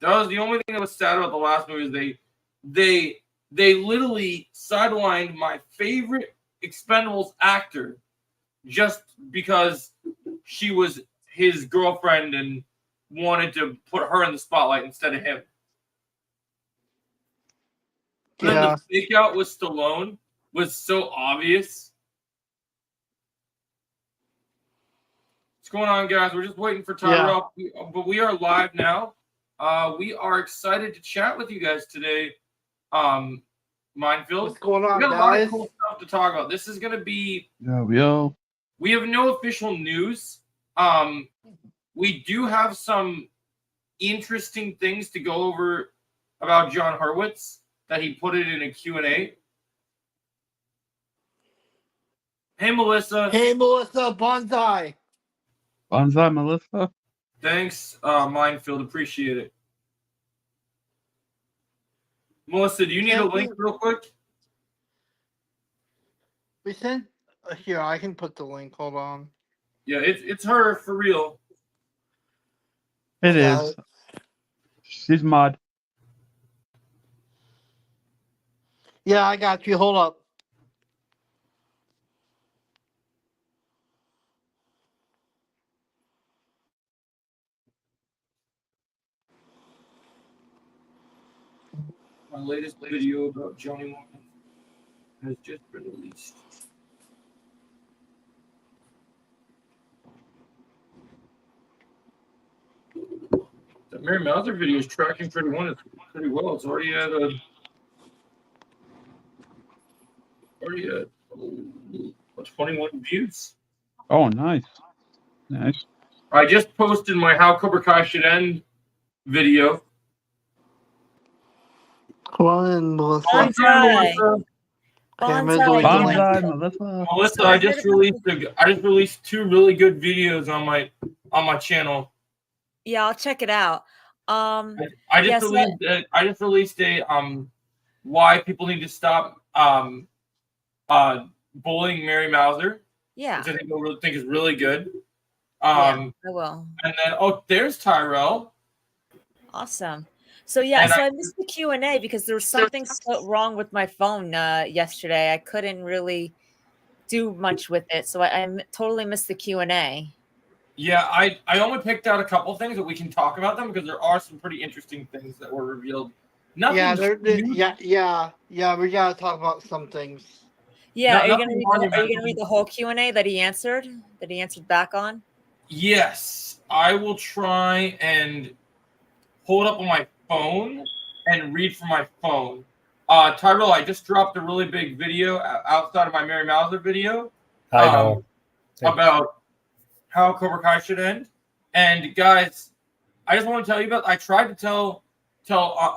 That was the only thing that was sad about the last movie. Is they literally sidelined my favorite Expendables actor just because she was his girlfriend and wanted to put her in the spotlight instead of him. And then the fake-out with Stallone was so obvious. What's going on, guys? We're just waiting for Tyrell, but we are live now. We are excited to chat with you guys today. Minefield. What's going on, we got guys? a lot of cool stuff to talk about. This is going to be... Yo. We have no official news. We do have some interesting things to go over about John Hurwitz that he put it in a Q&A. Hey, Melissa. Hey, Melissa. Bonsai. Bonsai, Melissa. Thanks, Minefield. Appreciate it. Melissa, do you need a link real quick? We sent... Here, I can put the link. Hold on. Yeah, it's her for real. It is. She's mod. Yeah, I got you. Hold up. My latest video about Johnny Morgan has just been released. The Mary Mauser video is tracking pretty well. It's already at 21 views. Oh, nice. Nice. I just posted my How Cobra Kai Should End video. Come on, Melissa. Bonsai. Bonsai, Melissa. Melissa, I just released 2 really good videos on my channel. Yeah, I'll check it out. I just released a why people need to stop bullying Mary Mauser. Yeah, which I think is really good. I will. And then there's Tyrell. Awesome. So I missed the Q&A because there was something so wrong with my phone yesterday. I couldn't really do much with it, so I totally missed the Q&A. Yeah, I only picked out a couple things that we can talk about them because there are some pretty interesting things that were revealed. Nothing. Yeah. We gotta talk about some things. Yeah, are you gonna read the whole Q&A that he answered back on? Yes, I will try and pull it up on my phone and read from my phone. Tyrell, I just dropped a really big video outside of my Mary Mauser video. I know. About How Cobra Kai Should End. And guys, I just want to tell you about. I tried to tell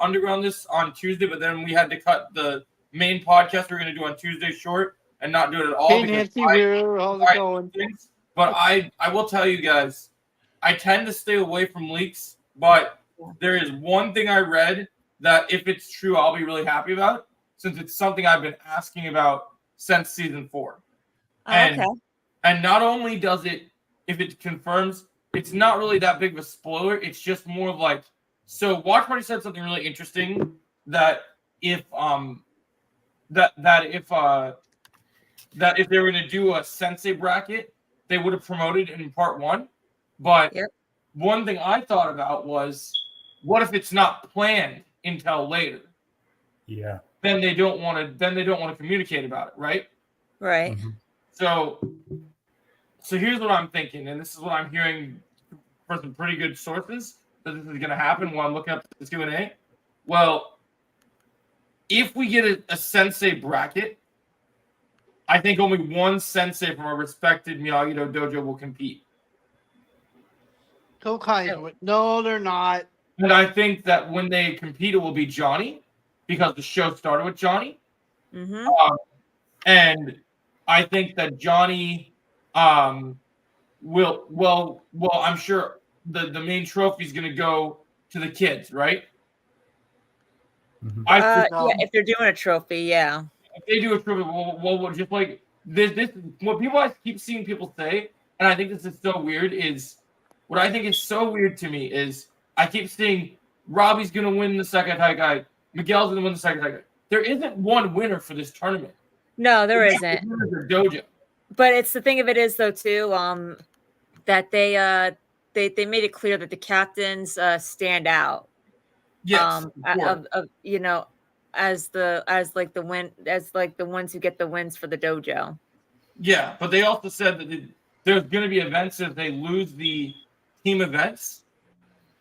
Underground this on Tuesday, but then we had to cut the main podcast we're going to do on Tuesday short and not do it at all. Hey, Nancy, how's it going? But I will tell you guys, I tend to stay away from leaks, but there is one thing I read that if it's true, I'll be really happy about, since it's something I've been asking about since season 4. And not only does it, if it confirms, it's not really that big of a spoiler. It's just more of like, so Watch Party said something really interesting that if that if they were going to do a sensei bracket, they would have promoted in part 1. But one thing I thought about was, what if it's not planned until later? Yeah. Then they don't want to communicate about it, right? Right. Mm-hmm. So here's what I'm thinking, and this is what I'm hearing from some pretty good sources that this is going to happen while I'm looking up this Q&A. Well, if we get a sensei bracket, I think only one sensei from a respected Miyagi-Do dojo will compete. No, they're not. And I think that when they compete, it will be Johnny, because the show started with Johnny. Mm-hmm. And I think that Johnny will I'm sure the main trophy is going to go to the kids, right? Mm-hmm. If they're doing a trophy, yeah. If they do a trophy, we'll just like this. What I keep seeing people say, and I think this is so weird, is what I think is so weird to me is I keep seeing Robbie's going to win the Sekai Taikai. Miguel's going to win the Sekai Taikai. There isn't one winner for this tournament. No, there isn't. Their dojo. But it's the thing of it is though too, that they made it clear that the captains stand out. Yes, of you know, as the ones who get the wins for the dojo. Yeah, but they also said that there's going to be events if they lose the team events,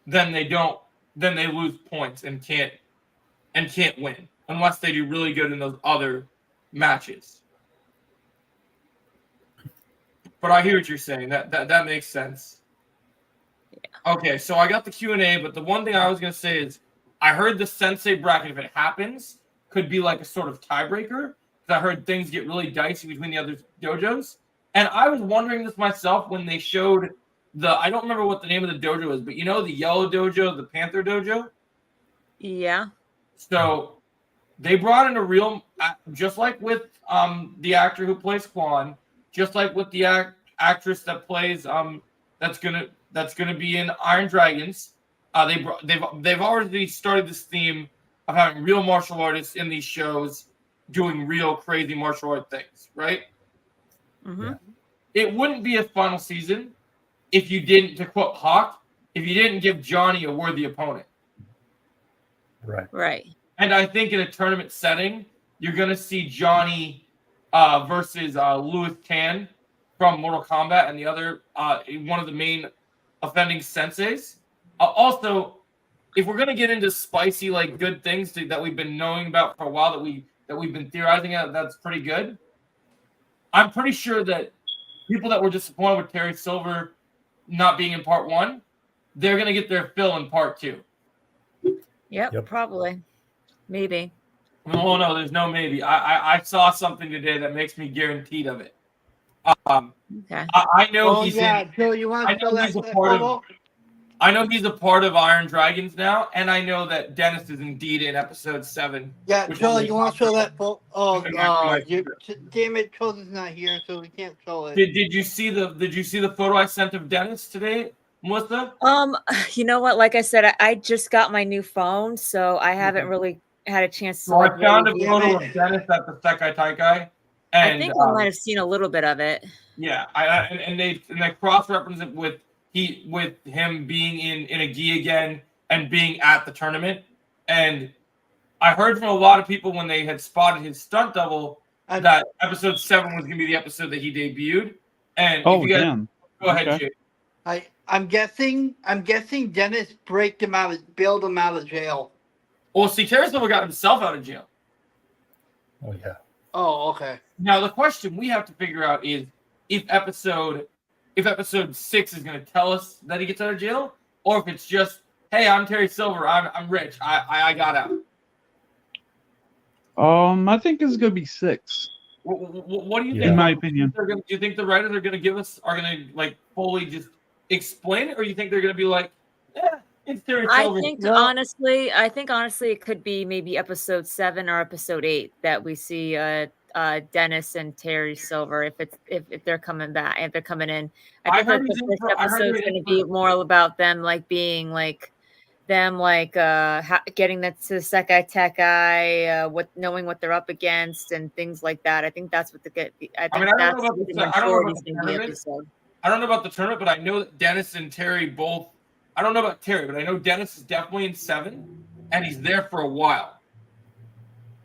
then they lose points and can't win unless they do really good in those other matches. But I hear what you're saying. That makes sense. Yeah. Okay, so I got the Q&A, but the one thing I was going to say is I heard the Sensei bracket, if it happens, could be like a sort of tiebreaker. Because I heard things get really dicey between the other dojos. And I was wondering this myself when they showed I don't remember what the name of the dojo is, but you know the yellow dojo, the Panther dojo? Yeah. So they brought in a real, just like with the actor who plays Quan, just like with the actress that plays that's gonna be in Iron Dragons. They've already started this theme of having real martial artists in these shows doing real crazy martial art things, right? Mm-hmm. Yeah. It wouldn't be a final season if you didn't, to quote Hawk, if you didn't give Johnny a worthy opponent. Right. And I think in a tournament setting, you're going to see Johnny versus Louis Tan from Mortal Kombat and the other, one of the main offending senseis. Also, if we're going to get into spicy, like good things that we've been knowing about for a while, that we've been theorizing at, that's pretty good. I'm pretty sure that people that were disappointed with Terry Silver not being in part 1, they're going to get their fill in part 2. Yep. Probably. Maybe. Oh, no, there's no maybe. I saw something today that makes me guaranteed of it. Okay. I know he's Joe, you want to show that photo? I know he's a part of Iron Dragons now, and I know that Dennis is indeed in episode 7. Yeah, Joe, you want to show that photo? Oh, damn it, Chosen's not here, so we can't show it. Did you see the photo I sent of Dennis today, Melissa? You know what? Like I said, I just got my new phone, so I haven't really had a chance to. So I found a photo of Dennis at the Sekai Taikai, and I think I might have seen a little bit of it. Yeah, and they cross-reference it with him being in a gi again and being at the tournament. And I heard from a lot of people when they had spotted his stunt double that episode 7 was going to be the episode that he debuted. And if you guys, go ahead, Jay. I'm guessing Dennis bailed him out of jail. Well, see, Terry Silver got himself out of jail. Oh yeah. Oh, okay. Now the question we have to figure out is if episode 6 is going to tell us that he gets out of jail, or if it's just, hey, I'm Terry Silver, I'm rich, I got out. I think it's going to be 6. What do you think? In my opinion, do you think the writers are going to are going to like fully just explain it, or you think they're going to be like, it's Terry Silver? I think honestly, it could be maybe episode 7 or episode 8 that we see Dennis and Terry Silver if they're coming back, if they're coming in. I think that this episode is going to be more about them like being like them like getting that to the Sekai Taikai, knowing what they're up against and things like that. I think that's what I don't know about the tournament, but I know that Dennis and Terry both. I don't know about Terry, but I know Dennis is definitely in 7, and he's there for a while.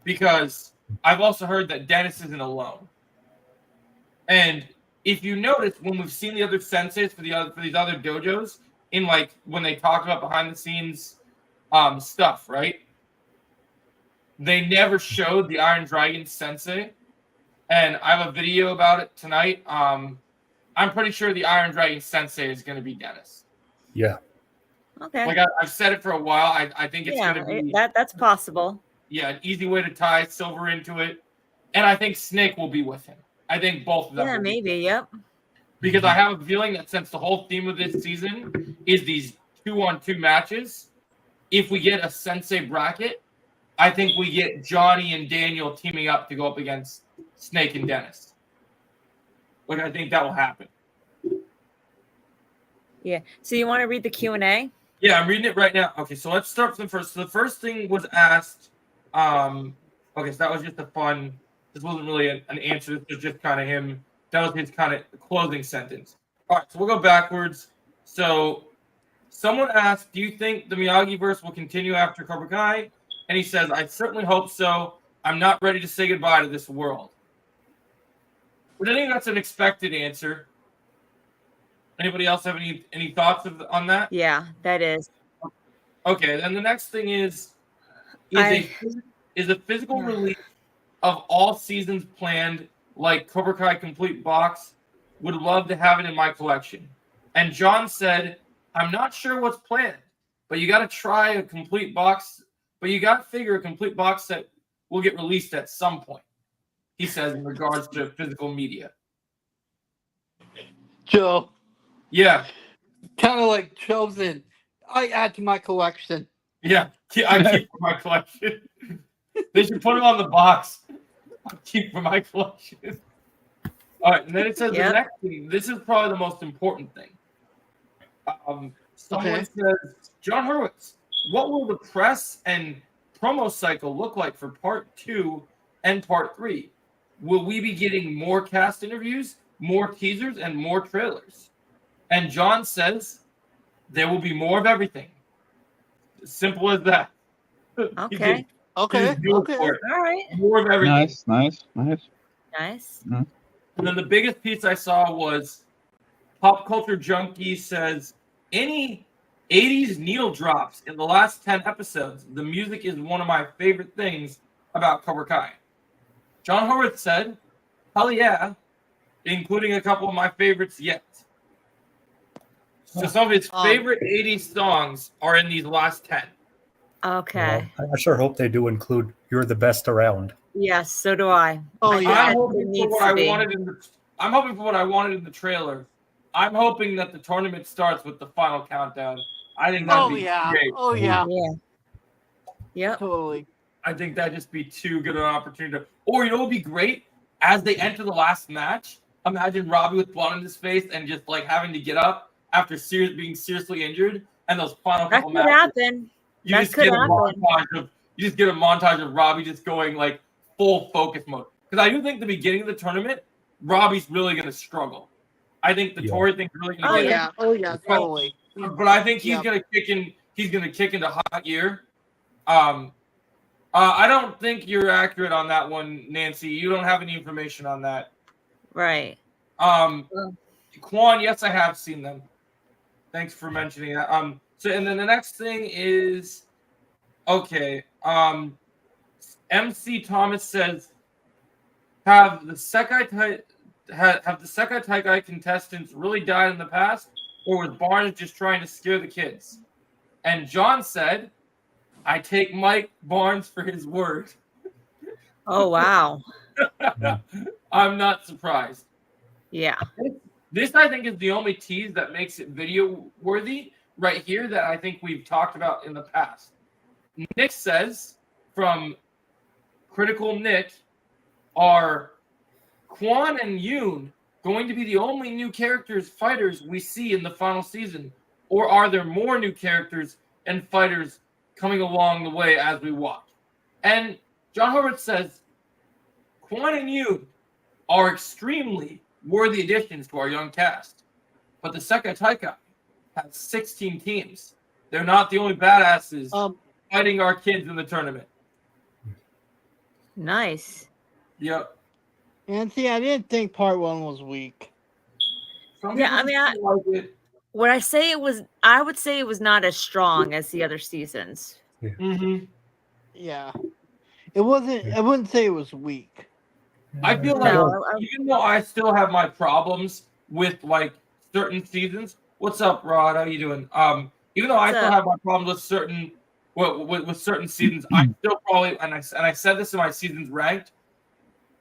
Because I've also heard that Dennis isn't alone. And if you notice, when we've seen the other senseis for these other dojos, in like when they talk about behind the scenes stuff, right? They never showed the Iron Dragon sensei, and I have a video about it tonight. I'm pretty sure the Iron Dragon sensei is going to be Dennis. Yeah. Okay. Like I've said it for a while. I think it's going to be that's possible. Yeah, an easy way to tie Silver into it, and I think Snake will be with him. I think both of them. Yeah, maybe. Yep. Because I have a feeling that since the whole theme of this season is these 2-on-2 matches, if we get a sensei bracket, I think we get Johnny and Daniel teaming up to go up against Snake and Dennis. Like, I think that will happen. Yeah. So you want to read the Q&A? Yeah, I'm reading it right now. Okay, so let's start from the first. So the first thing was asked. Okay, so that was just a fun. This wasn't really an answer. This was just kind of him. That was his kind of closing sentence. All right, so we'll go backwards. So someone asked, "Do you think the Miyagi verse will continue after Cobra Kai?" And he says, "I certainly hope so. I'm not ready to say goodbye to this world." But I think that's an expected answer. Anybody else have any thoughts on that? Yeah, that is. Okay, then the next thing is a physical release of all seasons planned, like Cobra Kai Complete Box. Would love to have it in my collection. And John said, "I'm not sure what's planned, but you got to try a complete box. But you got to figure a complete box set will get released at some point." He says in regards to physical media. Joe, Yeah, kind of like Chosen. I add to my collection. yeah. I keep for my collection. They should put it on the box. I keep for my collection. All right, and then it says the next thing. This is probably the most important thing. Someone says, "John Hurwitz, what will the press and promo cycle look like for part 2 and part 3? Will we be getting more cast interviews, more teasers, and more trailers?" And John says, "There will be more of everything." Simple as that. Okay. Okay. All right. More of everything. Nice. Nice. And then the biggest piece I saw was Pop Culture Junkie says, "Any 80s needle drops in the last 10 episodes. The music is one of my favorite things about Cobra Kai." John Horwath said, "Hell yeah, including a couple of my favorites yet." So some of his favorite 80s songs are in these last 10. Okay. Well, I sure hope they do include "You're the Best Around." Yes, so do I. Oh, yeah. I'm hoping for what I wanted in the trailer. I'm hoping that the tournament starts with the final countdown. I think that'd be great. Oh, yeah. Yeah. Yep. Totally. I think that'd just be too good an opportunity. Or you know what would be great? As they enter the last match, imagine Robbie with blood on his face and just like having to get up after being seriously injured, and those final couple matches. That could happen. You just get a montage of Robbie just going like full focus mode. Because I do think the beginning of the tournament, Robbie's really going to struggle. I think the Tory thing's really going to get him. Oh yeah, totally. But I think he's going to kick in. He's going to kick into hot gear. I don't think you're accurate on that one, Nancy. You don't have any information on that. Right. Quan, yes, I have seen them. Thanks for mentioning that. So and then the next thing is, okay. MC Thomas says, have the Sekai Taikai contestants really died in the past, or was Barnes just trying to scare the kids? And John said, "I take Mike Barnes for his word." Oh wow. I'm not surprised. Yeah. This I think is the only tease that makes it video worthy right here that I think we've talked about in the past. Nick says from Critical Nick, are Quan and Yoon going to be the only new fighters we see in the final season? Or are there more new characters and fighters coming along the way as we watch? And John Horvath says, Quan and Yoon are extremely worthy additions to our young cast. But the Sekai Taikai has 16 teams. They're not the only badasses fighting our kids in the tournament. Nice. Yep. And see, I didn't think part 1 was weak. I mean, would I say it was? I would say it was not as strong as the other seasons. Yeah. Mm-hmm. Yeah. It wasn't. I wouldn't say it was weak. I feel like even though I still have my problems with like certain seasons. What's up, Rod? How you doing? Even though I still have my problems with certain with certain seasons, I still probably and I said this in my seasons ranked.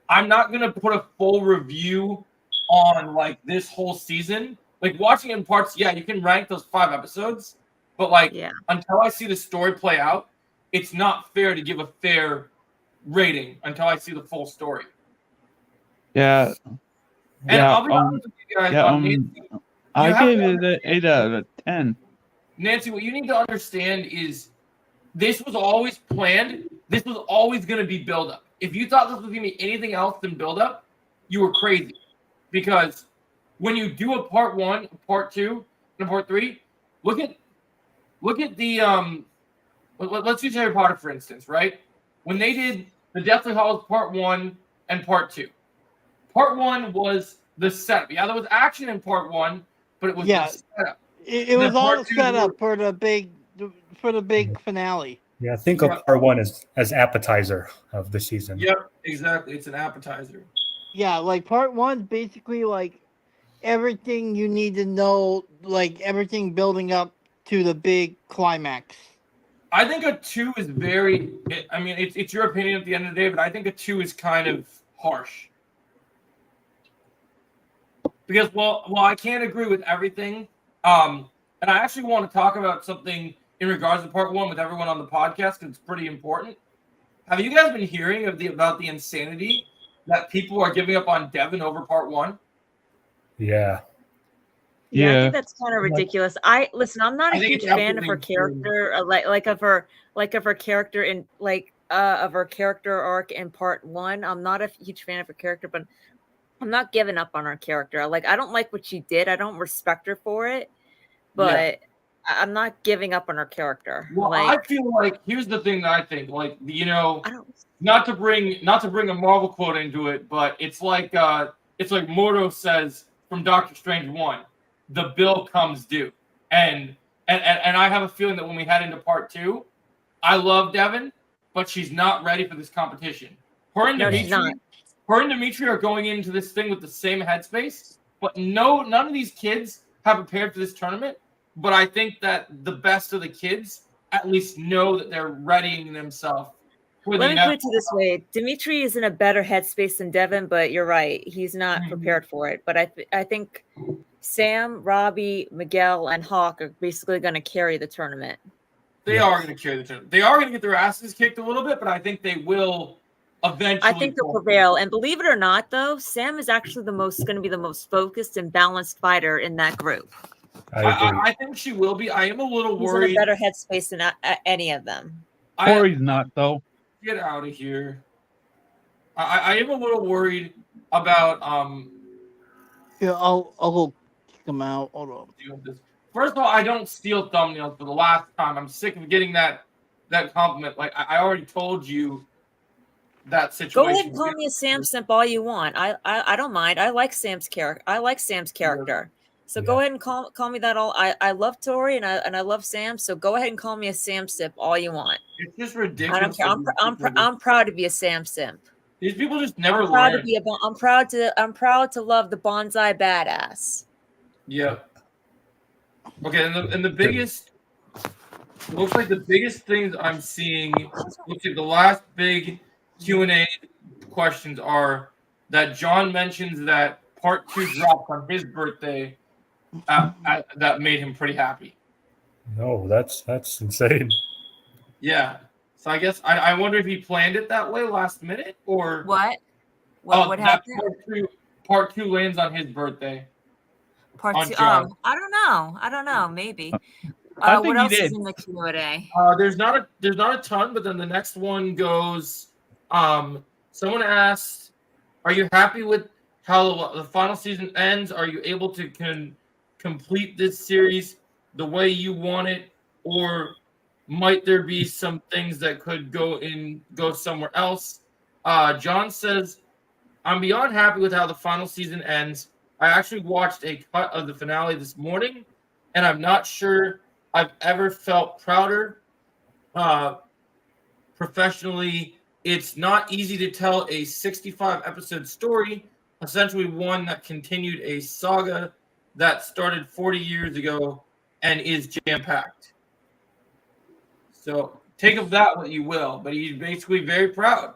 I'm not gonna put a full review on like this whole season. Like watching it in parts, yeah, you can rank those 5 episodes, but like until I see the story play out, it's not fair to give a fair rating until I see the full story. Yeah. And I'll be honest with you guys. I gave it an 8 out of 10. Nancy, what you need to understand is this was always planned. This was always going to be build-up. If you thought this was going to be anything else than build-up, you were crazy. Because when you do a part 1, a part 2, and a part 3, look at the let's use Harry Potter for instance, right? When they did the Deathly Hallows part 1 and part 2. Part 1 was the setup. Yeah, there was action in part 1, but it was the setup. It was all set up for the big finale. Yeah, think of part 1 as appetizer of the season. Yep, exactly. It's an appetizer. Yeah, like part 1 basically like everything you need to know, like everything building up to the big climax. I think a 2 is very. I mean, it's your opinion at the end of the day, but I think a 2 is kind of harsh. Because well, I can't agree with everything. And I actually want to talk about something in regards to part 1 with everyone on the podcast because it's pretty important. Have you guys been hearing about the insanity that people are giving up on Devin over part 1? Yeah. Yeah. I think that's kind of ridiculous. I'm not a huge fan of her character, like of her character in of her character arc in part 1. I'm not a huge fan of her character, but I'm not giving up on her character. Like, I don't like what she did. I don't respect her for it, but I'm not giving up on her character. Well, I feel like here's the thing that I think, like, not to bring a Marvel quote into it, but it's like Mordo says from Doctor Strange 1, the bill comes due. And I have a feeling that when we head into part 2, I love Devin, but she's not ready for this competition. Her and Dimitri are going into this thing with the same headspace, but none of these kids have prepared for this tournament. But I think that the best of the kids at least know that they're readying themselves. Let me put it this way. Dimitri is in a better headspace than Devin, but you're right. He's not prepared for it. But I think Sam, Robbie, Miguel, and Hawk are basically going to carry the tournament. They are going to carry the tournament. They are going to get their asses kicked a little bit, but I think they will eventually. I think they'll prevail. And believe it or not, though, Sam is actually going to be the most focused and balanced fighter in that group. I think she will be. I am a little worried. He's in a better headspace than any of them. Corey's not, though. Get out of here. I am a little worried about Yeah, I'll go kick him out. Hold on. First of all, I don't steal thumbnails for the last time. I'm sick of getting that compliment. Like I already told you that situation. Go ahead and call me a Sam simp all you want. I don't mind. I like Sam's character. So go ahead and call me that all. I love Tori and I love Sam. So go ahead and call me a Sam simp all you want. It's just ridiculous. I don't care. I'm proud to be a Sam simp. These people just never I'm proud learn. I'm proud to love the bonsai badass. Yeah. Okay, and the biggest looks like the biggest things I'm seeing. Looks like the last big Q&A questions are that John mentions that part 2 dropped on his birthday. That made him pretty happy. No, that's insane. Yeah. So I guess I wonder if he planned it that way last minute or what what happened? Part two lands on his birthday. Part 2. I don't know. Maybe. What else is in the Q&A? There's not a ton, but then the next one goes. Someone asked, "Are you happy with how the final season ends? Are you able to complete this series the way you want it, or might there be some things that could go somewhere else?" John says, "I'm beyond happy with how the final season ends. I actually watched a cut of the finale this morning, and I'm not sure I've ever felt prouder. Professionally, it's not easy to tell a 65-episode story, essentially one that continued a saga that started 40 years ago and is jam-packed." So take of that what you will, but he's basically very proud.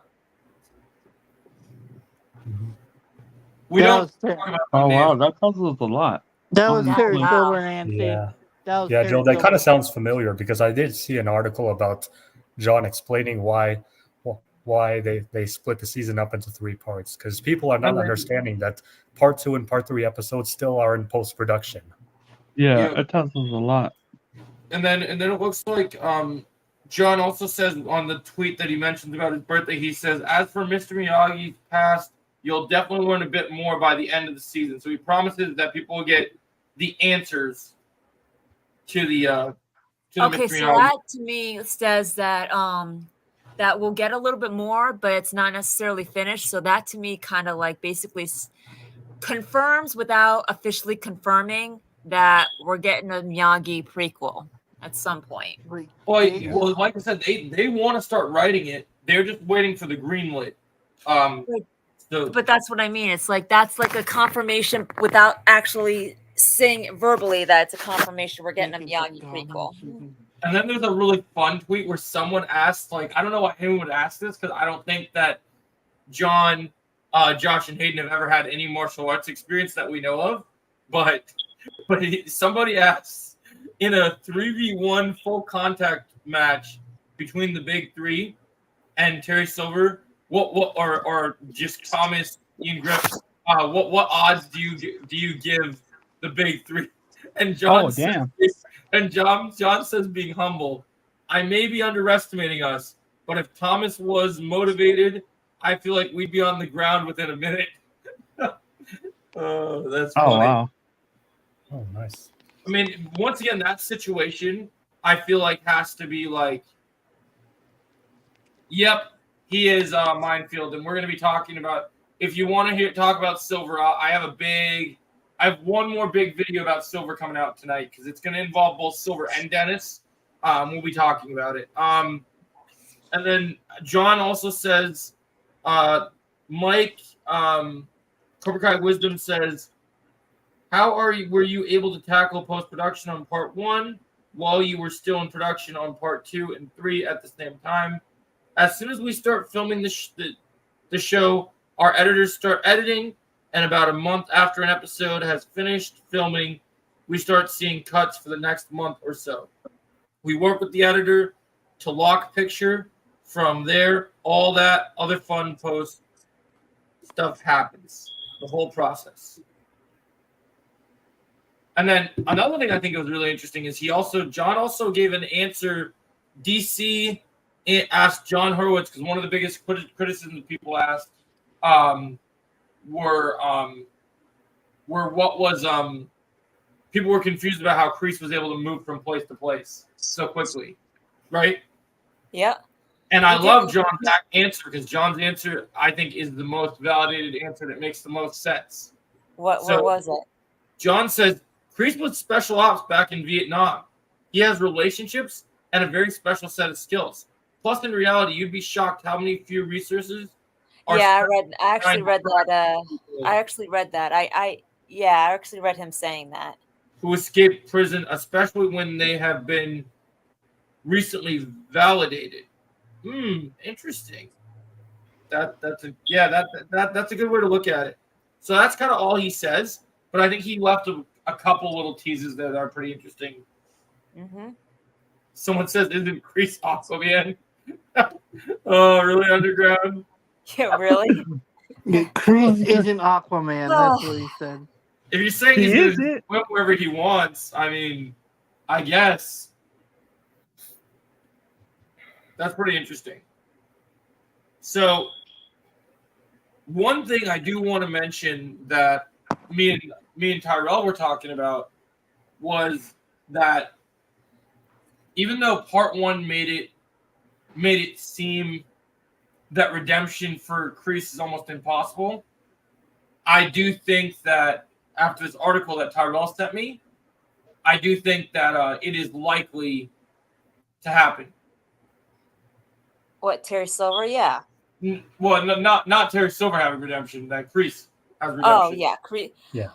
We don't talk about wow, that causes a lot. That was Terry Wow. Silver, Nancy. Yeah. That was Yeah, Terry Joe, that Silver. kind of sounds familiar because I did see an article about John explaining why they split the season up into 3 parts, because people are not understanding that part 2 and part 3 episodes still are in post-production. Yeah, it tells us a lot. And then it looks like John also says on the tweet that he mentions about his birthday, he says, as for Mr. Miyagi's past, you'll definitely learn a bit more by the end of the season. So he promises that people will get the answers to the Okay, Mr. so Miyagi. that to me says that that we'll get a little bit more, but it's not necessarily finished. So that to me kind of like basically confirms without officially confirming that we're getting a Miyagi prequel at some point. Well, like I said, they want to start writing it. They're just waiting for the green lit. But that's what I mean. It's like that's like a confirmation without actually saying verbally that it's a confirmation we're getting a Miyagi prequel. And then there's a really fun tweet where someone asked, like, I don't know why anyone would ask this because I don't think that John, Josh, and Hayden have ever had any martial arts experience that we know of. But somebody asked in a 3v1 full contact match between the big three and Terry Silver, or just Thomas, Ian Griffiths, what odds do you give the big three? And John John says, being humble, I may be underestimating us, but if Thomas was motivated, I feel like we'd be on the ground within a minute. Oh, that's funny. Oh, wow. Oh, nice. I mean, once again, that situation, I feel like has to be like, yep, he is Minefield, and we're going to be talking about, if you want to talk about Silver, I have one more big video about Silver coming out tonight because it's going to involve both Silver and Dennis. We'll be talking about it. And then John also says, Mike, Cobra Kai Wisdom says, were you able to tackle post-production on part 1 while you were still in production on part 2 and 3 at the same time? As soon as we start filming the show, our editors start editing, and about a month after an episode has finished filming, we start seeing cuts for the next month or so. We work with the editor to lock picture. From there, all that other fun post stuff happens. The whole process. And then another thing I think was really interesting is John also gave an answer. DC asked John Hurwitz, because one of the biggest criticisms people asked were what was people were confused about how Kreese was able to move from place to place so quickly, right? Yeah. And I love John's answer because John's answer, I think, is the most validated answer that makes the most sense. What was it? John says, Kreese was special ops back in Vietnam. He has relationships and a very special set of skills. Plus, in reality, you'd be shocked how many few resources are. Yeah, I actually read that. I actually read that. I actually read him saying that. Who escaped prison, especially when they have been recently validated. Interesting. That's a good way to look at it. So that's kind of all he says, but I think he left a couple little teases there that are pretty interesting. Mm-hmm. Someone says, "Isn't Kreese Aquaman?" Oh, really underground? Yeah, really. Kreese isn't Aquaman. That's what he said. If you're saying he's going to swim wherever he wants, I mean, I guess. That's pretty interesting. So, one thing I do want to mention that me and Tyrell were talking about was that even though part 1 made it seem that redemption for Kreese is almost impossible, I do think that after this article that Tyrell sent me, I do think that it is likely to happen. What, Terry Silver? Yeah. Well, not Terry Silver having redemption. That Kreese has redemption. Oh yeah, Yeah.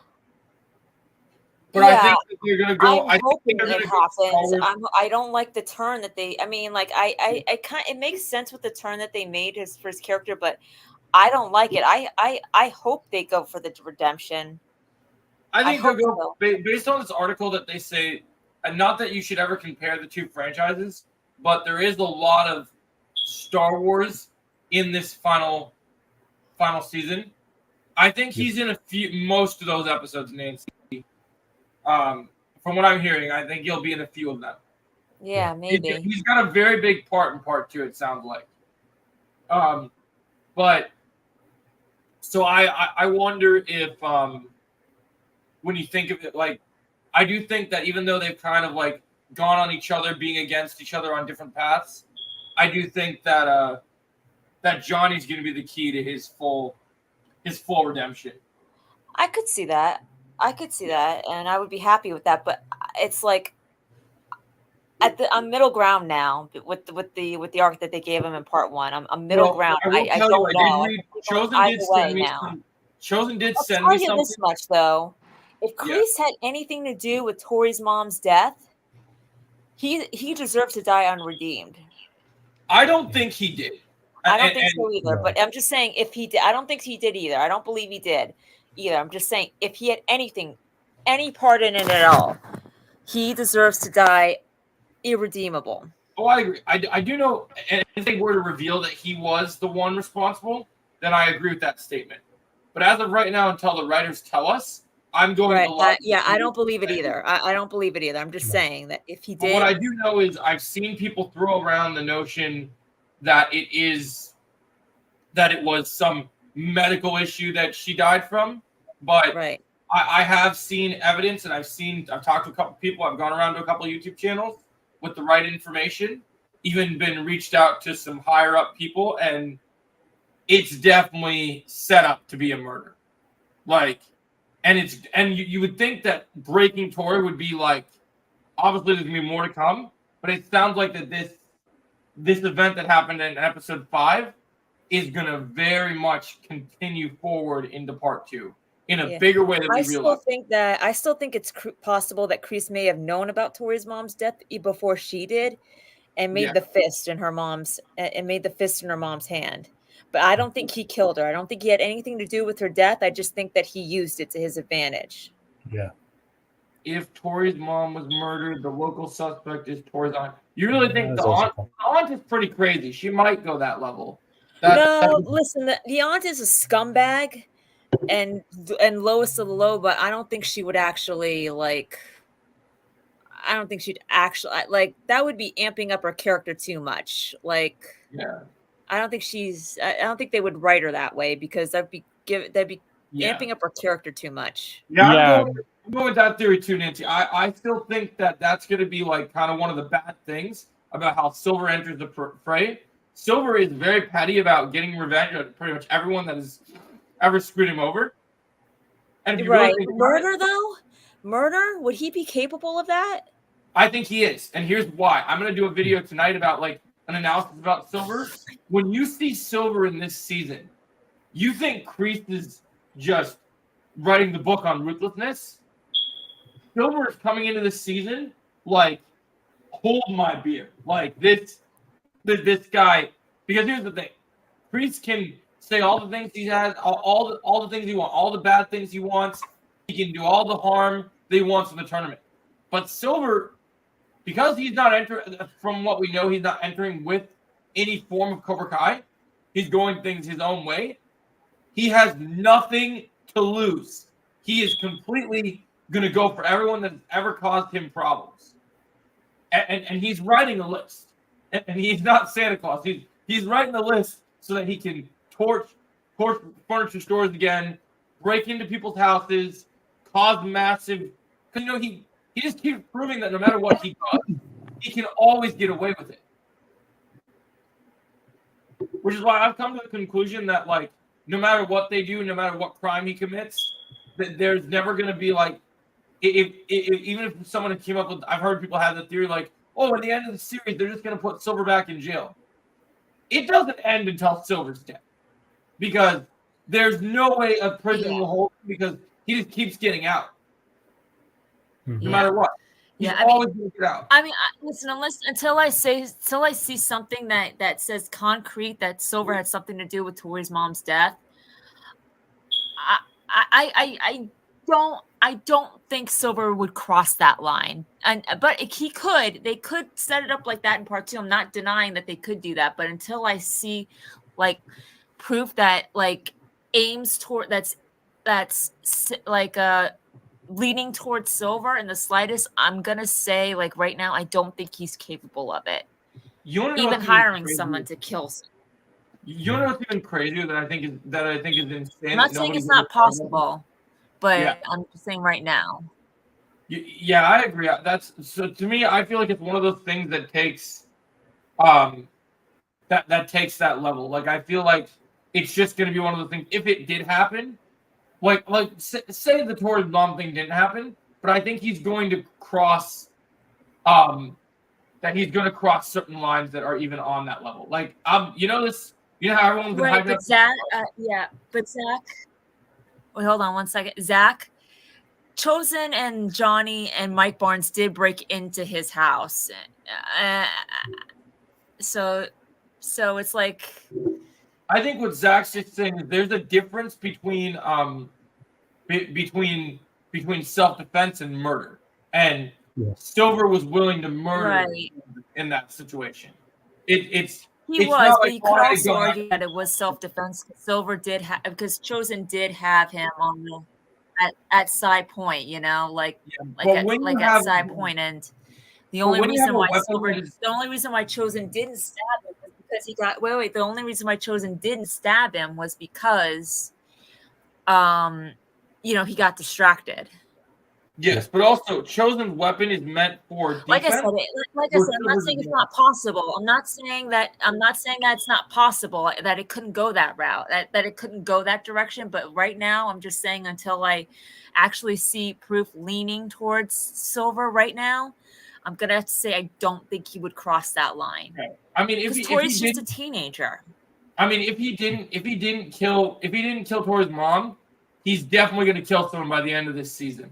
But yeah, I think that they're gonna go. I'm hoping it happens. I don't like the turn that they. I mean, like I it makes sense with the turn that they made for his character, but I don't like it. I hope they go for the redemption. I think they'll go based on this article that they say, and not that you should ever compare the two franchises, but there is a lot of Star Wars in this final season. I think he's in most of those episodes, Nancy. From what I'm hearing, I think he'll be in a few of them. Yeah, maybe. He's got a very big part in part 2. It sounds like. But so I wonder if when you think of it, like, I do think that even though they've kind of like gone on each other, being against each other on different paths, I do think that that Johnny's going to be the key to his full redemption. I could see that. And I would be happy with that. But it's like I'm middle ground now with the arc that they gave him in part 1. I'm middle ground. I will tell don't you, know. I did read. Chosen did I'll send tell me you something. this much though: if Kreese had anything to do with Tori's mom's death, he deserves to die unredeemed. I don't think he did. I don't think so either. No. But I'm just saying, if he did, I don't think he did either. I don't believe he did either. I'm just saying, if he had any part in it at all, he deserves to die irredeemable. Oh, I agree. I do know, and if they were to reveal that he was the one responsible, then I agree with that statement. But as of right now, until the writers tell us, I'm going to I don't believe it either. I don't believe it either. I'm just saying that if he did. But what I do know is I've seen people throw around the notion that it was some medical issue that she died from. But I have seen evidence, and I've talked to a couple people. I've gone around to a couple of YouTube channels with the right information, even been reached out to some higher up people, and it's definitely set up to be a murder. Like, and you would think that breaking Tori would be like, obviously there's gonna be more to come, but it sounds like that this event that happened in episode 5 is gonna very much continue forward into part 2 in a bigger way than we realize. I still think it's possible that Kreese may have known about Tori's mom's death before she did, and made the fist in her mom's hand. But I don't think he killed her. I don't think he had anything to do with her death. I just think that he used it to his advantage. Yeah. If Tori's mom was murdered, the local suspect is Tori's aunt. You really think the aunt is pretty crazy? She might go that level. Listen, the aunt is a scumbag and lowest of the low, but I don't think she would actually like. I don't think she'd actually like. That would be amping up her character too much. Like, I don't think they would write her that way, because that'd be amping up her character too much. I'm going with that theory too, Nancy. I still think that that's going to be like kind of one of the bad things about how Silver enters the fray. Silver is very petty about getting revenge on pretty much everyone that has ever screwed him over. And Murder? Would he be capable of that? I think he is, and here's why. I'm going to do a video tonight about like an analysis about Silver. When you see Silver in this season, you think Kreese is just writing the book on ruthlessness. Silver is coming into this season like, hold my beer. Like this guy, because here's the thing. Kreese can say all the things he has, all the things he wants, all the bad things he wants. He can do all the harm that he wants in the tournament. But Silver, because he's not entering, from what we know, he's not entering with any form of Cobra Kai. He's going things his own way. He has nothing to lose. He is completely going to go for everyone that's ever caused him problems. And he's writing a list. And he's not Santa Claus. He's writing a list so that he can torch furniture stores again, break into people's houses, cause massive... Because, he just keeps proving that no matter what he does, he can always get away with it. Which is why I've come to the conclusion that, like, no matter what they do, no matter what crime he commits, that there's never going to be, like, even if someone came up with, I've heard people have the theory, like, oh, at the end of the series, they're just going to put Silver back in jail. It doesn't end until Silver's dead. Because there's no way a prison will hold him, because he just keeps getting out. No matter what. He's always going to get out. I mean, listen, until I see something that says concrete that Silver had something to do with Tori's mom's death, I don't think Silver would cross that line. But he could. They could set it up like that in part 2. I'm not denying that they could do that, but until I see like proof that like aims toward that's like leaning towards Silver in the slightest, I'm gonna say like right now, I don't think he's capable of it. You wanna know Even what's hiring crazy? someone to kill. You know what's even crazier that I think is insane. I'm not that saying nobody's it's not really talking about? possible, but Yeah. I'm just saying right now. Yeah, I agree. That's so to me. I feel like it's one of those things that takes, that takes that level. Like I feel like it's just going to be one of those things. If it did happen, say the Torres mom thing didn't happen, but I think he's going to cross, that he's going to cross certain lines that are even on that level. Like you know this, you know how everyone's been Right, hyping but up. Zach, but Zach. Wait, hold on one second. Zach, Chosen and Johnny and Mike Barnes did break into his house, so it's like. I think what Zach's just saying is there's a difference between between self-defense and murder, and Silver was willing to murder in that situation. It's He was, but you could also argue that it was self-defense. Silver did have, because Chosen did have him on the at side point, you know, like at side point, and the only reason why Chosen didn't stab him was because he got the only reason why Chosen didn't stab him was because he got distracted. Yes, but also Chosen's weapon is meant for defense. Like I said, I'm not saying it's not possible. I'm not saying that it's not possible, that it couldn't go that route, that it couldn't go that direction. But right now, I'm just saying until I actually see proof leaning towards Silver right now, I'm gonna have to say I don't think he would cross that line. Okay. I mean, if Tori's just a teenager. I mean, if he didn't kill Tori's mom, he's definitely going to kill someone by the end of this season,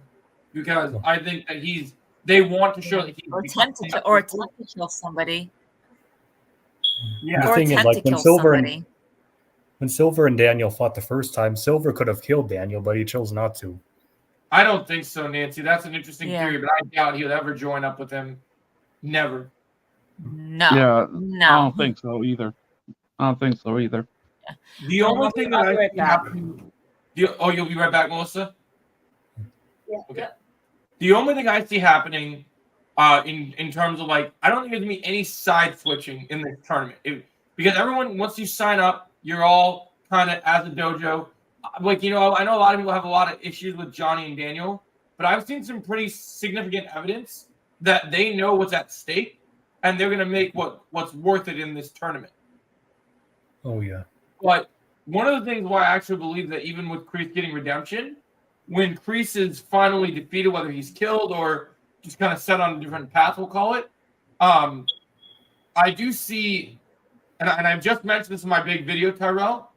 because I think that they want to show that he's attempt to kill somebody. Yeah. The thing is, like when Silver and Daniel fought the first time, Silver could have killed Daniel, but he chose not to. I don't think so, Nancy. That's an interesting theory, but I doubt he would ever join up with him. Never. No. Yeah. No. I don't think so either. The only thing that I see happening. You'll be right back, Melissa? Yeah. Okay. Yeah. The only thing I see happening in terms of, like, I don't think there's going to be any side switching in this tournament. Because everyone, once you sign up, you're all kind of as a dojo. Like, I know a lot of people have a lot of issues with Johnny and Daniel, but I've seen some pretty significant evidence that they know what's at stake, and they're going to make what's worth it in this tournament. Oh, yeah. But one of the things why I actually believe that even with Kreese getting redemption, when Kreese is finally defeated, whether he's killed or just kind of set on a different path, we'll call it, I do see, and I've just mentioned this in my big video, Tyrell,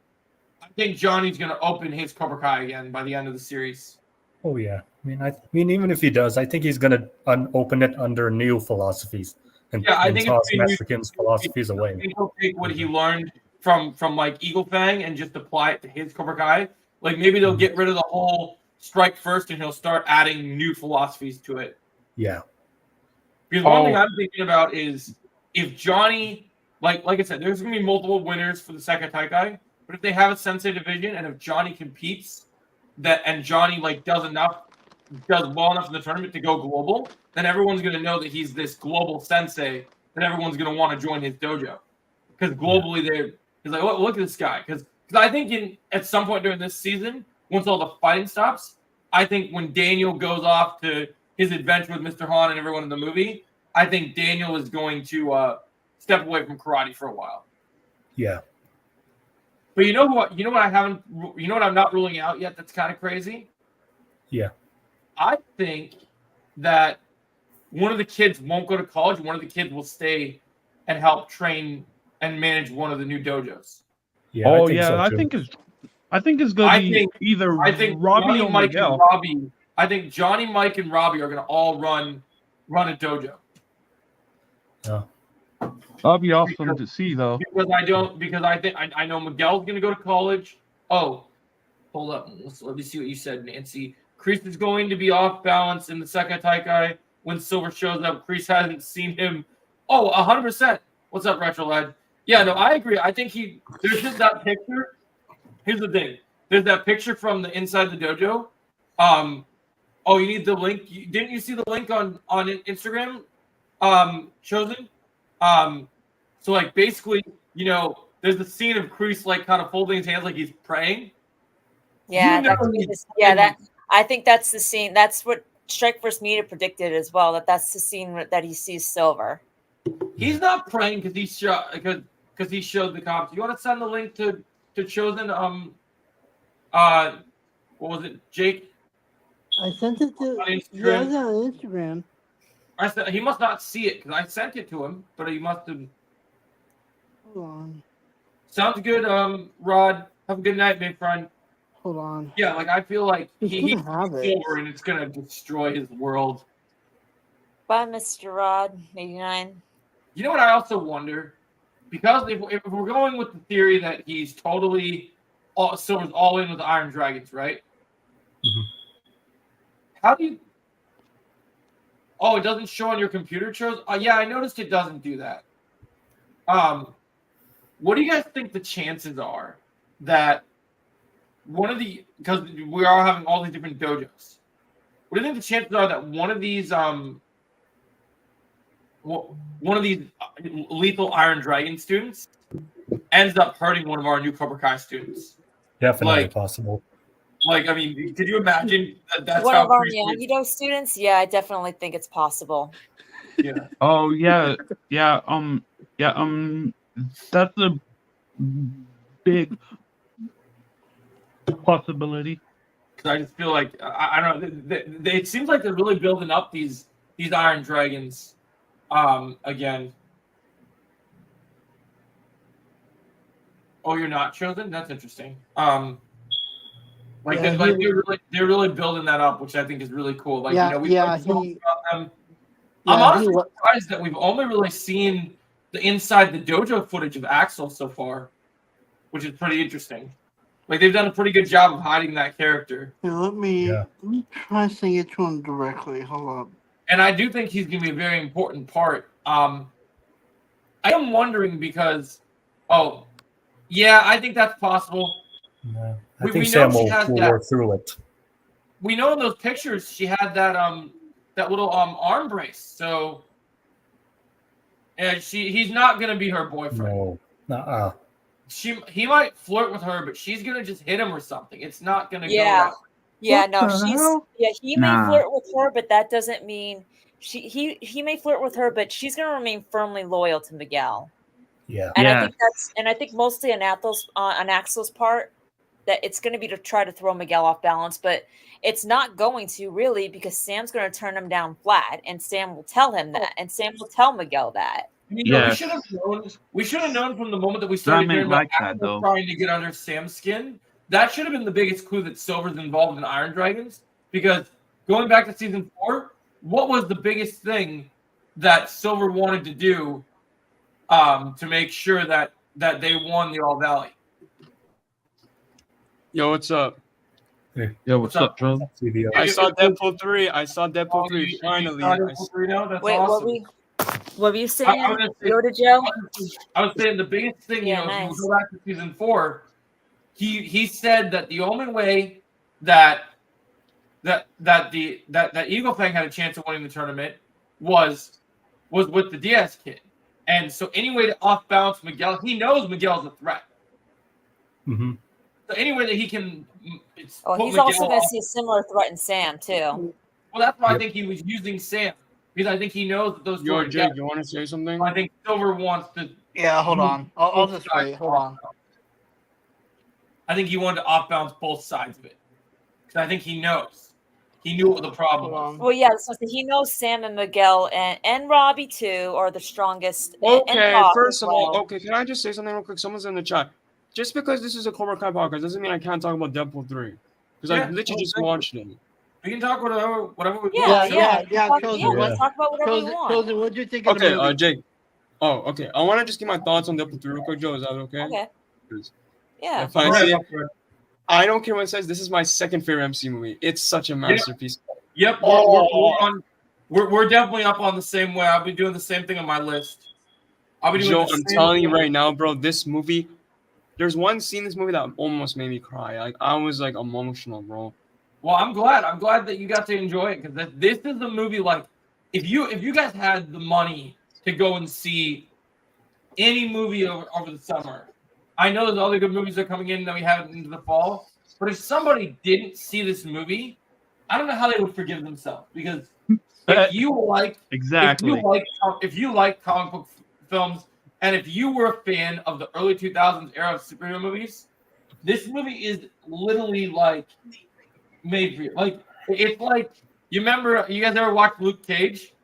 I think Johnny's going to open his Cobra Kai again by the end of the series. Oh, yeah. I mean, even if he does, I think he's going to open it under new philosophies and toss Mexican's philosophies away. I think he'll take what he learned from like Eagle Fang and just apply it to his Cobra Kai. Like, maybe they'll get rid of the whole strike first and he'll start adding new philosophies to it. Yeah. Because one thing I'm thinking about is if Johnny, like I said, there's going to be multiple winners for the Sekai Taikai, but if they have a Sensei division and if Johnny competes and Johnny does well enough in the tournament to go global, then everyone's going to know that he's this global Sensei, and everyone's going to want to join his dojo. Because globally they're like, oh, look at this guy. Because I think at some point during this season, once all the fighting stops, I think when Daniel goes off to his adventure with Mr. Han and everyone in the movie, I think Daniel is going to step away from karate for a while. Yeah. But you know what I'm not ruling out yet that's kind of crazy? Yeah. I think that one of the kids won't go to college. One of the kids will stay and help train and manage one of the new dojos. Yeah. I think it's going to be either Robbie Johnny, or Mike, Miguel. and Robbie. I think Johnny, Mike, and Robbie are going to all run a dojo. Yeah. That'll be awesome to see, though. Because I know Miguel's going to go to college. Oh, hold up. Let me see what you said, Nancy. Kreese is going to be off balance in the Sekai Taikai when Silver shows up. Kreese hasn't seen him. Oh, 100%. What's up, Retro Lad? Yeah, no, I agree. I think there's just that picture. Here's the thing. There's that picture from the inside the dojo. Oh, you need the link. Didn't you see the link on Instagram? Chosen. So like basically, there's the scene of Kreese like kind of folding his hands like he's praying. Yeah, I think that's the scene. That's what Strike Force Media predicted as well. That's the scene that he sees Silver. He's not praying because he showed the cops. You want to send the link to Chosen? What was it, Jake? I sent it to On Instagram. yeah, on Instagram. I said he must not see it because I sent it to him, but he must have. Hold on. Sounds good, Rod. Have a good night, my friend. Hold on. Yeah, like I feel like he's have it. Silver and it's gonna destroy his world. Bye, Mr. Rod 89. You know what I also wonder? Because if we're going with the theory that he's totally Silver's all in with the Iron Dragons, right? Mhm. How do you? Oh, it doesn't show on your computer, Chose? Yeah, I noticed it doesn't do that. What do you guys think the chances are that because we are having all these different dojos? What do you think the chances are that one of these lethal Iron Dragon students ends up hurting one of our new Cobra Kai students? Definitely possible. Like, I mean, could you imagine that's One how of our Kreese is? Miyagi-Do students? Yeah, I definitely think it's possible. Yeah. Oh yeah. That's a big possibility. Because I just feel like I don't know. It seems like they're really building up these Iron Dragons again. Oh, you're not Chosen? That's interesting. They're really building that up, which I think is really cool. Like, we've talked about them. I'm honestly surprised that we've only really seen the inside the dojo footage of Axel so far, which is pretty interesting. Like, they've done a pretty good job of hiding that character. Here, let me try saying it to him directly. Hold up. And I do think he's going to be a very important part. I am wondering because, I think that's possible. Yeah. I think Sam will work through it. We know in those pictures she had that little arm brace. So, he's not going to be her boyfriend. No. He might flirt with her, but she's going to just hit him or something. It's not going to go Yeah. that way. Yeah, no, he may flirt with her, but that doesn't mean he may flirt with her, but she's going to remain firmly loyal to Miguel. Yeah. And I think mostly on Axel's part that it's going to be to try to throw Miguel off balance, but it's not going to really because Sam's going to turn him down flat, and Sam will tell him that, and Sam will tell Miguel that. We should have known. We should have known from the moment that we started hearing about Axel trying to get under Sam's skin. That should have been the biggest clue that Silver's involved in Iron Dragons. Because going back to season 4, what was the biggest thing that Silver wanted to do to make sure that they won the All Valley? Yo, what's up? Hey. Yo, what's up, John? I saw Deadpool 3. Finally. What were you saying? Yoda Joe? I was saying the biggest thing, if we go back to season 4, he said that the only way that Eagle Fang had a chance of winning the tournament was with the Diaz kid. And so any way to off balance Miguel, he knows Miguel's a threat. Mm-hmm. So any way that he can he's also going to see a similar threat in Sam too. Well, that's why I think he was using Sam. Because I think he knows that those two are Jake, you want to say something? I think Silver wants to. Yeah, hold on. I'll just wait. Hold on. I think he wanted to off balance both sides of it. Because I think he knows. He knew what the problem was. Well, yeah, so he knows Sam and Miguel and Robbie too are the strongest. Okay, first of all, can I just say something real quick? Someone's in the chat. Just because this is a Cobra Kai podcast doesn't mean I can't talk about Deadpool 3. Because I literally just watched it. We can talk whatever we want. Let's talk about whatever we want. What do you think of the movie? Okay, Jake. Oh, okay. I want to just give my thoughts on Deadpool 3 real quick, Joe. Is that okay? Okay. Yeah. Yeah. I don't care what it says. This is my second favorite MC movie. It's such a masterpiece. Yep. We're definitely up on the same way. I'll be doing the same thing on my list. Joe, I'm telling you right now, bro, this movie, there's one scene in this movie that almost made me cry. Like, I was like emotional, bro. Well, I'm glad. I'm glad that you got to enjoy it because this is a movie like if you guys had the money to go and see any movie over the summer. I know there's other good movies that are coming in that we have into the fall, but if somebody didn't see this movie, I don't know how they would forgive themselves because if you like if you like comic book films and if you were a fan of the early 2000s era of superhero movies, this movie is literally like made for you. Like it's like you guys ever watched Luke Cage?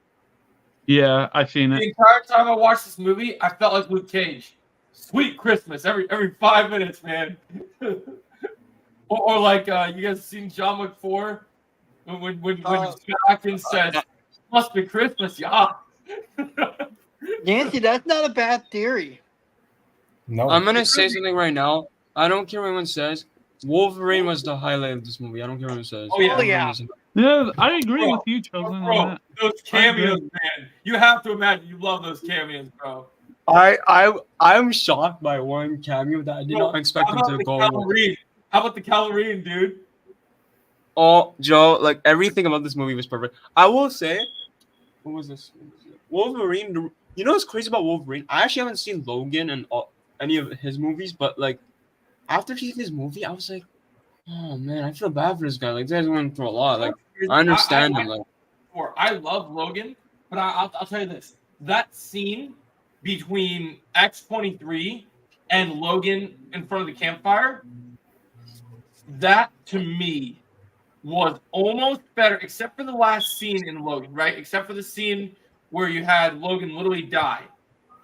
Yeah, I've seen it. The entire time I watched this movie, I felt like Luke Cage. Sweet Christmas every 5 minutes, man. or like you guys seen John McFour when Atkins says must be Christmas, yeah. Nancy, that's not a bad theory. No, I'm gonna say something right now. I don't care what anyone says. Wolverine was the highlight of this movie. I don't care what anyone says. Oh, yeah. Wolverine Yeah, I agree with you, Chosen, on Bro, that. those cameos, man. You have to imagine you love those cameos, bro. I'm shocked by one cameo that I did not expect him to go. How about the Calorine, dude? Oh, Joe, like everything about this movie was perfect. I will say, what was this? Wolverine. You know what's crazy about Wolverine? I actually haven't seen Logan and any of his movies, but like after seeing his movie, I was like, oh man, I feel bad for this guy. Like this guy's going through a lot. Like I understand him. Like I love Logan, but I'll tell you this: that scene between X-23 and Logan in front of the campfire, that to me was almost better, except for the last scene in Logan, right? Except for the scene where you had Logan literally die.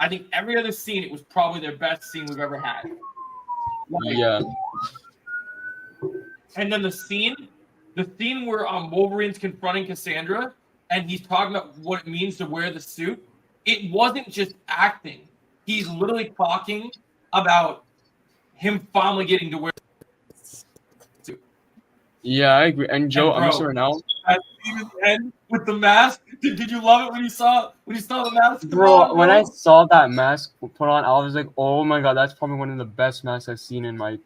I think every other scene, it was probably their best scene we've ever had. Like, yeah. And then the scene where Wolverine's confronting Cassandra and he's talking about what it means to wear the suit. It wasn't just acting. He's literally talking about him finally getting to wear the suit. Yeah, I agree. And Joe, I'm sorry now. At the end with the mask. Did you love it when you saw the mask? Bro, when I saw that mask put on, I was like, oh my god, that's probably one of the best masks I've seen in my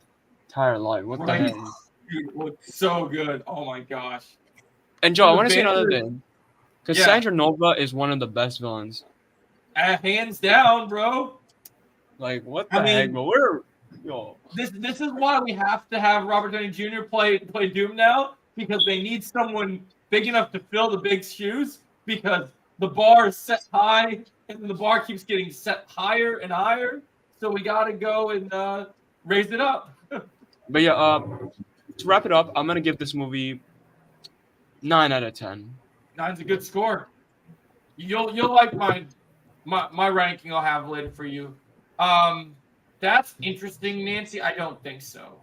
entire life. What the heck? Dude, it looked so good. Oh my gosh. And Joe, I want to say another thing. Cassandra Nova is one of the best villains. Hands down, bro. Like, what the heck, bro? This is why we have to have Robert Downey Jr. play Doom now, because they need someone big enough to fill the big shoes, because the bar is set high and the bar keeps getting set higher and higher. So we got to go and raise it up. But yeah, to wrap it up, I'm going to give this movie 9 out of 10. 9's a good score. You'll like my ranking I'll have later for you. That's interesting, Nancy. I don't think so.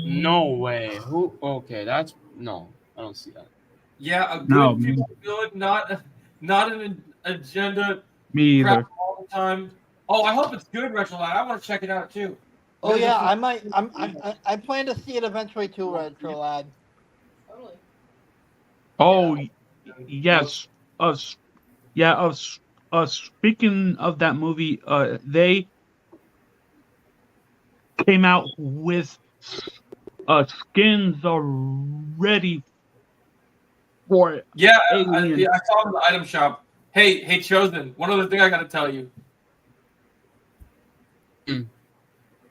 No way. Who? Okay, that's no. I don't see that. Yeah, a good people good, not an agenda. Me either. All the time. Oh, I hope it's good, Retro Lad. I want to check it out too. Oh yeah, I might. I plan to see it eventually too, Retro Lad. Oh yes. Speaking of that movie, they came out with skins already for it. Yeah, I saw them in the item shop. Hey, Chosen. One other thing I got to tell you.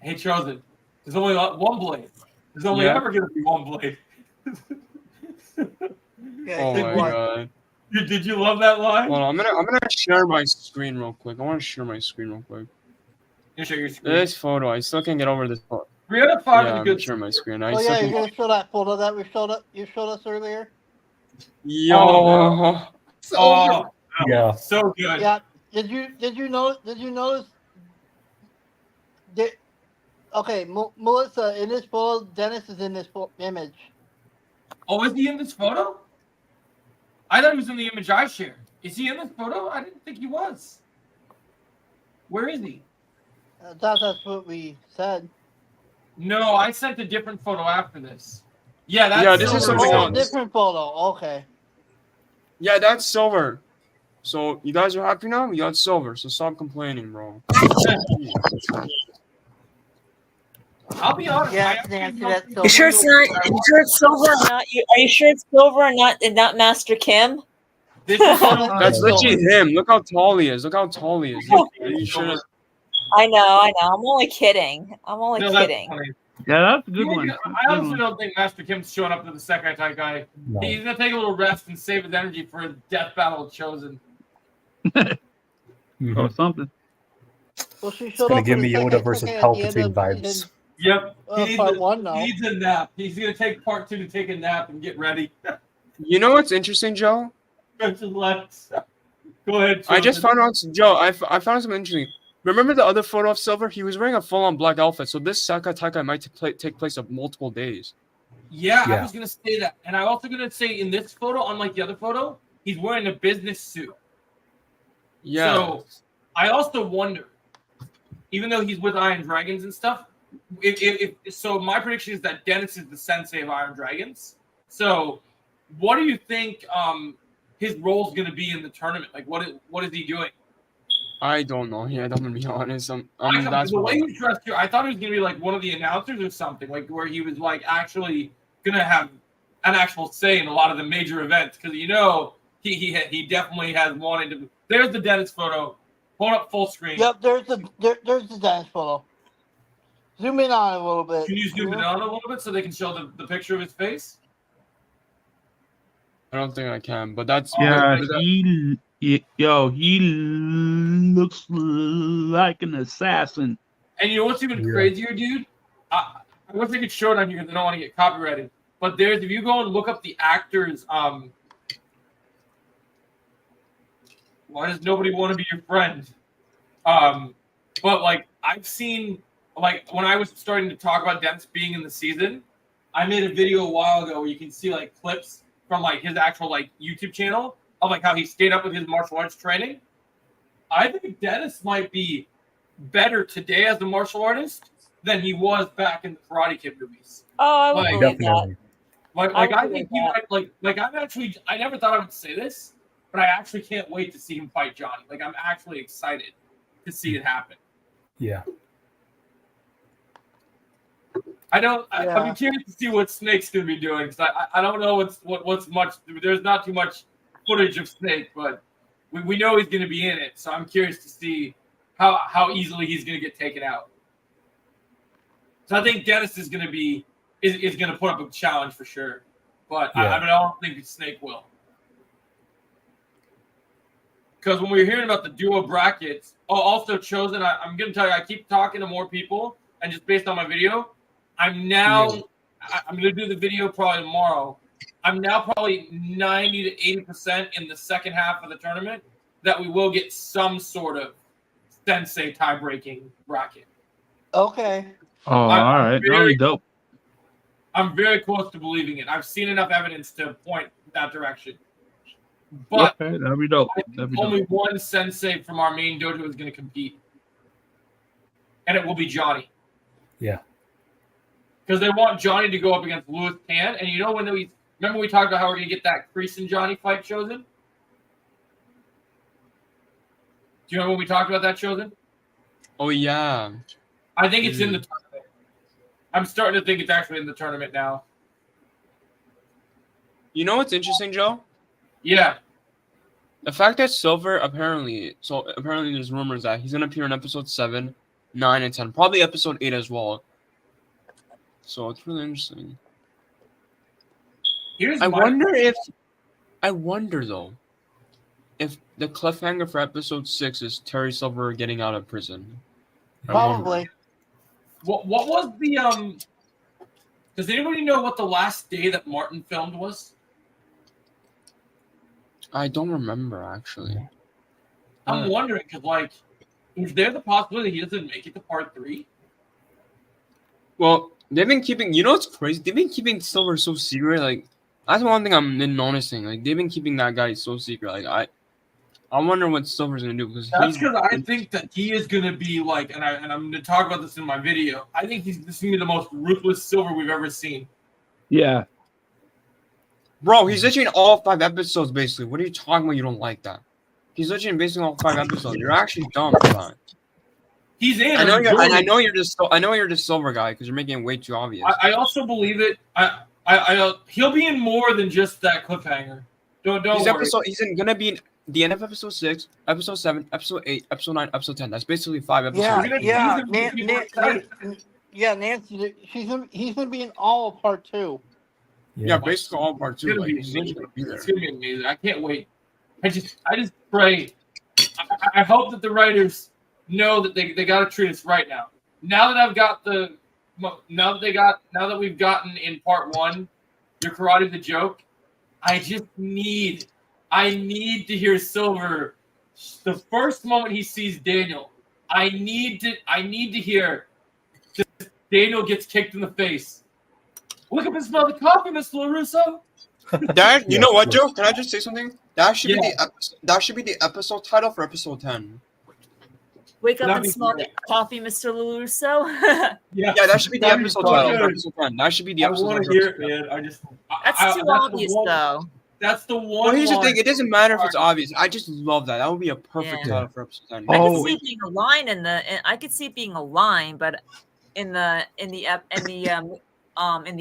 Hey, Chosen. There's only one blade. There's only ever going to be one blade. Oh my god. Did you love that line? Hold on, I'm gonna share my screen real quick. I want to share my screen real quick. You share your screen. This photo, I still can't get over this photo. 3 out of 5 Yeah, is a I'm good. sharing my screen. Oh yeah, you're gonna show that photo that you showed us earlier. Yo. yeah, so good. Yeah. Did you notice? Okay, Melissa, in this photo, Dennis is in this image. Oh, is he in this photo? I thought he was in the image I shared. Is he in this photo? I didn't think he was. Where is he? I thought that's what we said. No, I sent a different photo after this. Yeah, that's Yeah, this is something else. Different photo. Okay. Yeah, that's silver. So you guys are happy now? We got silver, so stop complaining, bro. I'll be honest. Yeah, I it's actually Nancy, that's don't You think sure Silver. it's not? You sure it's Silver or not? Are you sure it's Silver and not Master Kim? This is Oh, Silver. That's Silver. literally him. Look how tall he is. Look how tall he is. Look, are you sure? I know. I'm only kidding. No, that's kidding. funny. Yeah, that's a good one. I honestly don't think Master Kim's showing up to the second type guy. No. He's gonna take a little rest and save his energy for his death battle with Chosen. Mhm. Or something. Well, she It's showed gonna up give for me the Yoda second versus Taika at the end Palpatine of vibes. season, Yep. part 1 now. He needs a nap. He's gonna take part 2 to take a nap and get ready. You know what's interesting, Joe? Versus Lex. Go ahead. I just Chosen. found out, Joe. I found something interesting. Remember the other photo of Silver? He was wearing a full-on black outfit. So this Saka Taika might take place of multiple days. Yeah, I Yeah. was gonna say that, and I'm also gonna say in this photo, unlike the other photo, he's wearing a business suit. Yeah. So I also wonder, even though he's with Iron Dragons and stuff, if so, my prediction is that Dennis is the sensei of Iron Dragons. So, what do you think his role is going to be in the tournament? Like, what is he doing? I don't know. Yeah, I'm gonna be honest. The way he dressed here, I thought he was going to be like one of the announcers or something, like where he was like actually going to have an actual say in a lot of the major events, because he definitely has wanted to. There's the Dennis photo. Hold up full screen. Yep, there's the dance photo. Zoom in on it a little bit. Can you zoom it out a little bit so they can show the picture of his face? I don't think I can, but that's Yeah, but he looks like an assassin. And you know what's even Yeah. crazier, dude? I wish I could show it on here because I don't want to get copyrighted. But if you go and look up the actors, why does nobody want to be your friend? But like I've seen, like when I was starting to talk about Dennis being in the season, I made a video a while ago where you can see like clips from like his actual like YouTube channel of like how he stayed up with his martial arts training. I think Dennis might be better today as a martial artist than he was back in the Karate Kid movies. Oh, I would Like, believe that. Definitely. I think he might I never thought I would say this, but I actually can't wait to see him fight Johnny. Like I'm actually excited to see it happen. Yeah. I'm curious to see what Snake's gonna be doing because I don't know what's much. There's not too much footage of Snake, but we know he's gonna be in it. So I'm curious to see how easily he's gonna get taken out. So I think Dennis is gonna put up a challenge for sure, but Yeah. I don't think Snake will. Because when we were hearing about the duo brackets, also Chosen, I'm gonna tell you, I keep talking to more people, and just based on my video. I'm going to do the video probably tomorrow. I'm now probably 90 to 80% in the second half of the tournament that we will get some sort of sensei tie-breaking bracket. Okay. Oh, all right. That'll be dope. I'm very close to believing it. I've seen enough evidence to point that direction. But Okay, that'll be dope. I think only one sensei from our main dojo is going to compete. And it will be Johnny. Yeah. Because they want Johnny to go up against Louis Tan. And you know remember we talked about how we're going to get that Kreese and Johnny fight Chosen? Do you remember when we talked about that, Chosen? Oh yeah. I think it's in the tournament. I'm starting to think it's actually in the tournament now. You know what's interesting, Joe? Yeah. The fact that Silver apparently there's rumors that he's gonna appear in episode 7, 9, and 10, probably episode 8 as well. So it's really interesting. I wonder though, if the cliffhanger for episode 6 is Terry Silver getting out of prison. Probably. What was the does anybody know what the last day that Martin filmed was? I don't remember actually. I'm wondering because like, is there the possibility he doesn't make it to part 3? Well, they've been keeping. You know what's crazy? They've been keeping Silver so secret. Like that's one thing I'm noticing. Like they've been keeping that guy so secret. Like I wonder what Silver's gonna do because I think that he is gonna be like, and I'm gonna talk about this in my video. I think this is gonna be the most ruthless Silver we've ever seen. Yeah. Bro, he's literally in all 5 episodes basically. What are you talking about? You don't like that? He's literally in basically all 5 episodes. You're actually dumb for that. He's in. I know I'm you're. And enjoying I it. know you're just. I know you're just Silver guy because you're making it way too obvious. I also believe it. He'll be in more than just that cliffhanger. Don't worry. He's gonna be in the end of episode 6, episode 7, episode 8, episode 9, episode 10. That's basically 5 episodes. Yeah, Nancy. He's gonna be in all of part 2. Yeah, basically all part 2. It's gonna be amazing. It's gonna be amazing. I can't wait. I just pray. I hope that the writers know that they got to treat us right now. Now that we've gotten in part 1, your karate's a joke. I need to hear Silver. The first moment he sees Daniel, I need to hear Daniel gets kicked in the face. Look up and smell the coffee, Mr. LaRusso. That you know what, Joe? Can I just say something? That should be the episode title for episode 10. Wake up and smell the coffee, Mr. LaRusso. Yeah, that should be the episode title for episode 10. That should be the episode. I want to hear it, man. That's too obvious, though. That's the one. Well, here's the thing. It doesn't matter if it's obvious. I just love that. That would be a perfect title for episode 10. I could see it being a line I could see it being a line, but in the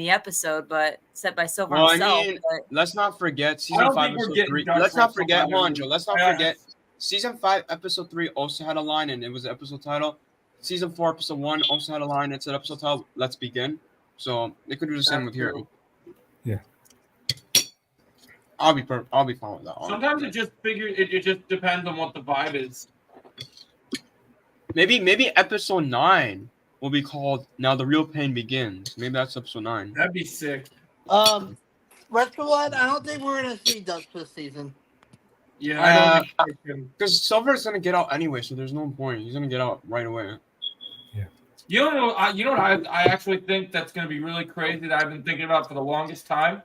episode, but said by Silver himself. I mean, let's not forget season 5, episode 3. Let's not forget, hold on, Joe. Let's not forget season 5, episode 3 also had a line, and it was the episode title. Season 4, episode 1 also had a line. It's an episode title. Let's begin. So they could do the same with here. Yeah. I'll be fine with that. Sometimes it just depends on what the vibe is. Maybe episode 9 will be called Now the Real Pain Begins. Maybe that's episode 9. That'd be sick. Retro Lad, I don't think we're gonna see Dutch this season. Yeah, because Silver's gonna get out anyway, so there's no point. He's gonna get out right away. Yeah. You know what I actually think that's gonna be really crazy that I've been thinking about for the longest time.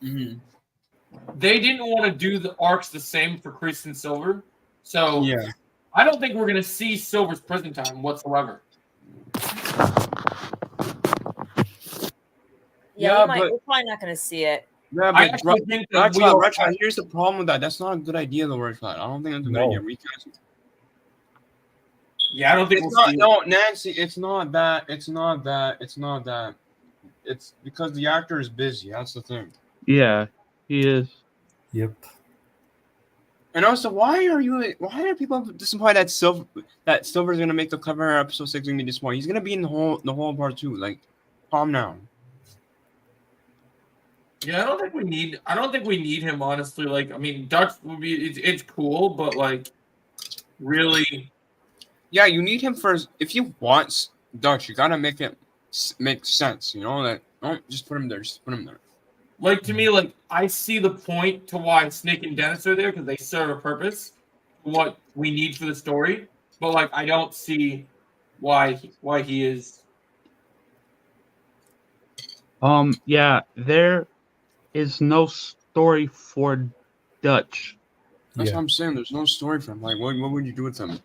Mm-hmm. They didn't want to do the arcs the same for Chris and Silver, so yeah, I don't think we're gonna see Silver's prison time whatsoever. Yeah, we're probably not going to see it. Yeah, I actually think that here's the problem with that. That's not a good idea, though, Red Flag. I don't think that's a good idea. Recast. Yeah, I don't think Nancy, it's not that. It's because the actor is busy. That's the thing. Yeah, he is. Yep. And also, why are people disappointed that Silver's gonna make the cover episode 6 gonna be disappointed? He's gonna be in the whole part 2. Like, calm down. Yeah, I don't think we need him, honestly. Like, I mean, Dutch would be it's cool, but like, really. Yeah, you need him for if you want Dutch, you gotta make it make sense. You know, like don't just put him there. Just put him there. Like, to me, like, I see the point to why Snake and Dennis are there because they serve a purpose, what we need for the story. But like, I don't see why he is. Yeah, there is no story for Dutch. That's what I'm saying. There's no story for him. Like, what would you do with him?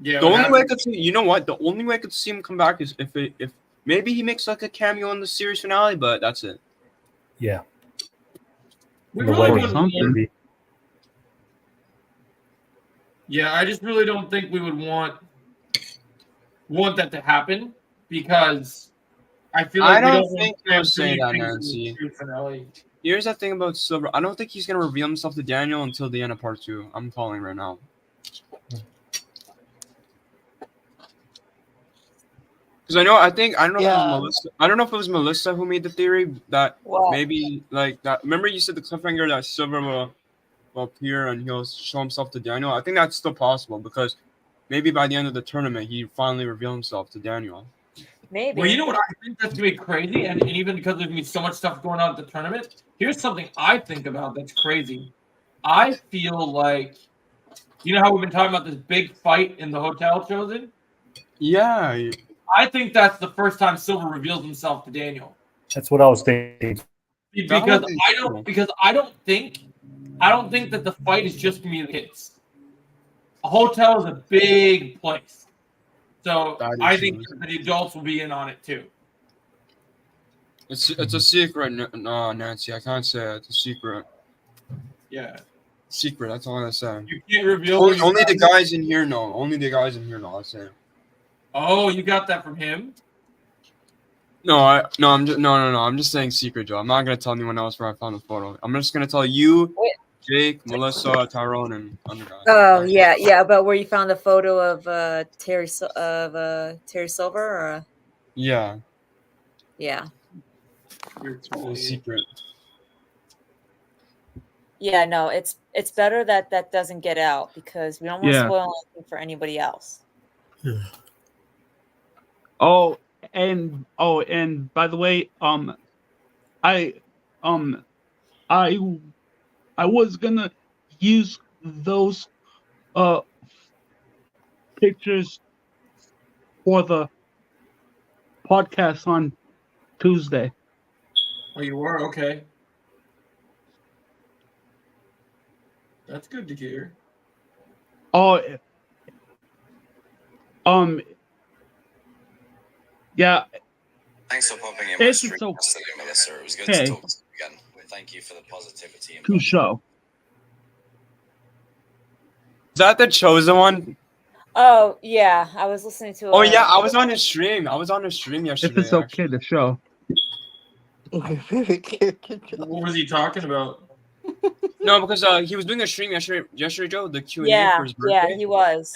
Yeah. The only way I could see, you know what? The only way I could see him come back is if maybe he makes like a cameo in the series finale, but that's it. Yeah. We The really wedding, wouldn't want- maybe. Yeah, I just really don't think we would want that to happen because I feel like I don't we don't think want they'll to say that, things in the Nancy. series finale. Here's the thing about Silver. I don't think he's gonna reveal himself to Daniel until the end of part 2. I'm calling right now. Because I don't know if it was Melissa who made the theory that maybe like that. Remember you said the cliffhanger that Silver will appear and he'll show himself to Daniel. I think that's still possible because maybe by the end of the tournament he finally revealed himself to Daniel. Maybe. Well, you know what I think that's gonna be crazy, and even because there's gonna be so much stuff going on at the tournament. Here's something I think about that's crazy. I feel like, you know how we've been talking about this big fight in the hotel, Chosen? Yeah. I think that's the first time Silver reveals himself to Daniel. That's what I was thinking. Because I don't think that the fight is just gonna be the kids. A hotel is a big place. So I think that the adults will be in on it too. It's a secret, Nancy. I can't say it. It's a secret. Yeah. Secret. That's all I say. You can't reveal. where you Only the got it? guys in here know. Only the guys in here know. That's it. Oh, you got that from him? No, I'm just no. I'm just saying secret, Joe. I'm not gonna tell anyone else where I found the photo. I'm just gonna tell you, Wait. Jake, Melissa, Tyrone, and other guys. Oh yeah, about where you found the photo of Terry Terry Silver, or Yeah, yeah, it's a secret. yeah. No, it's better that doesn't get out because we don't want to Yeah. spoil anything for anybody else. And by the way, I was gonna use those pictures for the podcast on Tuesday. Oh, you were? Okay. That's good to hear. Oh, yeah. Thanks for popping in It's my stream so- yesterday, Melissa. It was good Okay. to talk to you again. Thank you for the positivity. And To show. Is that the chosen one? Oh yeah, I was listening to. Oh yeah, I was on his stream. I was on his stream yesterday. If it's okay to show. What was he talking about? No, because he was doing a stream yesterday, Joe, the Q&A for his birthday. Yeah, he was.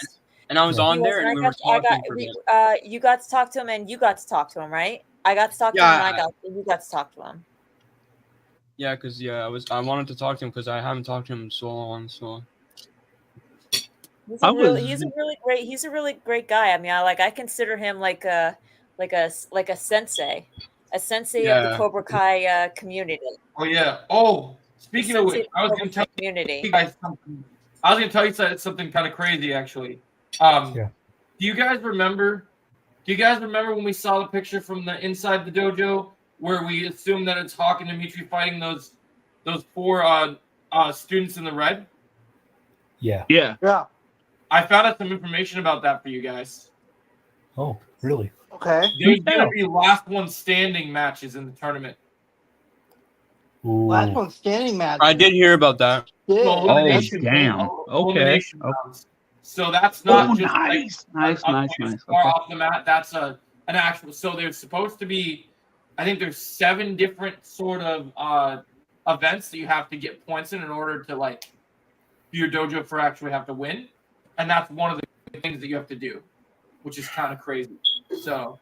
And I was on there, and we were talking for a bit. You got to talk to him, and you got to talk to him, right? I got to talk to him, and you got to talk to him. Yeah, because I wanted to talk to him because I haven't talked to him in so long. So He's a really great guy. I mean, I consider him like a sensei, of the Cobra Kai community. Oh yeah. Oh, speaking of which, I was going to tell you guys something. I was going to tell you something kind of crazy, actually. Yeah. Do you guys remember when we saw the picture from the inside the dojo where we assumed that it's Hawk and Dimitri fighting those four students in the red? Yeah. Yeah. Yeah. I found out some information about that for you guys. Oh, really? Okay. There's going to be last one standing matches in the tournament. Ooh. Last one standing match. I did hear about that. Yeah. Elimination, damn. elimination Okay. rounds. So that's not just nice. nice. Okay. Off the mat. That's an actual. So there's supposed to be, I think there's 7 different sort of events that you have to get points in order to like be your dojo for actually have to win, and that's one of the things that you have to do, which is kind of crazy. So.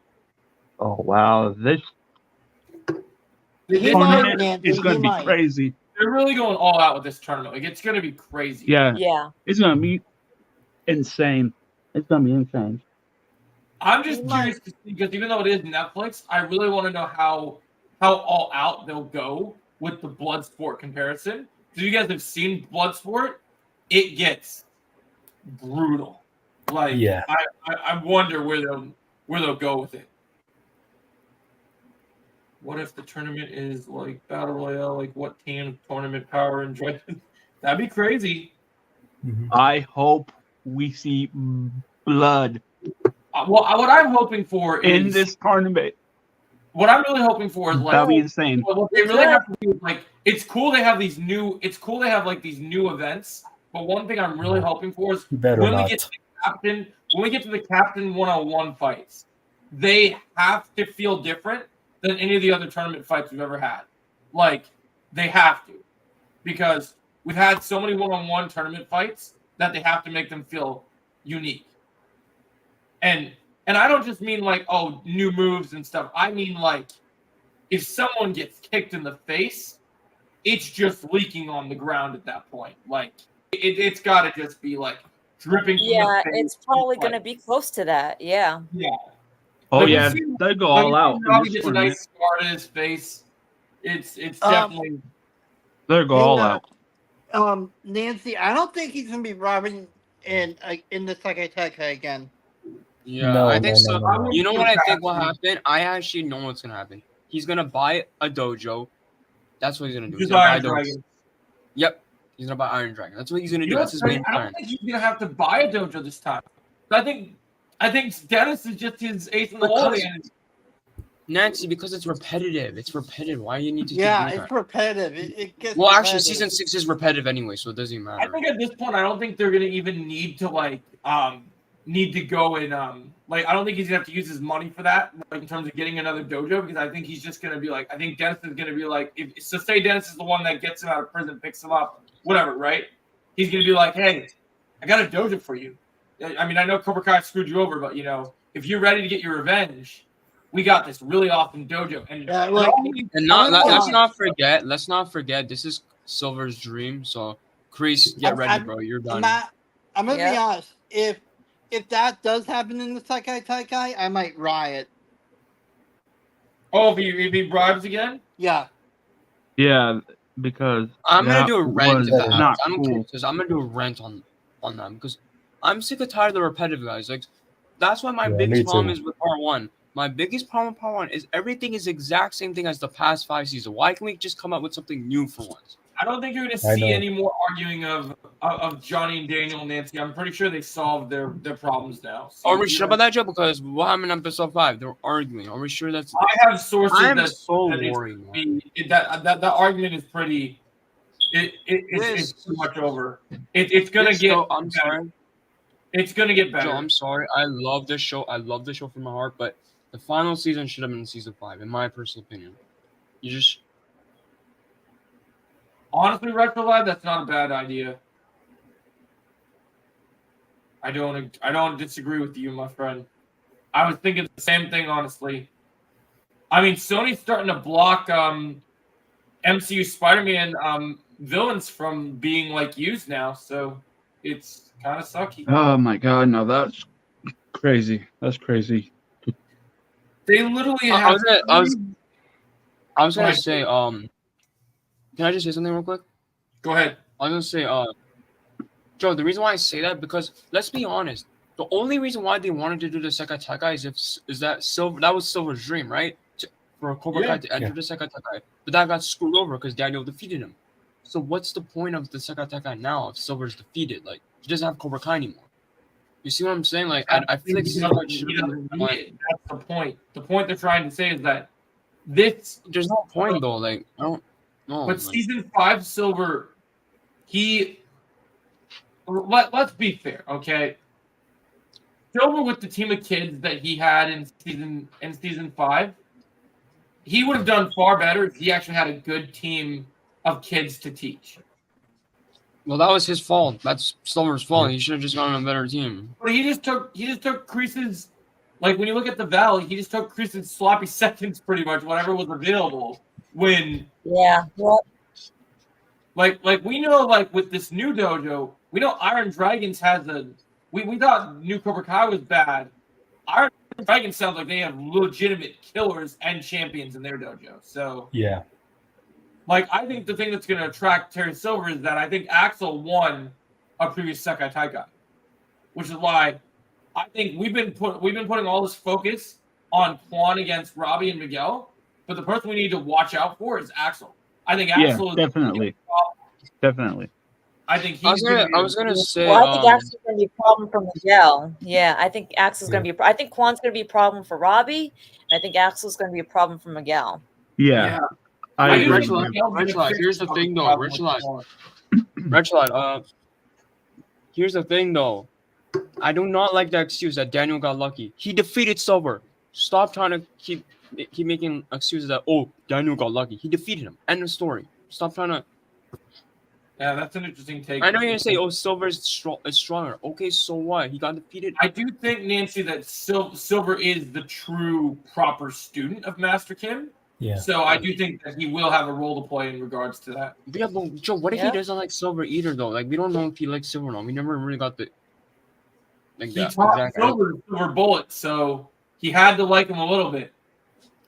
Oh wow, this He tournament might, is going to be might. crazy. They're really going all out with this tournament. Like it's going to be crazy. Yeah, Yeah. it's going to be insane. It's going to be insane. I'm just curious to see, because even though it is Netflix, I really want to know how all out they'll go with the Bloodsport comparison. So you guys have seen Bloodsport, it gets brutal. Like Yeah. I wonder where they'll go with it. What if the tournament is like Battle Royale? Like what team, tournament power, and Dragon? That'd be crazy. Mhm. I hope we see blood Well, what I'm hoping for in is this tournament. what I'm really hoping for is like That'll be insane. what they really have to do is like it's cool they have these new events, but one thing I'm really hoping for is You better when not. we get to the captain 101 fights, they have to feel different than any of the other tournament fights we've ever had. Like they have to, because we've had so many one-on-one tournament fights that they have to make them feel unique. And I don't just mean like, oh, new moves and stuff. I mean like if someone gets kicked in the face, it's just leaking on the ground at that point. Like it's got to just be like dripping from the face. It's probably going to be close to that. Yeah. Yeah. Oh Like, yeah, we've seen- they go all out. Robbie In this gets a tournament. nice scar to his face. It's definitely They go all out. Nancy, I don't think he's gonna be robbing in the Sakateka again. Yeah, No, I think no, so. no, no. You know what I think will happen? I actually know what's gonna happen. He's gonna buy a dojo. That's what he's gonna do. He's just gonna buy Iron a dojo. Dragon. Yep, he's gonna buy Iron Dragon. That's what he's gonna You do. know That's what's his main funny? I plan. don't think he's gonna have to buy a dojo this time. I think Dennis is just his ace in the hole. Nancy, because it's repetitive. It's repetitive. Why do you need to Yeah, keep doing it's that? repetitive. It gets Well, actually, repetitive. season 6 is repetitive anyway, so it doesn't even I matter. think at this point, I don't think they're gonna even need to need to go and I don't think he's gonna have to use his money for that, like in terms of getting another dojo, because I think he's just gonna be like, I think Dennis is gonna be like, if so say Dennis is the one that gets him out of prison, picks him up, whatever, right? He's gonna be like, hey, I got a dojo for you. I mean, I know Cobra Kai screwed you over, but if you're ready to get your revenge, we got this really awesome dojo. And Yeah, like, And let's not forget, this is Silver's dream. So, Chris, get ready, bro. You're done. I'm gonna be honest. If that does happen in the Sekai Taikai, I might riot. Oh, if he bribes again? Yeah. Yeah, because I'm gonna do a rant was if that not happens. I don't care, cool. because I'm gonna do a rant on them because I'm sick and tired of the repetitive guys. Like, that's why my Yeah, biggest me problem too. is with part 1. My biggest problem with part 1 is everything is the exact same thing as the past 5 seasons. Why can't we just come up with something new for once? I don't think you're going to I see know. any more arguing of Johnny and Daniel and Nancy. I'm pretty sure they solved their problems now. So, Are we sure about that, Joe? Because what happened in episode 5? They're arguing. Are we sure that's? I have sources I'm that so that worried. Man. that argument is pretty. It's too much over. It's gonna get. Joe, I'm sorry. It's gonna get better. Joe, I'm sorry. I love this show. I love the show from my heart, but the final season should have been season 5, in my personal opinion. You just. Honestly, Retro Lab, that's not a bad idea. I don't disagree with you, my friend. I was thinking the same thing, honestly. I mean, Sony's starting to block MCU Spider-Man villains from being used now, so it's kind of sucky. Oh my god, no, that's crazy. That's crazy. They literally I have. was gonna say, can I just say something real quick? Go ahead. I was gonna say, Joe, the reason why I say that, because let's be honest, the only reason why they wanted to do the Sekai Taikai is that was Silver's dream, right? For Cobra Kai to enter the Sekai Taikai, but that got screwed over because Daniel defeated him. So what's the point of the Sekai Taikai now if Silver's defeated? Like, he doesn't have Cobra Kai anymore. You see what I'm saying? Like, I feel like Silver should have been. That's the point. The point they're trying to say is that this. There's no point though. Like, I don't know. But season 5 Silver, let's be fair, okay? Silver with the team of kids that he had in season 5, he would have done far better if he actually had a good team of kids to teach. Well, that was his fault. That's Silver's fault. He should have just gotten a better team. But he just took Kreese's, like when you look at the Valley, he just took Kreese's sloppy seconds pretty much, whatever was available. When like we know, like with this new dojo, we know Iron Dragons has we thought New Cobra Kai was bad. Iron Dragons sounds like they have legitimate killers and champions in their dojo. So yeah, like I think the thing that's going to attract Terry Silver is that I think Axel won a previous Sekai Taikai, which is why I think we've been putting all this focus on Quan against Robbie and Miguel, but the person we need to watch out for is Axel. I think Axel is definitely. I think I was gonna say. Well, I think Axel's gonna be a problem for Miguel. Yeah, I think Axel's gonna be. I think Quan's gonna be a problem for Robbie, and I think Axel's gonna be a problem for Miguel. Yeah. I agree. Here's the thing, though. Richard, here's the thing, though. I do not like the excuse that Daniel got lucky. He defeated Silver. Stop trying to keep making excuses that Daniel got lucky. He defeated him. End of story. Stop trying to. Yeah, that's an interesting take. I know you're gonna say, Silver is stronger. Okay, so what? He got defeated. I do think, Nancy, that Silver is the true proper student of Master Kim. yeah. So I do think that he will have a role to play in regards to that. Yeah, but Joe, what if he doesn't like Silver either, though? Like, we don't know if he likes Silver or not. We never really got the. Like He that. taught Exactly. Silver Bullet, so he had to like him a little bit.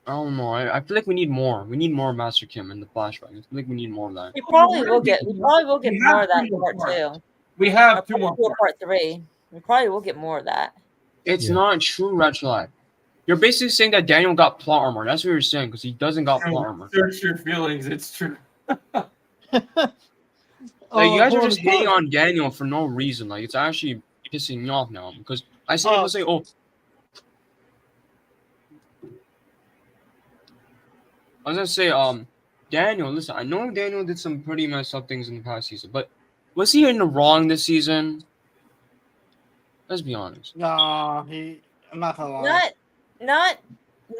I don't know. I feel like we need more. We need more Master Kim in the flashback. I feel like we need more of that. We probably will get more of that in part 2. We have 2 more. Part 3. We probably will get more of that. It's not true, Retchlight. You're basically saying that Daniel got plot armor. That's what you're saying, because he doesn't got plot armor. Search your feelings. It's true. Like, you guys are just hating on Daniel for no reason. Like, it's actually pissing me off now, because I see people say, I was gonna say, Daniel. Listen, I know Daniel did some pretty messed up things in the past season, but was he in the wrong this season? Let's be honest. No, I'm not gonna lie. Not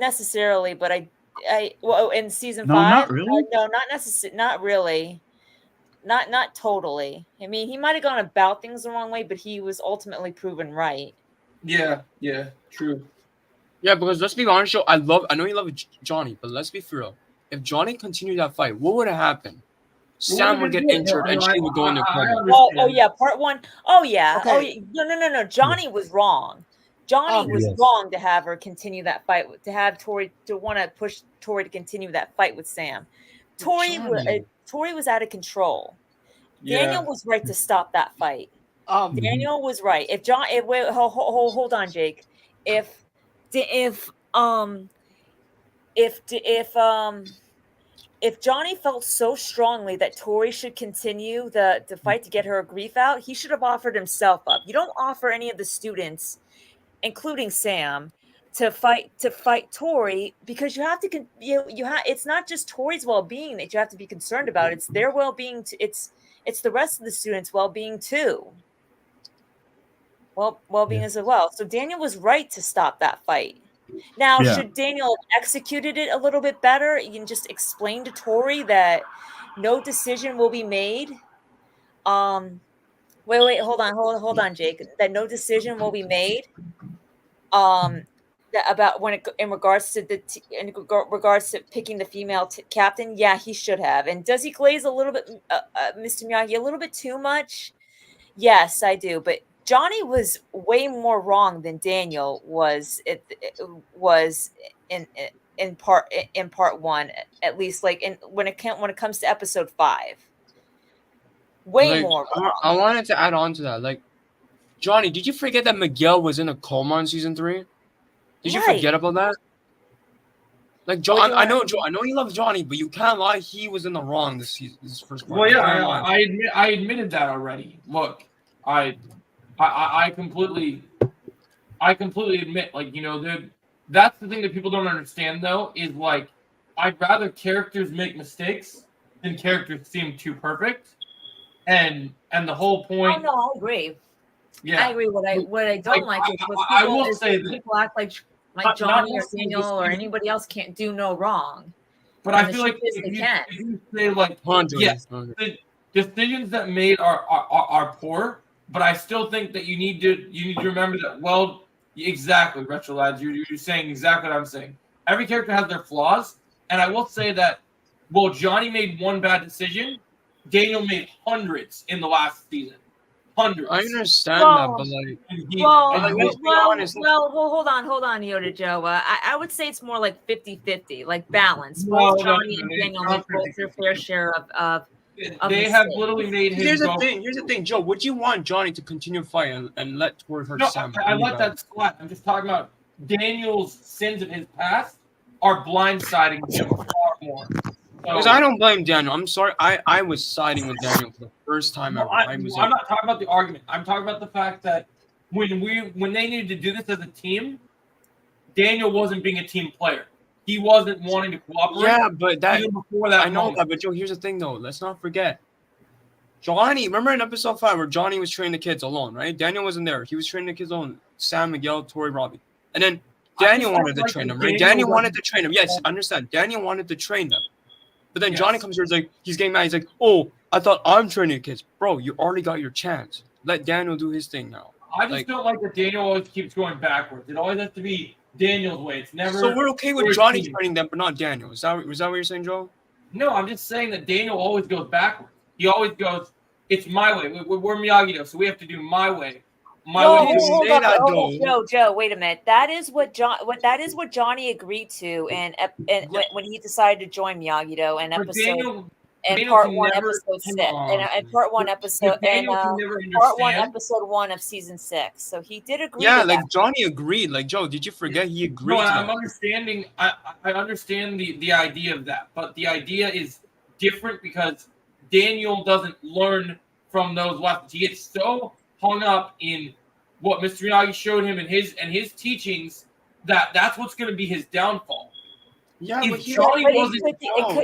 necessarily, but well, in season No, 5, not really. no, not necessarily, not really, not totally. I mean, he might have gone about things the wrong way, but he was ultimately proven right. Yeah, true. Yeah, because let's be honest, Joe. I know you love Johnny, but let's be for real. If Johnny continued that fight, what would have happened? Sam would get injured and she would go into coma. Oh yeah, part 1. Oh yeah. Okay. Oh yeah. No. Johnny was wrong. Johnny was Yes. wrong to have her continue that fight, to have Tori, to want to push Tori to continue that fight with Sam. Tori was out of control. Yeah. Daniel was right to stop that fight. Um, Daniel was right. If hold on, Jake. If Johnny felt so strongly that Tori should continue the fight to get her grief out, he should have offered himself up. You don't offer any of the students, including Sam, to fight Tori, because you have to it's not just Tori's well-being that you have to be concerned about. It's their well-being. It's the rest of the students' well-being too. Well-being as well. So Daniel was right to stop that fight. Now, Yeah. should Daniel have executed it a little bit better? You can just explain to Tori that no decision will be made. Wait, hold on, Jake. That no decision will be made. About in regards to picking the female captain. Yeah, he should have. And does he glaze a little bit, Mr. Miyagi, a little bit too much? Yes, I do. But Johnny was way more wrong than Daniel was. It was in part 1, at least. Like when it comes to episode 5, way more wrong. I wanted to add on to that. Like, Johnny, did you forget that Miguel was in a coma in season 3? Did you forget about that? Like, John, I know you love Johnny, but you can't lie. He was in the wrong this season. This first part. Well, yeah, I admitted that already. Look, I completely admit, like, that's the thing that people don't understand, though, is like, I'd rather characters make mistakes than characters seem too perfect, and the whole point. Oh no, I agree. Yeah, I agree. What I don't like is when I will say that people act like Johnny or Daniel or anybody else can't do no wrong. But I feel like if you say, like, yes, the decisions that made are poor, but I still think that you need to remember that. Well, exactly, Retro Lads, you're saying exactly what I'm saying. Every character has their flaws, and I will say that. Well, Johnny made one bad decision. Daniel made hundreds in the last season. Hundreds. I understand that, but like, hold on, Yoda Joe. I would say it's more like 50-50, like balance. Both Johnny and Daniel make both their fair share of they have literally made him. Here's the thing, Joe. Would you want Johnny to continue fighting and let Tori hurt Sam? I let that squat. I'm just talking about Daniel's sins of his past are blindsiding him far more. Because I don't blame Daniel. I'm sorry. I was siding with Daniel for the first time ever. I'm not talking about the argument. I'm talking about the fact that when they needed to do this as a team, Daniel wasn't being a team player. He wasn't wanting to cooperate. Yeah, but even before that, I know that. But Joe, here's the thing, though. Let's not forget. Johnny, remember in episode 5 where Johnny was training the kids alone, right? Daniel wasn't there. He was training the kids alone. Sam, Miguel, Tori, Robbie. And then Daniel wanted to train them, right? Daniel wanted to train them. Yes, I understand. Daniel wanted to train them. But then Johnny comes here, he's getting mad. He's like, oh, I thought I'm training the kids. Bro, you already got your chance. Let Daniel do his thing now. I just don't like that Daniel always keeps going backwards. It always has to be Daniel's way. It's never. So we're okay with Johnny training them, but not Daniel. Is that what you're saying, Joe? No, I'm just saying that Daniel always goes backwards. He always goes, it's my way. We're Miyagi-Do, so we have to do my way. Joe, wait a minute. That is what Johnny agreed to, and when he decided to join Miyagi-Do, and part 1, episode 6, and part 1, episode, part 1, episode 1 of season 6. So he did agree. Yeah, like Johnny agreed. Like, Joe, did you forget he agreed? No, I'm understanding. I understand the idea of that, but the idea is different because Daniel doesn't learn from those lessons. He gets so hung up in what Mr. Miyagi showed him and his teachings that's what's going to be his downfall. Yeah, If but he, Johnny But wasn't, you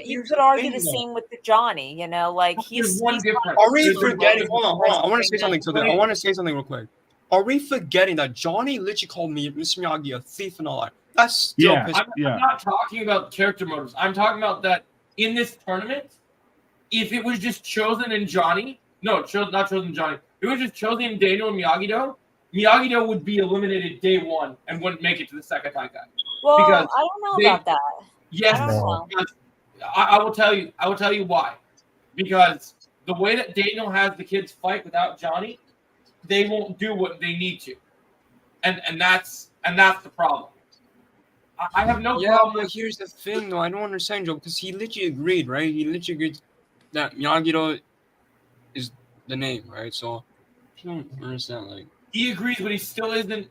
here's could the argue thing, the though. same with the Johnny. You know, like there's one difference. Are we There's one forgetting? difference. Hold on. I want to say something. Explain I want to say something real quick. Are we forgetting that Johnny literally called me Mr. Miyagi a thief and all that? That's still Yeah. pissed. I'm not talking about character motives. I'm talking about that in this tournament, if it was just chosen in Johnny, not chosen Johnny, if it was just chosen in Daniel and Miyagi-Do would be eliminated day one and wouldn't make it to the second High Guy. Well, Because I don't know they- about that. Yes, I don't know. because I will tell you. I will tell you why. Because the way that Daniel has the kids fight without Johnny, they won't do what they need to, and that's the problem. I have no Yeah, problem but with here's the thing, though. I don't understand, Joe, because he literally agreed, right? He literally agreed that Miyagi-Do is the name, right? So I don't understand, like. he agrees, but he still isn't.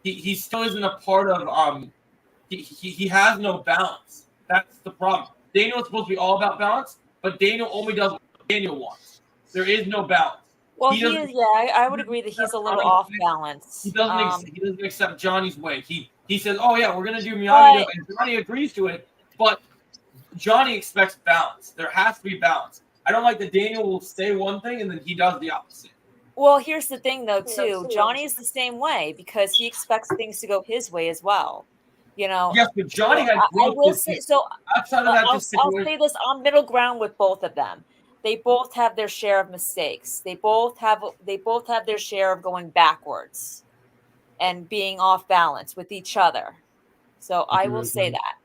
He still isn't a part of. He has no balance. That's the problem. Daniel is supposed to be all about balance, but Daniel only does what Daniel wants. There is no balance. Well, He he doesn't- is. Yeah, I would agree that he's a little off balance. He doesn't accept Johnny's way. He says, "Oh yeah, we're gonna do Miyagi," But- and Johnny agrees to it, but Johnny expects balance. There has to be balance. I don't like that Daniel will say one thing and then he does the opposite. Well, here's the thing, though, too. Johnny's the same way because he expects things to go his way as well. You know. Yes, but Johnny had I growth will this say season. so. Outside of that, I'll say this: I'm middle ground with both of them. They both have their share of mistakes. They both have their share of going backwards and being off balance with each other. So I will say that.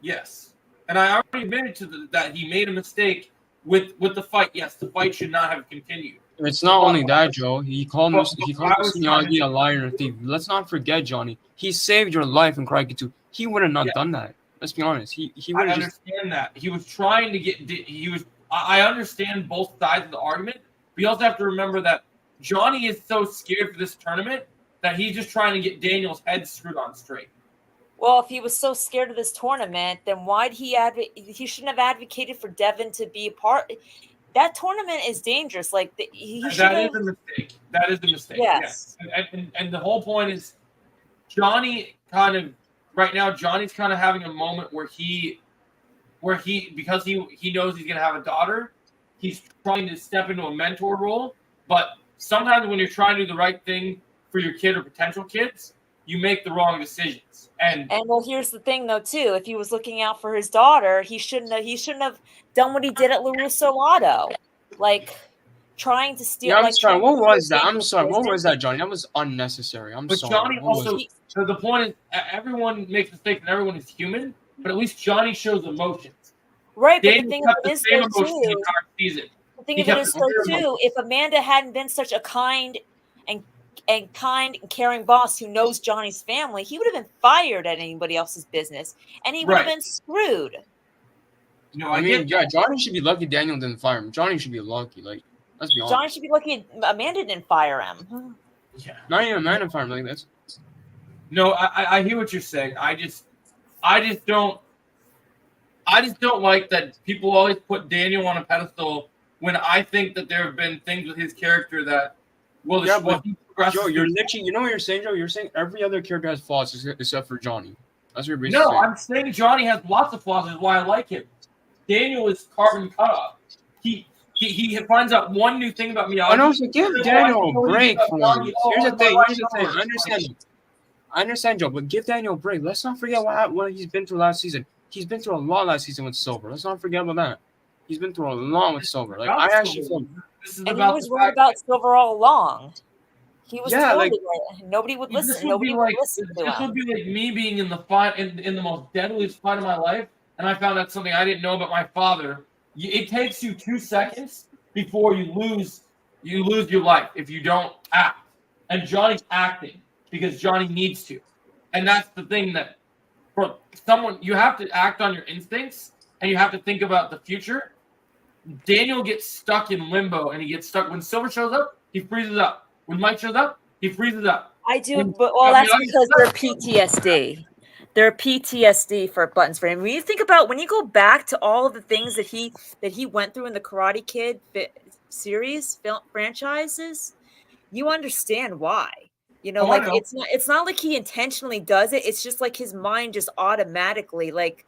Yes, and I already admitted that he made a mistake with the fight. Yes, the fight should not have continued. It's not only that, Joe. He called But- Mr. I was trying Miyagi to- a liar and a thief. Let's not forget, Johnny. He saved your life in Karate 2. He would have not Yeah. done that. Let's be honest. He I would have just. understand that he was trying to get. He was. I understand both sides of the argument. But you also have to remember that Johnny is so scared for this tournament that he's just trying to get Daniel's head screwed on straight. Well, if he was so scared of this tournament, then why'd he he shouldn't have advocated for Devin to be a part. That tournament is dangerous. Like he should That have. is a mistake. That is a mistake. Yes. And the whole point is Johnny right now, Johnny's kind of having a moment where he because he knows he's gonna have a daughter, he's trying to step into a mentor role. But sometimes when you're trying to do the right thing for your kid or potential kids, you make the wrong decisions. And well, here's the thing, though, too. If he was looking out for his daughter, he shouldn't have done what he did at LaRusso Auto, like trying to steal. Yeah, I'm like, sorry. What was that? I'm Daniel's sorry. What business. was that, Johnny? That was unnecessary. I'm But sorry. Johnny What was also, it? so the point is, everyone makes mistakes and everyone is human, but at least Johnny shows emotions. Right, but the Daniel thing kept of the it is, same though, emotions the too. entire season. The thing He of it kept is, the though, same too. If Amanda hadn't been such a kind and caring boss who knows Johnny's family, he would have been fired at anybody else's business, and he would have Right. been screwed. No, I mean, yeah, Johnny should be lucky Daniel didn't fire him. Johnny should be lucky. Like, let's be honest. Johnny should be lucky Amanda didn't fire him. Yeah. Not even Amanda fired him. Like, that's. No, I hear what you're saying. I just don't like that people always put Daniel on a pedestal when I think that there have been things with his character that Yeah, but he progresses Joe, you're through- literally. You know what you're saying, Joe? You're saying every other character has flaws except for Johnny. That's what you're basically No, saying. I'm saying Johnny has lots of flaws, is why I like him. Daniel is carbon cut off. He finds out one new thing about Miyagi. And also give Daniel a break for Johnny. once. Here's the thing. Johnny. I understand, Joe, but give Daniel a break. Let's not forget what he's been through last season. He's been through a lot last season with Silver. Let's not forget about that. He's been through a lot with Silver. Like, I actually feel. This is And he about was the right fact about Silver all along. He was Yeah, totally like- right. Nobody would This listen. would be Nobody would like listen to this him. would be like me being in the fight in the most deadliest fight of my life, and I found out something I didn't know about my father. It takes you 2 seconds before you lose your life if you don't act. And Johnny's acting because Johnny needs to, and that's the thing that for someone you have to act on your instincts and you have to think about the future. Daniel gets stuck in limbo, and he gets stuck when Silver shows up. He freezes up. When Mike shows up, he freezes up. I do, When- but well, I that's mean, because they're PTSD. They're PTSD for buttons for him. When you think about when you go back to all of the things that he went through in the Karate Kid series franchises, you understand why. You know, Oh, I like know. it's not like he intentionally does it. It's just like his mind just automatically like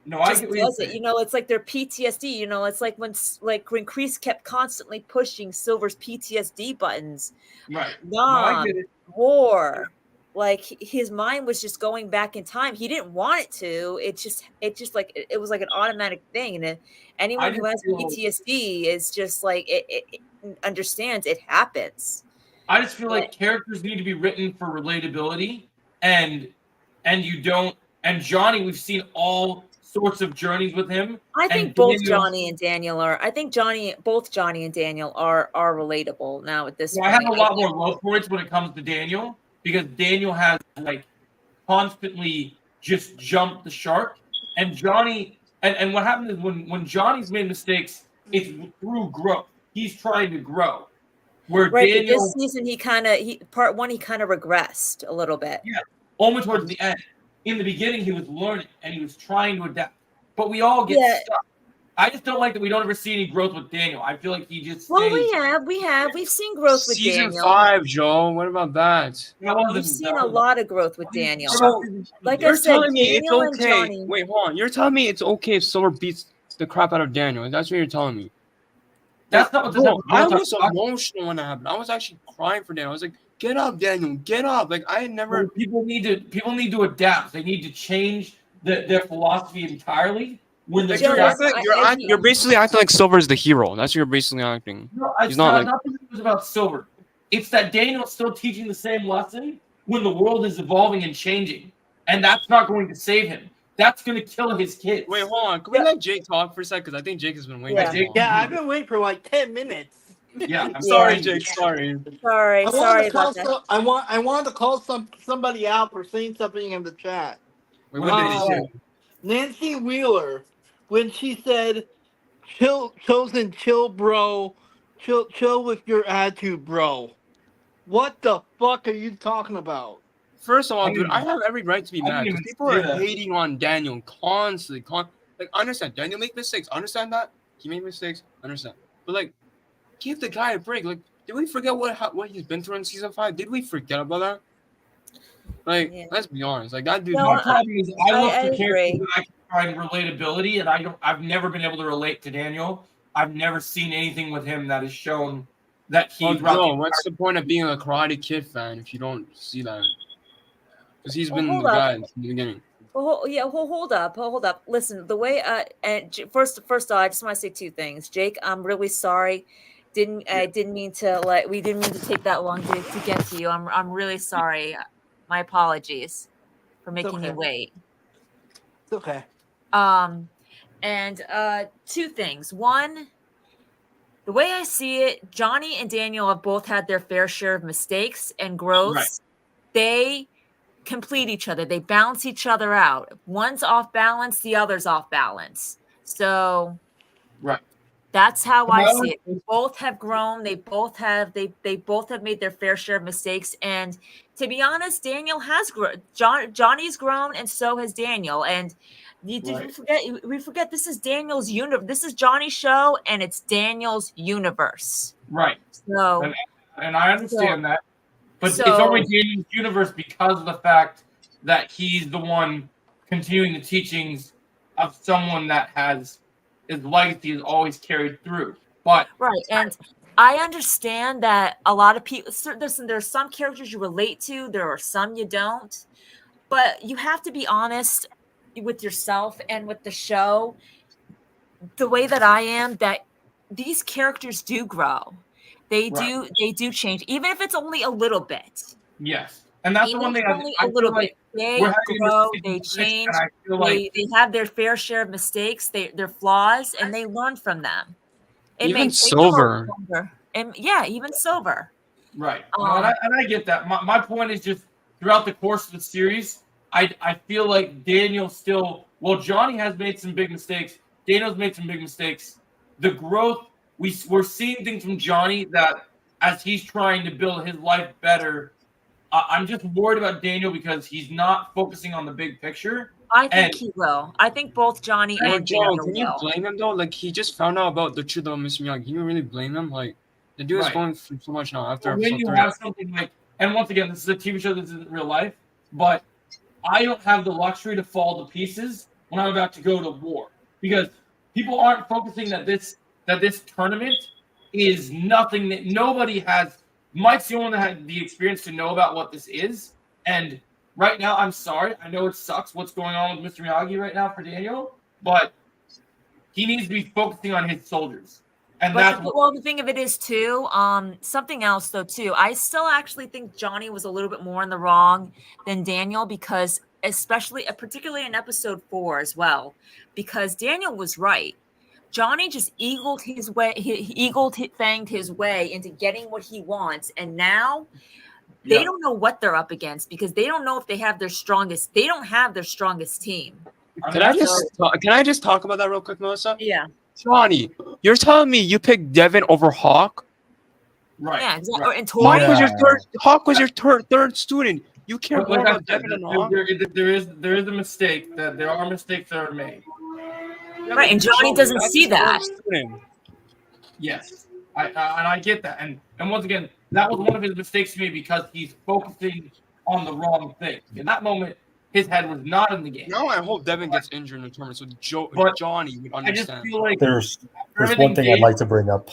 No, I just get what you're does it. saying. You know, it's like their PTSD. You know, it's like when Kreese kept constantly pushing Silver's PTSD buttons. Right. No, I Nom, get it. war. Like his mind was just going back in time. He didn't want it to. It just like it was like an automatic thing. And anyone who just has feel- PTSD is just like it understands it happens. I just feel like characters need to be written for relatability, and you don't. And Johnny, we've seen all sorts of journeys with him. I think and both Daniel- Johnny and Daniel are. I think both Johnny and Daniel are relatable now at this Yeah, point. I have a lot more low points when it comes to Daniel because Daniel has like constantly just jumped the shark, and Johnny. And what happens is when Johnny's made mistakes, it's through growth. He's trying to grow. Where Right, but Daniel, this season he kind of part one he kind of regressed a little bit. yeah, only towards the end. In the beginning, he was learning and he was trying to adapt. But we all get stuck. I just don't like that we don't ever see any growth with Daniel. I feel like he just stays. Well, we've seen growth with Season Daniel. 5, Joe. What about that? We've seen a lot of growth with Daniel. So, Like I You're said, telling me it's Daniel and okay. Johnny. Wait, hold on. You're telling me it's okay if Silver beats the crap out of Daniel. That's what you're telling me. That's not what this Bro, I episode was emotional when that happened. I was actually crying for Daniel. I was like, "Get up, Daniel! Get up!" Like I had never. People need to adapt. They need to change their philosophy entirely. When they're Joe, you're basically acting like Silver is the hero. That's what you're basically acting. No, He's not like. nothing about Silver. It's that Daniel's still teaching the same lesson when the world is evolving and changing, and that's not going to save him. That's going to kill his kids. Wait, hold on. Can we let Jake talk for a sec? Because I think Jake has been waiting. Yeah. too long. Yeah, I've been waiting for like 10 minutes. Yeah, I'm Sorry, sorry, Jake. Sorry. Sorry about that. I wanted to call somebody out for saying something in the chat. Wait, what did he say? Nancy Wheeler, when she said, "Chosen, chill, bro, chill with your attitude, bro." What the fuck are you talking about? First of all, dude, I have every right to be mad didn't because even people say are that. hating on Daniel constantly. Like, I understand Daniel make mistakes. I understand that he made mistakes. I understand, but like, give the guy a break. Like, did we forget what he's been through in season 5? Did we forget about that? Like, let's be honest. Like that dude. No, My problem is I look I for characters agree. that I can find relatability, and I've never been able to relate to Daniel. I've never seen anything with him that has shown that he. Oh, Joe, what's the point of being a Karate Kid fan if you don't see that? Because he's been the guy from the beginning. Well, hold up. Listen, the way first off, I just want to say two things. Jake, I'm really sorry. I didn't mean to take that long to get to you. I'm really sorry. My apologies for making you wait. It's okay. And two things. One, the way I see it, Johnny and Daniel have both had their fair share of mistakes and growths. Right. They complete each other. They balance each other out. One's off balance, the other's off balance. So Right. That's how I see it. They both have grown. They both have made their fair share of mistakes. And to be honest, Daniel has grown. Johnny's grown, and so has Daniel. And we forget this is Daniel's universe. This is Johnny's show, and it's Daniel's universe. Right. So, and I understand that, but it's only Daniel's universe because of the fact that he's the one continuing the teachings of someone that has his legacy is always carried through. But right, and I understand that a lot of people. There's some characters you relate to. There are some you don't. But you have to be honest with yourself and with the show. The way that I am, that these characters do grow. They do change, even if it's only a little bit. Yes, and that's the one thing only a little bit. They grow, they change, they have their fair share of mistakes, their flaws, and they learn from them. Even Silver. Even Silver. Right. And I get that. My point is just throughout the course of the series, I feel like Daniel still, Johnny has made some big mistakes. Daniel's made some big mistakes. The growth, we're seeing things from Johnny that as he's trying to build his life better, I'm just worried about Daniel because he's not focusing on the big picture. I think he will. I think both Johnny and Daniel will. Can you blame him though? Like he just found out about the truth about Miss Miyagi. Can you really blame him? Like the dude is going through so much now after when you have something like, and once again, this is a TV show. This isn't real life, but I don't have the luxury to fall to pieces when I'm about to go to war because people aren't focusing that this tournament is nothing that nobody has. Mike's the only one that had the experience to know about what this is, and right now, I'm sorry. I know it sucks what's going on with Mr. Miyagi right now for Daniel, but he needs to be focusing on his soldiers. And that's well, the thing of it is too, something else though too. I still actually think Johnny was a little bit more in the wrong than Daniel because particularly in episode 4 as well, because Daniel was right. Johnny just fanged his way into getting what he wants, and now they don't know what they're up against because they don't know if they have their strongest. They don't have their strongest team. Can I just talk about that real quick, Melissa? Yeah. Johnny, you're telling me you picked Devin over Hawk? Right. Yeah, exactly. Right. And Tori, Hawk was your third student. You care more about Devin and Hawk? There is a mistake that there are mistakes that are made. Right, and Johnny doesn't see that. Yes, I get that, and once again, that was one of his mistakes to me because he's focusing on the wrong thing. In that moment, his head was not in the game. Now I hope Devin gets injured in the tournament so Johnny would understand. I just feel like there's one thing I'd like to bring up.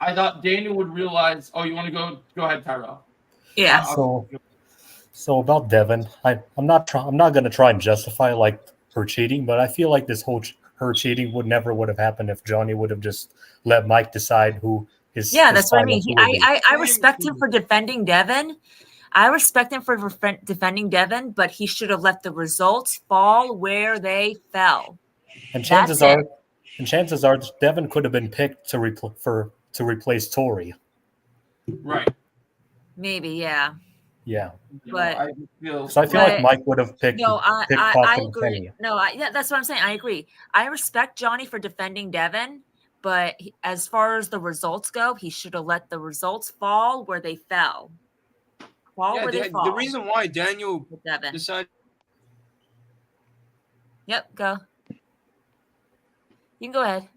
I thought Daniel would realize. Oh, you want to go? Go ahead, Tyrell. Yeah. So about Devin, I'm not going to try and justify like her cheating, but I feel like this whole her cheating would have happened if Johnny would have just let Mike decide who his. Yeah, that's what I mean. I respect him for defending Devin. I respect him for defending Devin, but he should have let the results fall where they fell. And chances are, Devin could have been picked to replace Tori. Right. Maybe, yeah. Yeah. But I feel like Mike would have picked. I agree. Kenny. No, that's what I'm saying. I agree. I respect Johnny for defending Devin, but as far as the results go, he should have let the results fall where they fell. The reason why Daniel decided. Yep, go. You can go ahead.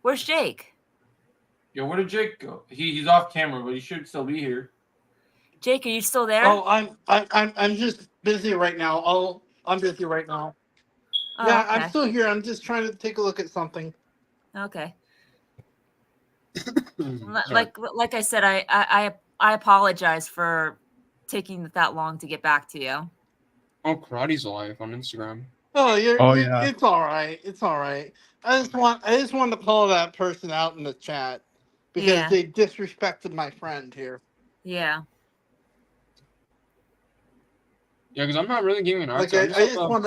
Where's Jake? Yo, where did Jake go? He's off camera, but he should still be here. Jake, are you still there? Oh, I'm just busy right now. I'm busy right now. Oh, yeah, okay. I'm still here. I'm just trying to take a look at something. Okay. like I said, I apologize for taking that long to get back to you. Oh, Karate's live on Instagram. Yeah. It's all right. It's all right. I just wanted to call that person out in the chat because they disrespected my friend here. Yeah. Yeah, because I'm not really giving an answer. I just want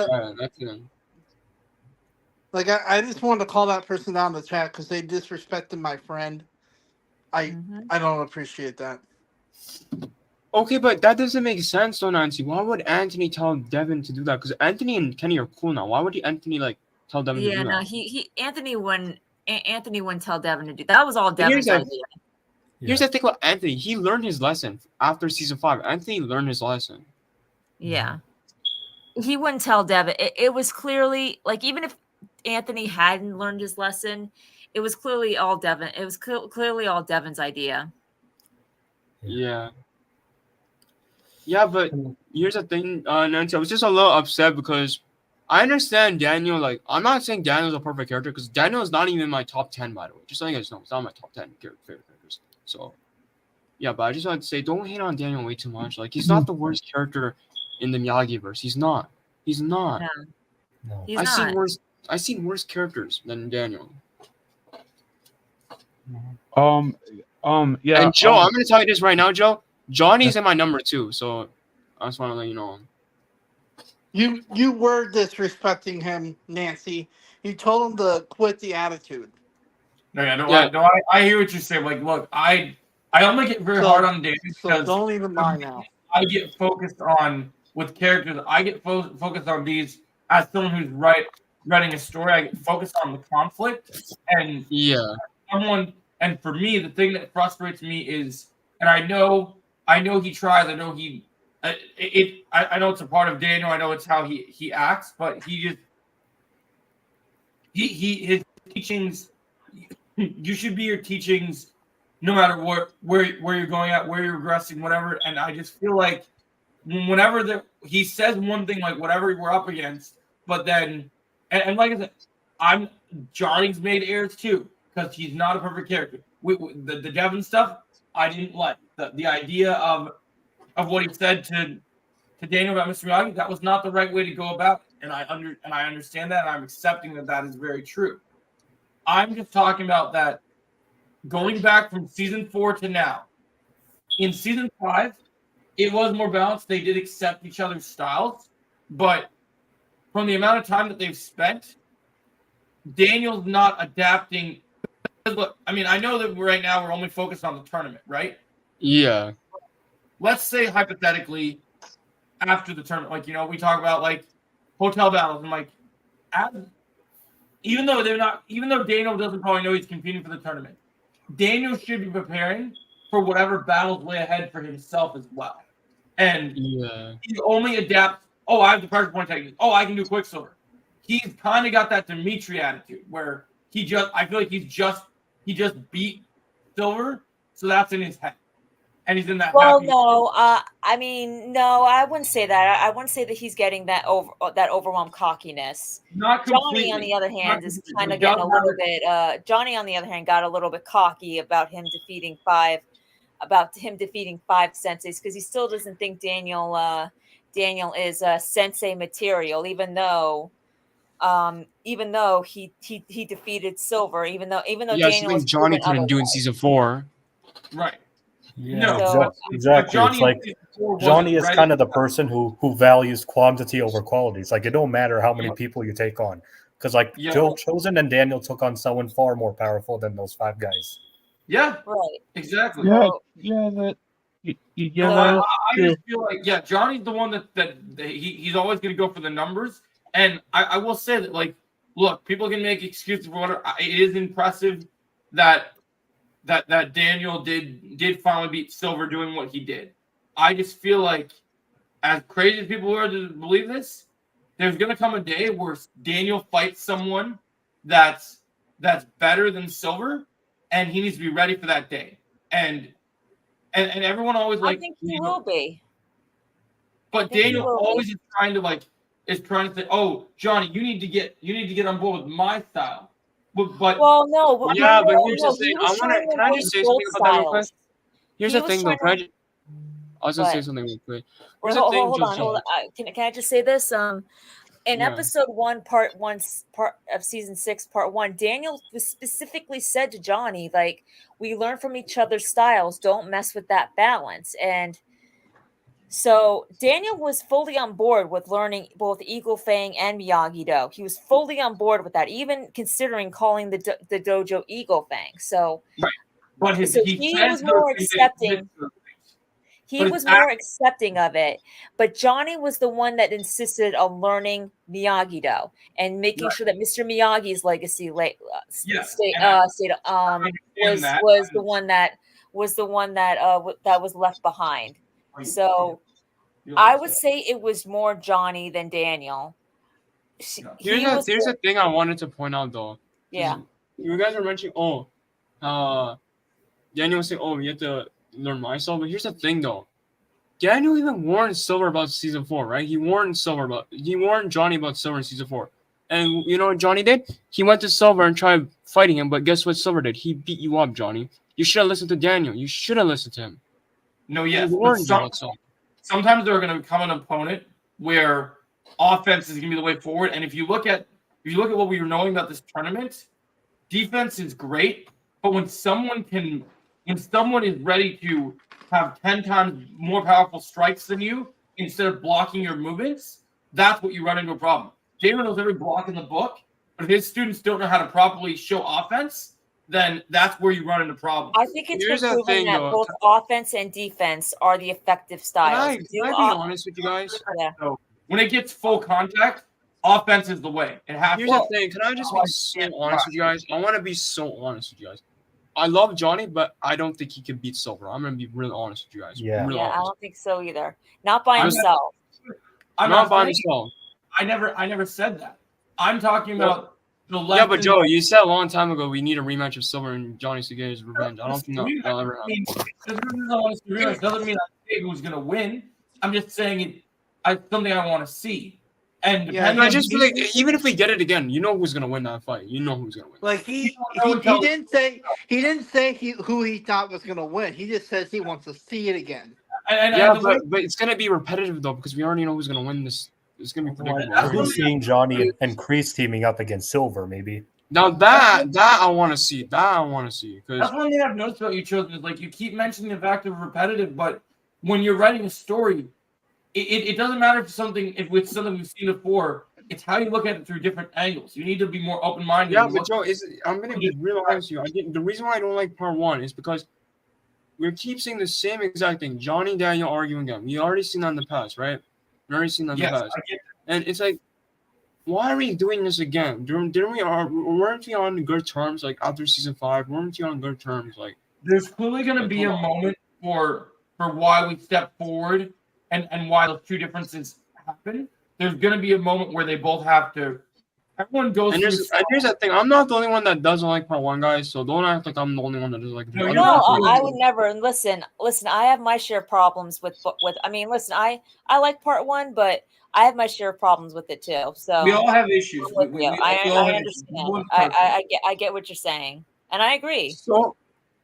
to call that person out in the chat because they disrespected my friend. I don't appreciate that. Okay, but that doesn't make sense, though, Nancy. Why would Anthony tell Devin to do that? Because Anthony and Kenny are cool now. Why would Anthony tell Devin to do that? Yeah, no, Anthony wouldn't tell Devin to do that. Was all Devin's idea. Here's the thing about Anthony. He learned his lesson after season 5. Anthony learned his lesson. Yeah, he wouldn't tell Devin. It was clearly even if Anthony hadn't learned his lesson, it was clearly all Devin. It was clearly all Devin's idea. Yeah. Yeah, but here's the thing, Nancy. I was just a little upset because I understand Daniel. I'm not saying Daniel's a perfect character because Daniel is not even in my top 10, by the way. Just so you guys know, it's not my top 10 favorite characters. So, yeah, but I just wanted to say, don't hate on Daniel way too much. He's not the worst character in the Miyagi-verse. He's not. No. He's not. I've seen worse characters than Daniel. Yeah. And Joe, I'm gonna tell you this right now, Joe. Johnny's in my number 2, so I just want to let you know. You were disrespecting him, Nancy. You told him to quit the attitude. I hear what you're saying. Look, I only get very hard on Daniel because don't even mind now. I get focused on with characters. I get focused on these as someone who's writing a story. I get focused on the conflict and And for me, the thing that frustrates me is, and I know he tries. I know I know it's a part of Daniel. I know it's how he acts, but his teachings. You should be your teachings no matter where you're going at, where you're regressing, whatever. And I just feel like whenever he says one thing, like whatever we're up against, but then and like I said, Johnny's made errors too because he's not a perfect character. The Devin stuff I didn't like the idea of what he said to Daniel about Mr. Miyagi. That was not the right way to go about it, and I understand that, and I'm accepting that is very true. I'm just talking about that going back from season 4 to now. In season 5, it was more balanced. They did accept each other's styles, but from the amount of time that they've spent, Daniel's not adapting. Look, I mean, I know that right now we're only focused on the tournament, right? Yeah. Let's say hypothetically, after the tournament, like, you know, we talk about like hotel battles and like, even though Daniel doesn't probably know he's competing for the tournament, Daniel should be preparing for whatever battles lay ahead for himself as well. And he only adapts. Oh, I have the pressure point technique. Oh, I can do Quicksilver. He's kind of got that Dimitri attitude where I feel like he just beat Silver, so that's in his head. And he's in that. Well, no, I mean, no, I wouldn't say that. I wouldn't say that he's getting that overwhelmed cockiness. Not completely. Johnny, on the other hand, is kind of getting a little bit. Johnny, on the other hand, got a little bit cocky about him defeating five senseis because he still doesn't think Daniel is sensei material, even though he defeated Silver, even though Daniel was Johnny couldn't do in season 4. Right. Yeah, no, exactly. It's like Johnny is kind of the person who values quantity over quality. It's like it don't matter how many people you take on, because like Chosen and Daniel took on someone far more powerful than those 5 guys. Yeah, right. Exactly. I just feel like Johnny's the one that he's always going to go for the numbers. And I will say that, like, look, people can make excuses for whatever. It is impressive that Daniel did finally beat Silver doing what he did. I just feel like, as crazy as people are to believe this, there's going to come a day where Daniel fights someone that's better than Silver, and he needs to be ready for that day. And everyone always I think he will be. But Daniel always is trying to say, "Oh, Johnny, you need to get on board with my style." But well, no. Yeah, but here's the thing. Can I just say something about that real quick? Here's the thing, though. I was gonna say something real quick. Hold on. Can I just say this? In episode 1, part of season 6, part 1, Daniel specifically said to Johnny, like, we learn from each other's styles. Don't mess with that balance. And so Daniel was fully on board with learning both Eagle Fang and Miyagi-Do. He was fully on board with that, even considering calling the dojo Eagle Fang. So, right. But he was more accepting. He was more accepting of it, but Johnny was the one that insisted on learning Miyagi-Do and making sure that Mr. Miyagi's legacy was the one that was left behind. So I would say it was more Johnny than Daniel. Here's the thing I wanted to point out, though. Yeah, you guys are mentioning Daniel was saying, we have to learn myself. But here's the thing, though. Daniel even warned Silver about season 4, right? He warned Johnny about Silver in season 4. And you know what Johnny did? He went to Silver and tried fighting him, but guess what Silver did? He beat you up, Johnny. You should have listened to Daniel. You shouldn't listen to him. No, yes. Sometimes they're going to become an opponent where offense is going to be the way forward. And if you look at what we were knowing about this tournament, defense is great, but when someone is ready to have 10 times more powerful strikes than you instead of blocking your movements, that's what you run into a problem. Daniel knows every block in the book, but if his students don't know how to properly show offense, then that's where you run into problems. I think it's been proven that both offense and defense are the effective styles. Can I be honest with you guys? Yeah. So when it gets full contact, offense is the way. Here's the thing. Can I just be so honest with you guys? I want to be so honest with you guys. I love Johnny, but I don't think he can beat Silver. I'm going to be really honest with you guys. Yeah, I don't think so either. Not by himself. Not by himself. I never said that. I'm talking about So Yeah, but Joe, you said a long time ago we need a rematch of Silver and Johnny to get his revenge. I don't think that'll ever I mean, happen. just because I want to see rematch doesn't mean I say who's gonna win. I'm just saying something I want to see. And Yeah, depending I on just feel like even if we get it again, you know who's gonna win that fight. You know who's gonna win. like he didn't say who he thought was gonna win. He just says he wants to see it again. Yeah, but it's gonna be repetitive though because we already know who's gonna win this. It's gonna be predictable. I've been seeing Johnny and Kreese teaming up against Silver, maybe. Now that I want to see. That I want to see because that's one thing I've noticed about you children is like you keep mentioning the fact of repetitive, but when you're writing a story, it doesn't matter if it's something we've seen before. It's how you look at it through different angles. You need to be more open-minded. Yeah, but Joe, I'm gonna be real honest with you. The reason why I don't like part 1 is because we keep saying the same exact thing. Johnny and Daniel arguing again. We already seen that in the past, right? We already seen that in the past. And it's like, why are we doing this again? Weren't we on good terms like after season 5? Weren't we on good terms? Like, there's clearly going to be a moment for why we step forward and why those two differences happen. There's going to be a moment where they both have to. Everyone goes. And here's that thing. I'm not the only one that doesn't like part 1, guys. So don't act like I'm the only one that doesn't like. No, I would never. And listen. I have my share of problems with. I mean, listen. I like part 1, but I have my share of problems with it too. So we all have issues. I understand. I get what you're saying, and I agree. So,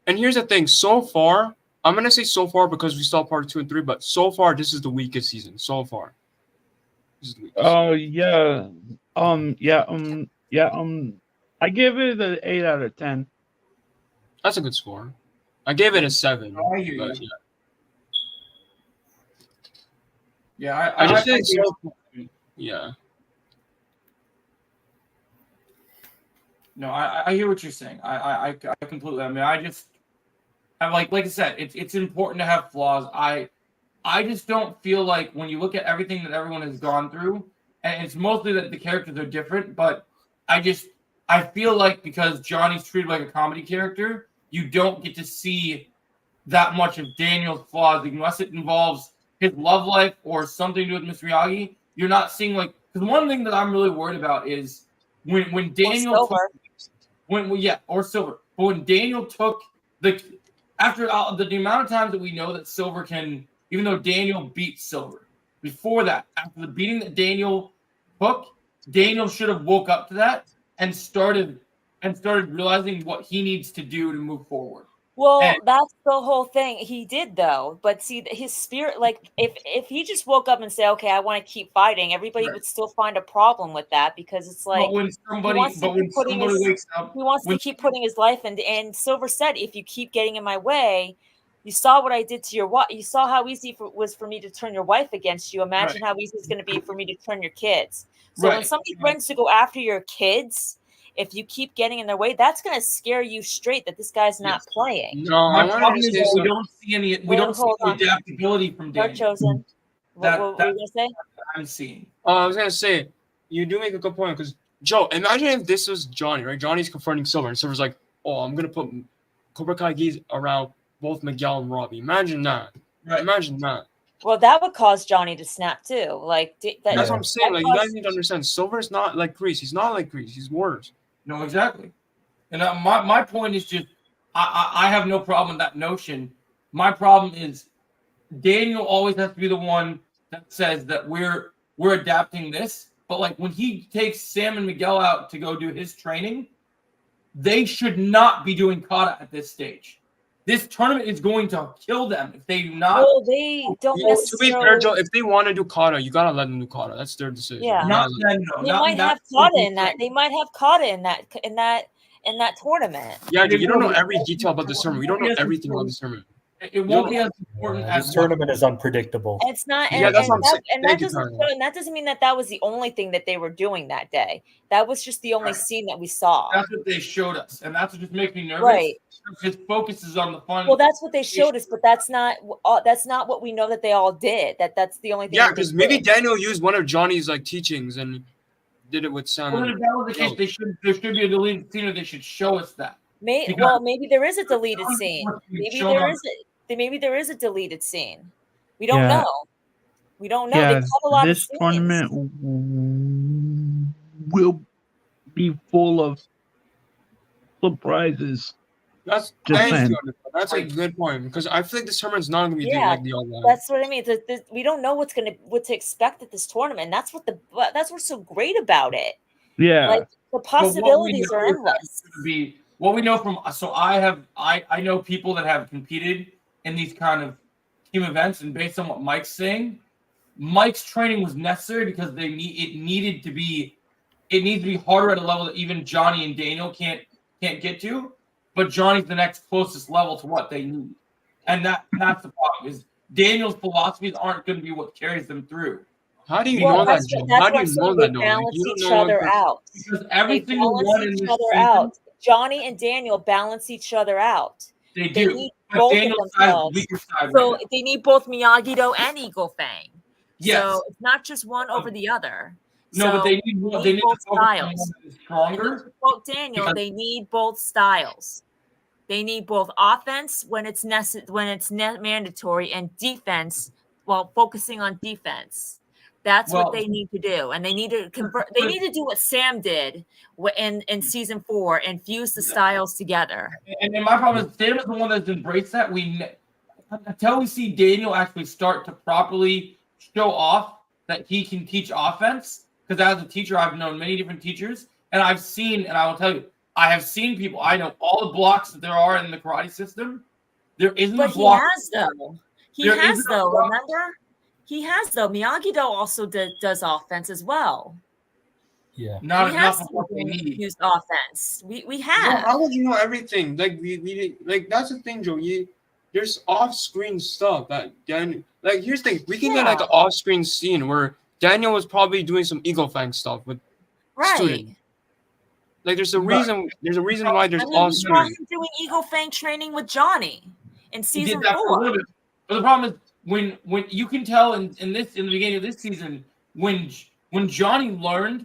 and here's the thing. So far, I'm gonna say so far because we saw part 2 and 3, but so far this is the weakest season. So far. Oh yeah. I give it an 8 out of 10. That's a good score. I gave it a 7. I hear you. Yeah, I just think so. Yeah. No, I hear what you're saying. I completely. I mean, I like I said, it's important to have flaws. I just don't feel like when you look at everything that everyone has gone through, and it's mostly that the characters are different, but I feel like because Johnny's treated like a comedy character, you don't get to see that much of Daniel's flaws unless it involves his love life or something to do with Miss Miyagi. You're not seeing because one thing that I'm really worried about is when Daniel or Silver, but when Daniel took after the amount of times that we know that Silver can. Even though Daniel beat Silver. Before that, after the beating that Daniel took, Daniel should have woke up to that and started realizing what he needs to do to move forward. Well, that's the whole thing. He did though, but see, his spirit, like if he just woke up and said, "Okay, I want to keep fighting," everybody would still find a problem with that because it's like he wants to keep putting his life in. And Silver said, "If you keep getting in my way, you saw what I did to your wife. You saw how easy it was for me to turn your wife against you. Imagine how easy it's going to be for me to turn your kids." So when somebody threatens to go after your kids, if you keep getting in their way, that's going to scare you straight that this guy's not playing. No, my problem is we don't see any. We don't see the adaptability from Daniel. Chosen. What were you going to say? I'm seeing. I was going to say, you do make a good point because Joe, imagine if this was Johnny, right? Johnny's confronting Silver, and Silver's like, "Oh, I'm going to put Cobra Kai gis around both Miguel and Robbie." Imagine that. Right. Imagine that. Well, that would cause Johnny to snap too. That's what I'm saying. Like, you guys need to understand, Silver's not like Kreese. He's not like Kreese. He's worse. No, exactly. And my point is just, I have no problem with that notion. My problem is Daniel always has to be the one that says that we're adapting this. But when he takes Sam and Miguel out to go do his training, they should not be doing kata at this stage. This tournament is going to kill them if they do not. Well, they don't necessarily. To be fair, Joe, if they want to do kata, you gotta let them do kata. That's their decision. Yeah, they might have kata in that. They might have kata in that tournament. Yeah, you don't know every detail about the tournament. We don't know everything about the tournament. It won't be as important as this tournament is unpredictable. It's not. Yeah, that's what I'm saying. And that doesn't mean that was the only thing that they were doing that day. That was just the only scene that we saw. That's what they showed us, and that's what just makes me nervous. Right. His focus is on the fun. Well, that's what they showed us, but that's not what we know that they all did. That's the only thing. Yeah, because maybe Daniel used one of Johnny's teachings and did it with Sam. Well, if that was the case, there should be a deleted scene, or they should show us that. Maybe there is a deleted scene. Maybe there is a deleted scene. We don't know. We don't know. Yeah, they cut a lot this of tournament will be full of surprises. That's Just thank saying. you. That's a good point because I feel like this tournament's not gonna be Yeah, like the other one. That's what I mean. We don't know what to expect at this tournament. That's what's so great about it. Yeah. Like the possibilities are endless. What we know from I know people that have competed in these kind of team events, and based on what Mike's saying, Mike's training was necessary because it needed to be harder at a level that even Johnny and Daniel can't get to. But Johnny's the next closest level to what they need, and that's the problem. Is Daniel's philosophies aren't going to be what carries them through. How do you know that, Jim? How do you know that? They balance each other out. Because every They single balance one in each this other season, out. Johnny and Daniel balance each other out. They They do. need But both Daniel's of side is the themselves. weaker side So right now. they need both Miyagi-Do and Eagle Fang. Yes. So it's not just one over the other. No, but they need both styles. Stronger. To quote Daniel, they need both styles. They need both offense when it's mandatory and defense while focusing on defense. That's what they need to do, and they need to convert. They need to do what Sam did in season 4 and fuse the styles together. And my problem is Sam is the one that's embraced that. Until we see Daniel actually start to properly show off that he can teach offense. Because as a teacher, I've known many different teachers, and I've seen, and I will tell you, I have seen people. I know all the blocks that there are in the karate system. There isn't a block. He has though. Remember, he has though. Miyagi-Do also does offense as well. Yeah, not enough of what they need. Use offense. We have. Well, how would you know everything? Like we like that's the thing, Joe. There's off-screen stuff that like here's the thing. We can get like an off-screen scene where Daniel was probably doing some Eagle Fang stuff with student. Like there's a reason. There's a reason why there's off-screen. We saw him doing Eagle Fang training with Johnny in season 4. But the problem is when you can tell in the beginning of this season when Johnny learned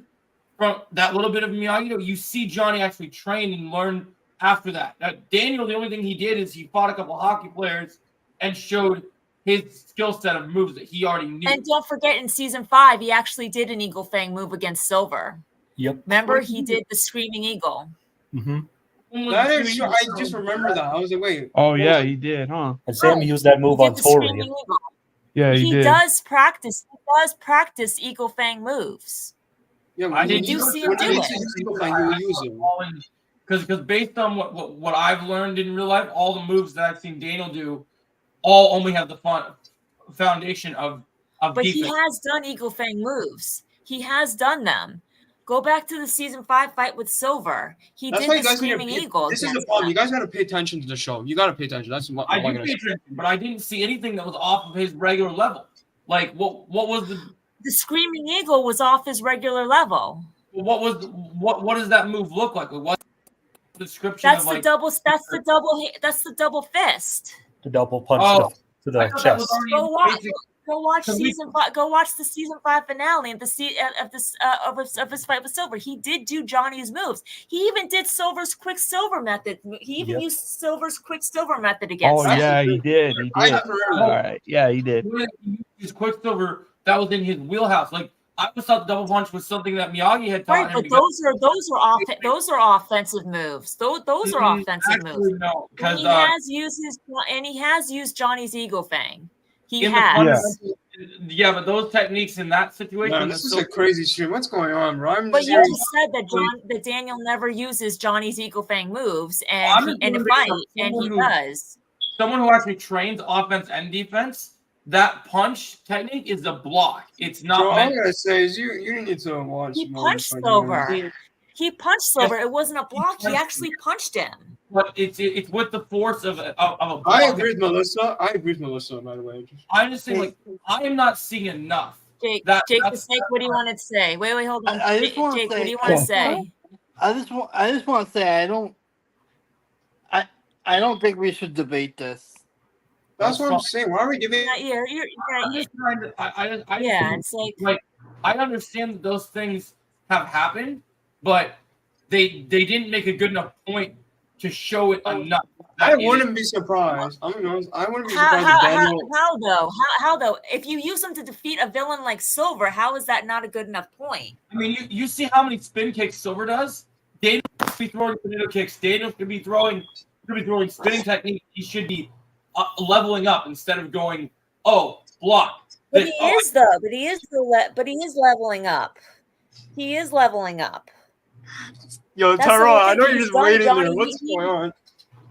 from that little bit of Miyagi-Do, you see Johnny actually train and learn after that. Now, Daniel, the only thing he did is he fought a couple hockey players and showed his skill set of moves that he already knew. And don't forget, in season 5, he actually did an Eagle Fang move against Silver. Yep. Remember, he did the Screaming Eagle. Mm-hmm. That is true. I just remember that. I was like, wait. Oh yeah, he did, huh? And Sam used that move on Tori. Yeah, he did. Does practice. He does practice Eagle Fang moves. Yeah, I did see him do it. Because based on what I've learned in real life, all the moves that I've seen Daniel do, all only have the foundation of But defense. he has done Eagle Fang moves. He has done them. Go back to the season 5 fight with Silver. He did the Screaming Eagle. This is the problem. You guys got to pay attention to the show. You got to pay attention. That's what I do pay attention, but I didn't see anything that was off of his regular level. Like what was the Screaming Eagle was off his regular level. What does that move look like? What's the description? That's the double. That's the double fist. The double punch to the chest. Go watch season 5. Go watch the season 5 finale of his fight with Silver. He did do Johnny's moves. He even did Silver's Quicksilver method. He even used Silver's Quicksilver method against him. Oh yeah, he did. He did. All right. Yeah, he did. His Quicksilver that was in his wheelhouse. Like I always thought the double punch was something that Miyagi had taught him. But those are offensive moves. Those are offensive moves. No, and he has used Johnny's Eagle Fang. He has. Yeah, but those techniques in that situation. Man, this is a crazy stream. What's going on, bro? But you just said that Daniel never uses Johnny's Eagle Fang moves in a fight, and he does. Someone who actually trains offense and defense, that punch technique is a block. It's not. All I gotta say is you need to watch. He punched Silver. He punched Silver. It wasn't a block. He actually punched him. But it's with the force of a block. I agree with Melissa. By the way. I'm just saying, like, I am not seeing enough. Jake, the Snake, what do you want to say? Wait, hold on. Jake, what do you want to say? I just want to say I don't think we should debate this. That's what I'm saying. Why are we debating? I'm just trying to. It's like I understand that those things have happened, but they didn't make a good enough point to show it enough. I wouldn't be surprised. I'm gonna be honest. I wouldn't be surprised if How Daniel. though? How though? If you use him to defeat a villain like Silver, how is that not a good enough point? I mean, you see how many spin kicks Silver does? Daniel should be throwing tornado kicks. Daniel should be throwing spinning technique. He should be leveling up instead of going, oh, block. But he is though. But he is leveling up. He is leveling up. Yo, That's Tyrone, the I thing know you're he's just done, waiting Johnny. there. What's going on?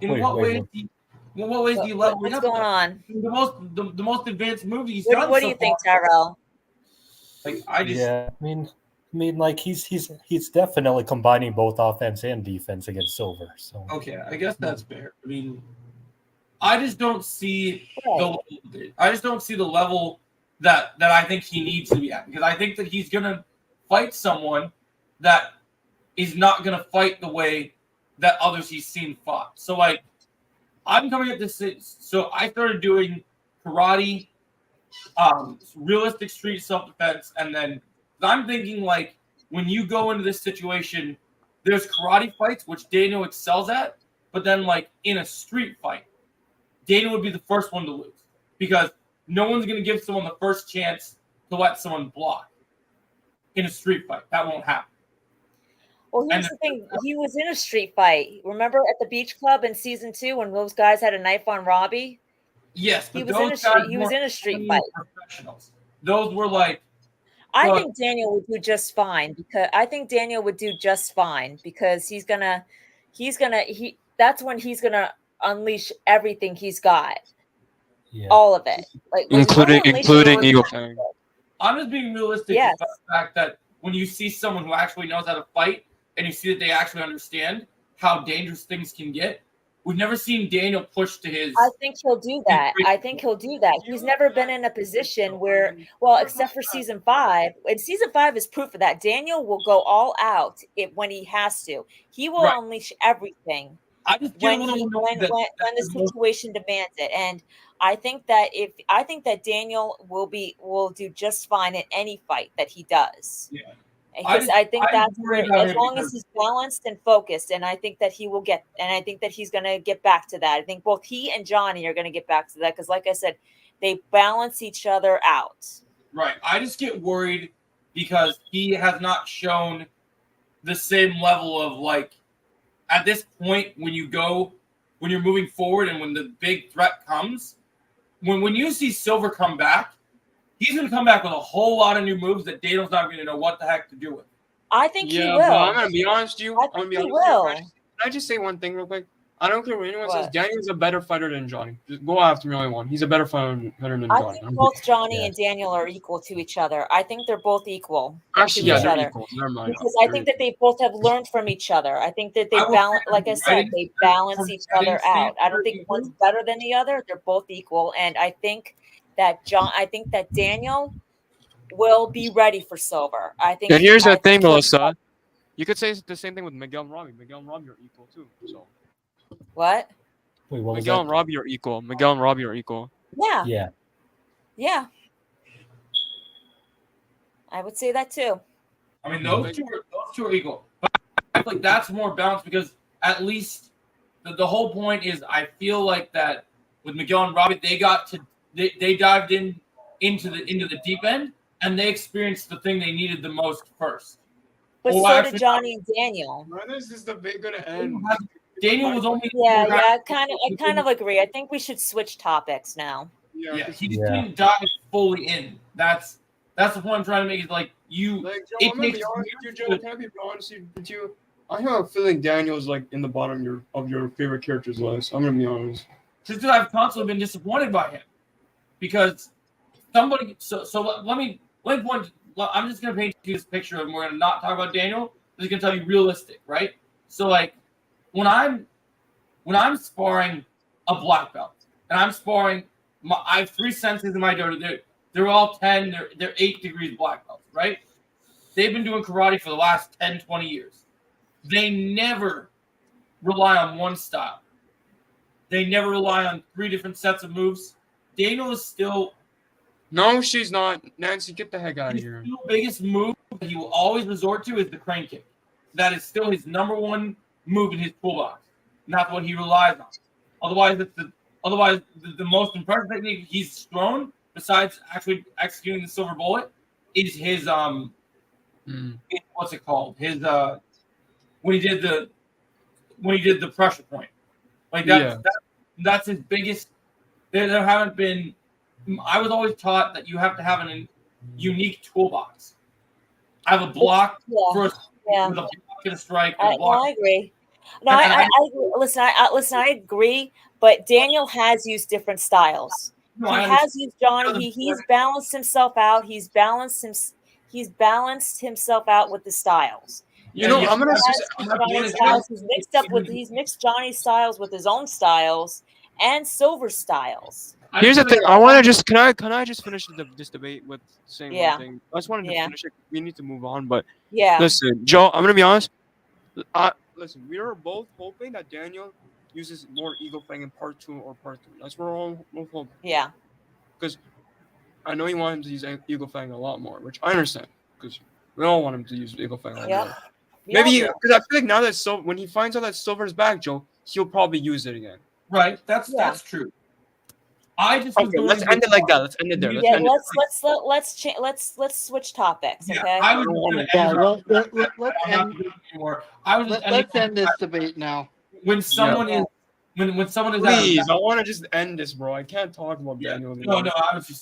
In what ways do you level What's up? going on? The most advanced movie he's What done. do you think, Tyrell? Like I just Yeah, I mean, like he's definitely combining both offense and defense against Silver. So okay, I guess that's fair. I mean, I just don't see Right. the level that I think he needs to be at, because I think that he's gonna fight someone that is not gonna fight the way that others he's seen fought. So like, I'm coming at this. So I started doing karate, realistic street self-defense, and then I'm thinking like, when you go into this situation, there's karate fights which Daniel excels at, but then like in a street fight, Daniel would be the first one to lose, because no one's going to give someone the first chance to let someone block in a street fight. That won't happen. Well, here's the thing. He was in a street fight. Remember at the beach club in season 2 when those guys had a knife on Robbie? Yes, but He was in a street fight. Professionals. Those were like. I think Daniel would do just fine because that's when he's gonna unleash everything he's got. yeah, All of it. Like including Eagle Fang. I'm just being realistic about the fact that when you see someone who actually knows how to fight and you see that they actually understand how dangerous things can get, we've never seen Daniel push to his. I think he'll do that. He's never been in a position where, well, except for season 5. And season 5 is proof of that. Daniel will go all out when he has to. He will unleash everything when the situation demands it. And I think that Daniel will do just fine in any fight that he does. Yeah. Because I think that's where, as long as he's balanced and focused, and I think that he will get, and I think that he's going to get back to that. I think both he and Johnny are going to get back to that because, like I said, they balance each other out. Right. I just get worried because he has not shown the same level of like, at this point when you're moving forward and when the big threat comes, when you see Silver come back, he's going to come back with a whole lot of new moves that Daniel's not going to know what the heck to do with. I think he will. But I'm going to be honest with you. I think he will. Can I just say one thing real quick? I don't care what anyone says. Daniel's a better fighter than Johnny. Just go after me all you want. He's a better fighter than Johnny. I think both Johnny and Daniel are equal to each other. I think they're both equal to each other. Equal. Never mind. Because I think that they both have learned from each other. I think that they balance, like I said, they balance each other out. I don't think one's better than the other. They're both equal. And I think that Daniel will be ready for Silver. I think. And here's the thing, Melissa. You could say the same thing with Miguel and Robbie. Miguel and Robbie are equal too. So. What? Wait, what was Miguel that? and Robbie are equal. Miguel and Robbie are equal. Yeah. Yeah. Yeah. I would say that too. I mean, those two are equal. But I feel like that's more balanced because at least the whole point is I feel like that with Miguel and Robbie, they dived into the deep end and they experienced the thing they needed the most first. But so did Johnny and Daniel. When is this debate gonna end? Daniel was only. Yeah, I kind of agree. I think we should switch topics now. Yeah, he just didn't dive fully in. That's the point I'm trying to make. Is like you. Like, Joe, I'm gonna be honest with you, Joe. Can I be honest with you? I have a feeling Daniel's like in the bottom of your favorite characters list. I'm gonna be honest. Just that I've constantly been disappointed by him because somebody. So let me point. I'm just gonna paint you this picture of. We're gonna not talk about Daniel. I'm just gonna tell you realistic, right? So like, when I'm sparring a black belt and I'm sparring, I have 3 senses in my dojo. They're all 10. They're 8 degrees black belts, right? They've been doing karate for the last 10, 20 years. They never rely on one style. They never rely on 3 different sets of moves. Daniel is still. No, she's not. Nancy, get the heck out of here. The biggest move that he will always resort to is the crane kick. That is still his number one move in his toolbox. Not what he relies on. Otherwise, the most impressive technique he's thrown, besides actually executing the silver bullet, is his what's it called? His when he did the pressure point. Like that's his biggest. There haven't been. I was always taught that you have to have a unique toolbox. I have a block for with a block and a strike. And a block. I agree. No, I agree. Listen, I agree. But Daniel has used different styles. No, he has used Johnny. He's balanced himself out. He's balanced himself out with the styles. You know, I'm gonna. He's mixed Johnny's styles with his own styles and Silver's styles. Here's the thing. I want to just can I just finish this debate with saying one thing? I just wanted to finish it. We need to move on, but listen, Joe. I'm gonna be honest. Listen, we are both hoping that Daniel uses more Eagle Fang in part 2 or part 3. That's what we're all hoping. Yeah. Because I know he wanted to use Eagle Fang a lot more, which I understand. Because we all want him to use Eagle Fang a lot more. Maybe because I feel like now that when he finds out that Silver's back, Joe, he'll probably use it again. Right. That's true. I just let's end it like that. Let's end it there. Let's switch topics. Okay. Let's end this debate now. When someone is please, I want to just end this, bro. I can't talk about Daniel. No. I was just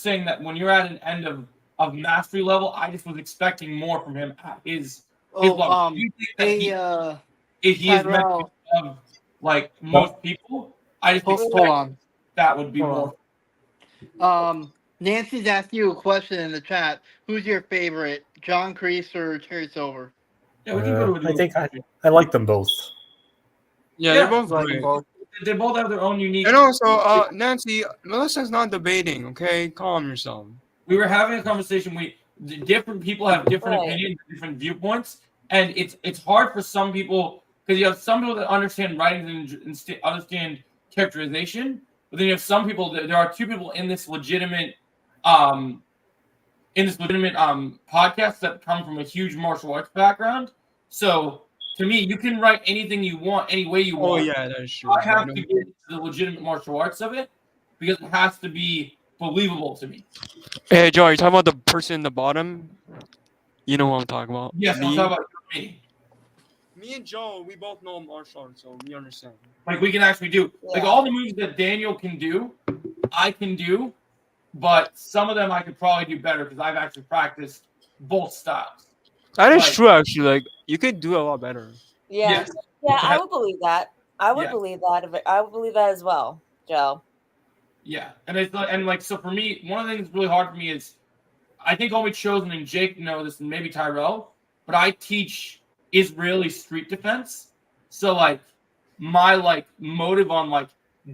saying that when you're at an end of mastery level, I just was expecting more from him at his level. Do you think that he is meant to like most people? I just expect that would be more. Nancy's asked you a question in the chat. Who's your favorite, John Kreese or Terry Silver? Yeah, we can go to I think I like them both. Yeah, they're both great. They both have their own unique. And also, Nancy, Melissa's not debating. Okay, calm yourself. We were having a conversation. Different people have different opinions, different viewpoints, and it's hard for some people because you have some people that understand writing and understand characterization. But then you have some people. There are two people in this legitimate, podcast that come from a huge martial arts background. So to me, you can write anything you want, any way you want. Oh yeah, that is true. I have to get to the legitimate martial arts of it because it has to be believable to me. Hey Joe, are you talking about the person in the bottom? You know what I'm talking about? Yes, I'm talking about me. Me and Joe, we both know martial arts, so we understand. Like we can actually do like all the moves that Daniel can do, I can do, but some of them I could probably do better because I've actually practiced both styles. That is true, actually. Like you could do a lot better. Yeah, I would believe that. I would believe that. I would believe that as well, Joe. Yeah, and so for me, one of the things that's really hard for me is I think only Chosen and Jake know this, and maybe Tyrell, but I teach Israeli street defense. So like my motive on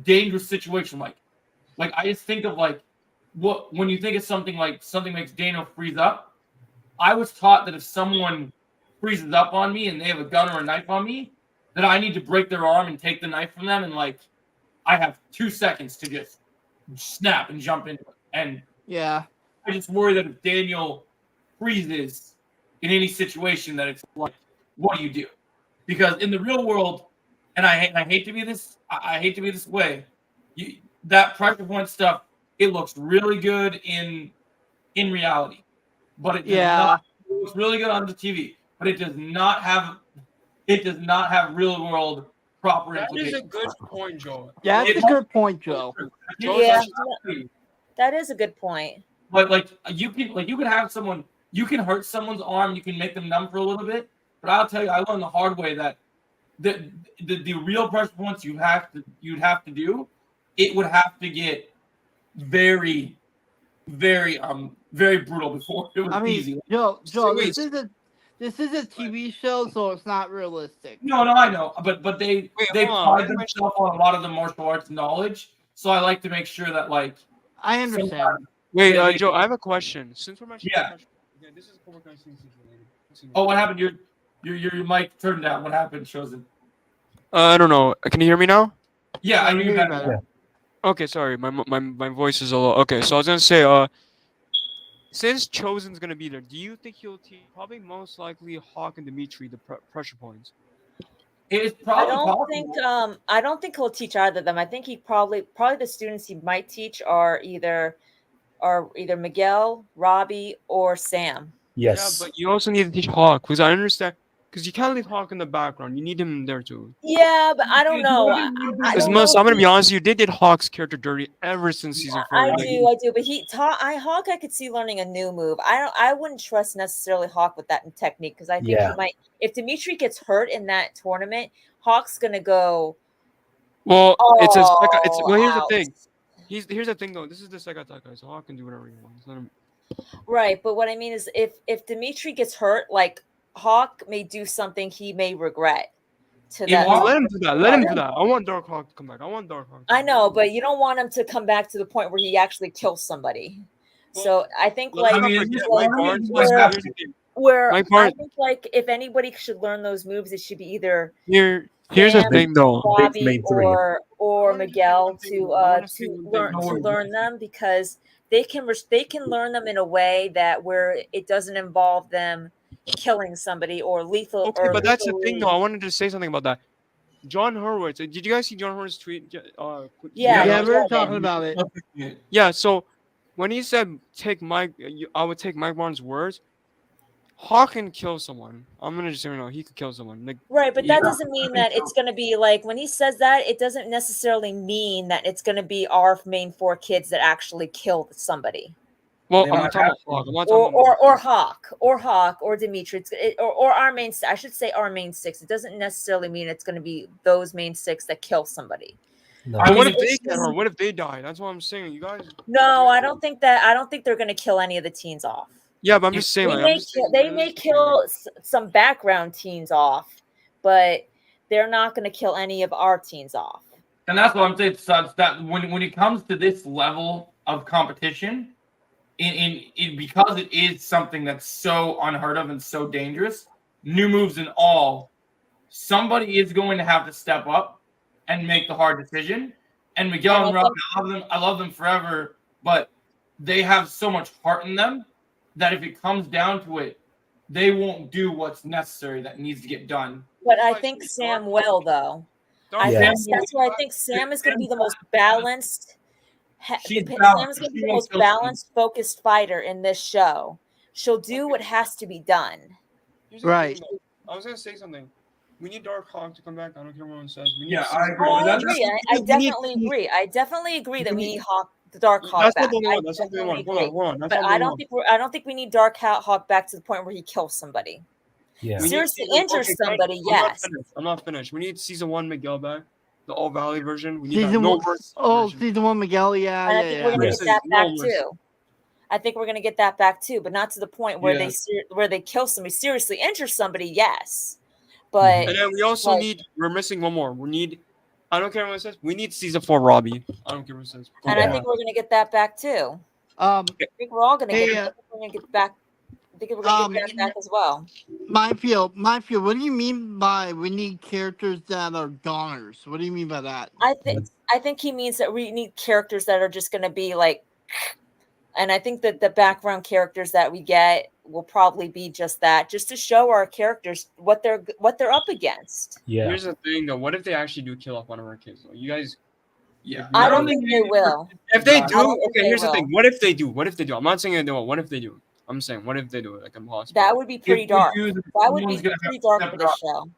dangerous situation, like I just think of when you think of something makes Daniel freeze up. I was taught that if someone freezes up on me and they have a gun or a knife on me, that I need to break their arm and take the knife from them, and I have 2 seconds to just snap and jump into it. And I just worry that if Daniel freezes in any situation, that it's like, what do you do? Because in the real world, and I hate to be this way, that pressure point stuff, it looks really good in reality, but it does not. It looks really good on the TV, but it does not have real world proper implications. That is a good point, Joe. Yeah, that's a good point, Joe. That is a good point. But you can have someone, you can hurt someone's arm, you can make them numb for a little bit. But I'll tell you, I learned the hard way that the real pressure points you'd have to do, it would have to get very, very very brutal before it was easy. Joe, this is a TV show, so it's not realistic. No, I know, but they pride themselves on a lot of the martial arts knowledge, so I like to make sure that I understand. Wait, Joe, I have a question. Since we're mentioning this is Cobra Kai related. Oh, what happened? Your mic turned down. What happened, Chosen? I don't know. Can you hear me now? Yeah, I hear you better. Yeah. Okay, sorry. My voice is a little. Okay, so I was gonna say, since Chosen's gonna be there, do you think he'll teach probably most likely Hawk and Dimitri the pressure points? It's I probably don't possible. think I don't think he'll teach either of them. I think he probably the students he might teach are either Miguel, Robbie, or Sam. Yes. Yeah, but you also need to teach Hawk because I understand because you can't leave Hawk in the background. You need him in there too. Yeah, but I don't know. I Because don't know I'm if gonna be he, honest, you did Hawk's character dirty ever since season 4. I Like, do, but Hawk I could see learning a new move. I wouldn't trust necessarily Hawk with that technique because I think he Yeah. might. If Dimitri gets hurt in that tournament, Hawk's gonna go. well, it's Oh, well. Here's the out. thing. Here's the thing though. This is the second attack guy, so Hawk can do whatever he wants. Let him. Right, but what I mean is, if Dimitri gets hurt, like Hawk may do something he may regret. To If that, Hawk- Let him do that. Let him do that. I want Dark Hawk to come back. I want Dark Hawk. I know, but you don't want him to come back to the point where he actually kills somebody. So I think Let's like not I mean, forget it's Mike just- Barnes. where- Here's the thing. where Mike I Barnes. think like if anybody should learn those moves, it should be either Here's the Sam, thing though. Robbie main three. or wanna just say Miguel one thing, though. I wanna say one thing. to No, learn them because they can learn them in a way that where it doesn't involve them killing somebody or lethal. Okay, or but that's the thing lethally- though. I wanted to say something about that. John Horowitz. Did you guys see John Horowitz tweet? Yeah, Yeah, I we were read talking it. about it. Yeah. So when he said take Mike, I would take Mike Barnes' words. Hawk can kill someone. I'm gonna just say he could kill someone. Like, Right, but that Yeah, doesn't mean I that think it's going to be like when he says that, it doesn't necessarily mean that it's going to be our main 4 kids that actually kill somebody. well, They I'm might not talking have about Hawk. to. I'm not talking about Or Hawk or Dimitri or our main. I should say our main 6. It doesn't necessarily mean it's going to be those main 6 that kill somebody. No. I But what mean, if they it's get just- her? What if they die? That's what I'm saying. You guys. No, I don't think they're going to kill any of the teens off. Yeah, but I'm just saying. They Like, may I'm just saying, they may kill some background teens off, but they're not going to kill any of our teens off. And that's what I'm saying, Suds, that when it comes to this level of competition, in because it is something that's so unheard of and so dangerous, new moves and all, somebody is going to have to step up and make the hard decision. And Miguel and Rob, I love them forever, but they have so much heart in them that if it comes down to it, they won't do what's necessary that needs to get done. But I think Sam will, though. I Yeah. think that's why I think Sam is going to be the most balanced. She's Sam balanced. is going to be She the won't most kill someone. balanced, focused fighter in this show. She'll do what has to be done. Here's the Right. thing, though. I was gonna say something. We need Dark Hawk to come back. I don't care what anyone says. We need Yeah, season I agree. Oh, I That's- agree. I definitely agree. I definitely agree that we need the Dark Hawk That's back. not the only I one. That's not the only definitely one. agree. Hold on. That's But not the I only don't think I don't think we need Dark Hawk back to the point where he kills somebody. Yeah. We need Seriously season- injures okay, somebody, I'm not yes. finished. I'm not finished. We need season 1 Miguel back, the All Valley version. We need Season that. No one- worse. Oh, version. season 1, Miguel. Yeah, And I yeah, think yeah. we're gonna Yes. get that back No worse. too. I think we're gonna get that back too, but not to the point where Yeah. where they kill somebody, seriously injure somebody. Yes, but And then we also Like- need. We're missing one more. We need. I don't care what it says. We need season 4 Robbie. I don't care what it says. and Yeah. I think we're gonna get that back too. Um, I think we're all gonna Hey, get. I think we're gonna get back. I think we're gonna get that back as well. Minefield, what do you mean by we need characters that are goners? What do you mean by that? I think he means that we need characters that are just gonna be like. And I think that the background characters that we get will probably be just that, just to show our characters what they're up against. Yeah. Here's the thing, though. What if they actually do kill off one of our kids? Though? You guys. Yeah, I don't think they will. If they I do, don't think okay. they Here's the will. thing. What if they do? What if they do? I'm not saying they do. What if they do? I'm saying, what if they do it? Like impossible. That would be pretty dark. That would be someone's gonna pretty have to dark step for it this up. show.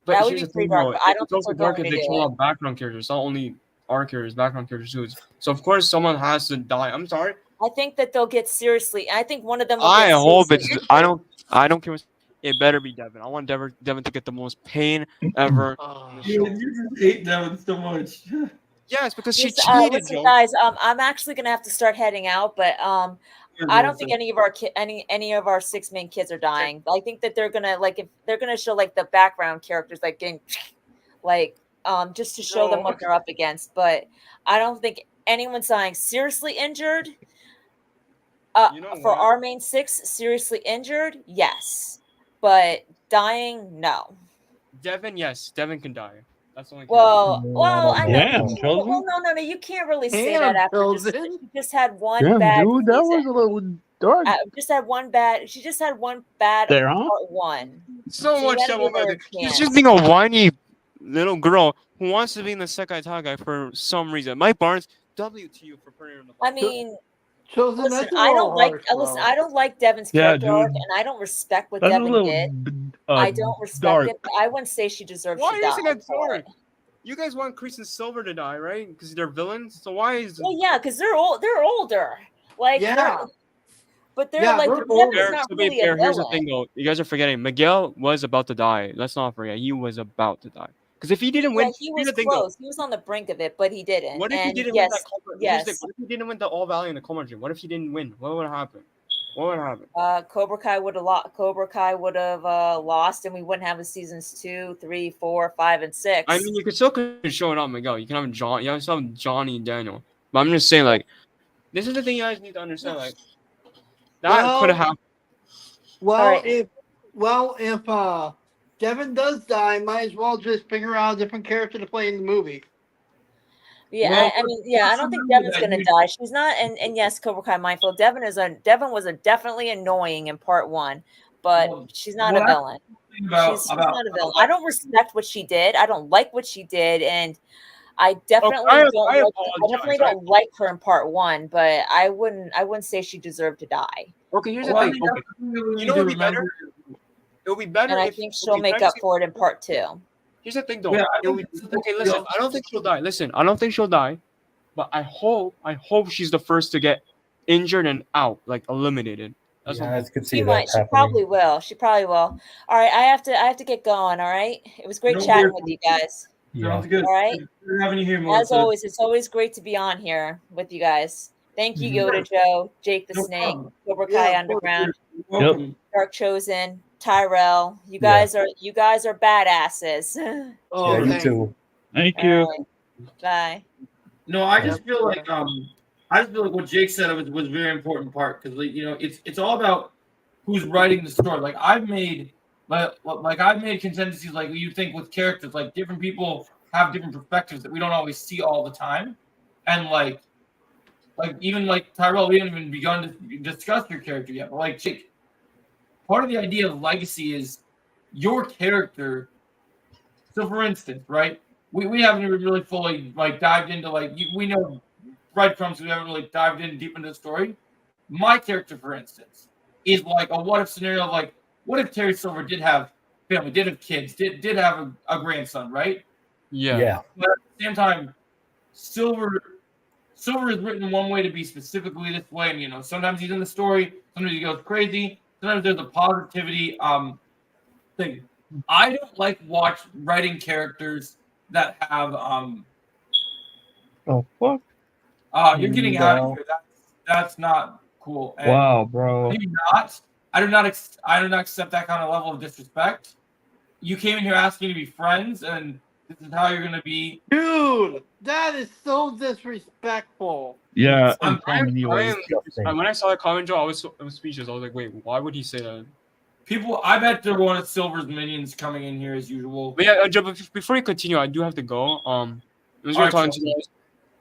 But that would here's be the pretty thing, dark, though. but I don't It's think also we're dark going if to they do kill it. off background characters, not only our characters, background characters too. So of course someone has to die. I'm sorry. I think that they'll get seriously. I think one of them will I get hope seriously it's. injured. I don't care. It better be Devin. I want Devin to get the most pain ever. You just hate Devin so much. Yes, because she Listen, cheated, listen, Joe. guys. I'm actually gonna have to start heading out, but I don't think any of our any of our 6 main kids are dying. I think that they're gonna if they're gonna show like the background characters like getting like just to show them what they're up against. But I don't think anyone's dying seriously injured. You know For what? our main 6, seriously injured, yes, but dying, no. Devin, yes, Devin can die. That's the only. Well, I know. Damn, Well, Chosen. no, you can't really say Damn, that after Chosen. just had one Damn, bad dude, that season. was a little. Dark. Just had one bad. She just had one bad There, huh? part one. So So you much gotta trouble give her about a it. She's chance. just being a whiny little girl who wants to be in the Sekai Tagai for some reason. Mike Barnes, W to you for putting her in the. I mean, Chosen, listen, that's a I little don't like. harsh, Listen, bro. I don't like Devin's Yeah, character arc, dude. and I don't respect what That's a Devin little did. I don't respect dark. it. But I wouldn't say she deserves Why to are die. you saying that's for dark? it. You guys want Kreese and Silver to die, right? Because they're villains. So why is Well, yeah, because they're old. They're older. Like, Yeah. but they're Yeah, like they're Devin's older. not to be really a fair, here's the villain. thing though. You guys are forgetting. Miguel was about to die. Let's not forget. He was about to die. Because if he didn't Yeah, win, he here's was the thing though. close. He was on the brink of it, but he didn't. What if he And didn't win that yes, Cobra? Here's the yes, thing. What if he didn't win the All Valley and the Cobra Dream? What if he didn't win? What would happen? What would happen? Cobra Kai would have lost. Cobra Kai would have lost, and we wouldn't have the seasons 2, 3, 4, 5, and 6. I mean, you could still show it on Miguel. You can have John. You have some Johnny and Daniel. But I'm just saying, like, this is the thing you guys need to understand. Like, that could have happened. Well, All right. if Devin does die, might as well just figure out a different character to play in the movie. Yeah, Well, I mean, yeah, I don't think Devin's gonna die. She's not, and yes, Cobra Kai mindful. Devin was a definitely annoying in part one, but Well, she's not what a I villain. think about- She's about- not a villain. I don't respect what she did. I don't like what she did, and I definitely I definitely don't like her in part one. But I wouldn't say she deserved to die. Okay, here's the Well, I thing. think Okay. that's something that we You need know to what would be better? remember. It would be better And I if think she'll okay, make can I up say- for it in part two. Here's the thing, though. Yeah, I It would be- think that's the okay, thing. listen. I don't think she'll die. Listen, I don't think she'll die, but I hope she's the first to get injured and out, like eliminated. That's Yeah, what I could see She that might. She happening. probably will. She probably will. All right, I have to get going. All right. It was great No chatting worries. with you guys. Yeah. Sounds good. All right. Good having you here, As Melissa. always, it's always great to be on here with you guys. Thank you, Mhm. Yoda Joe, Jake the No Snake, problem. Cobra Kai Yeah, of course. Underground, You're welcome. Dark Chosen, Tyrell. You Yeah. guys are badasses. Oh, Yeah, you thanks. too. Thank All you. right. Bye. No, I just feel like what Jake said was a very important part because it's all about who's writing the story. Like I've made contingencies like you think with characters like different people have different perspectives that we don't always see all the time, and like even like Tyrell, we haven't even begun to discuss your character yet. But like Jake, part of the idea of legacy is your character. So for instance, right? We haven't even really fully like dived into we know breadcrumbs. We haven't really dived in deep into the story. My character, for instance, is like a what if scenario. Like, what if Terry Silver did have family, did have kids, did have a grandson, right? Yeah. But at the same time, Silver is written one way to be specifically this way, and sometimes he's in the story, sometimes he goes crazy, sometimes there's a positivity thing. I don't like writing characters that have Oh fuck! you're getting out of here. That's not cool. And Wow, bro. I do not accept that kind of level of disrespect. You came in here asking to be friends, and this is how you're gonna be. Dude, that is so disrespectful. Yeah, I'm- in so many ways. When I saw that comment, Joe, I was speechless. I was like, wait, why would he say that? People, I bet they're one of Silver's minions coming in here as usual. But yeah, Joe, before you continue, I do have to go. It was All great right, talking Joe. to you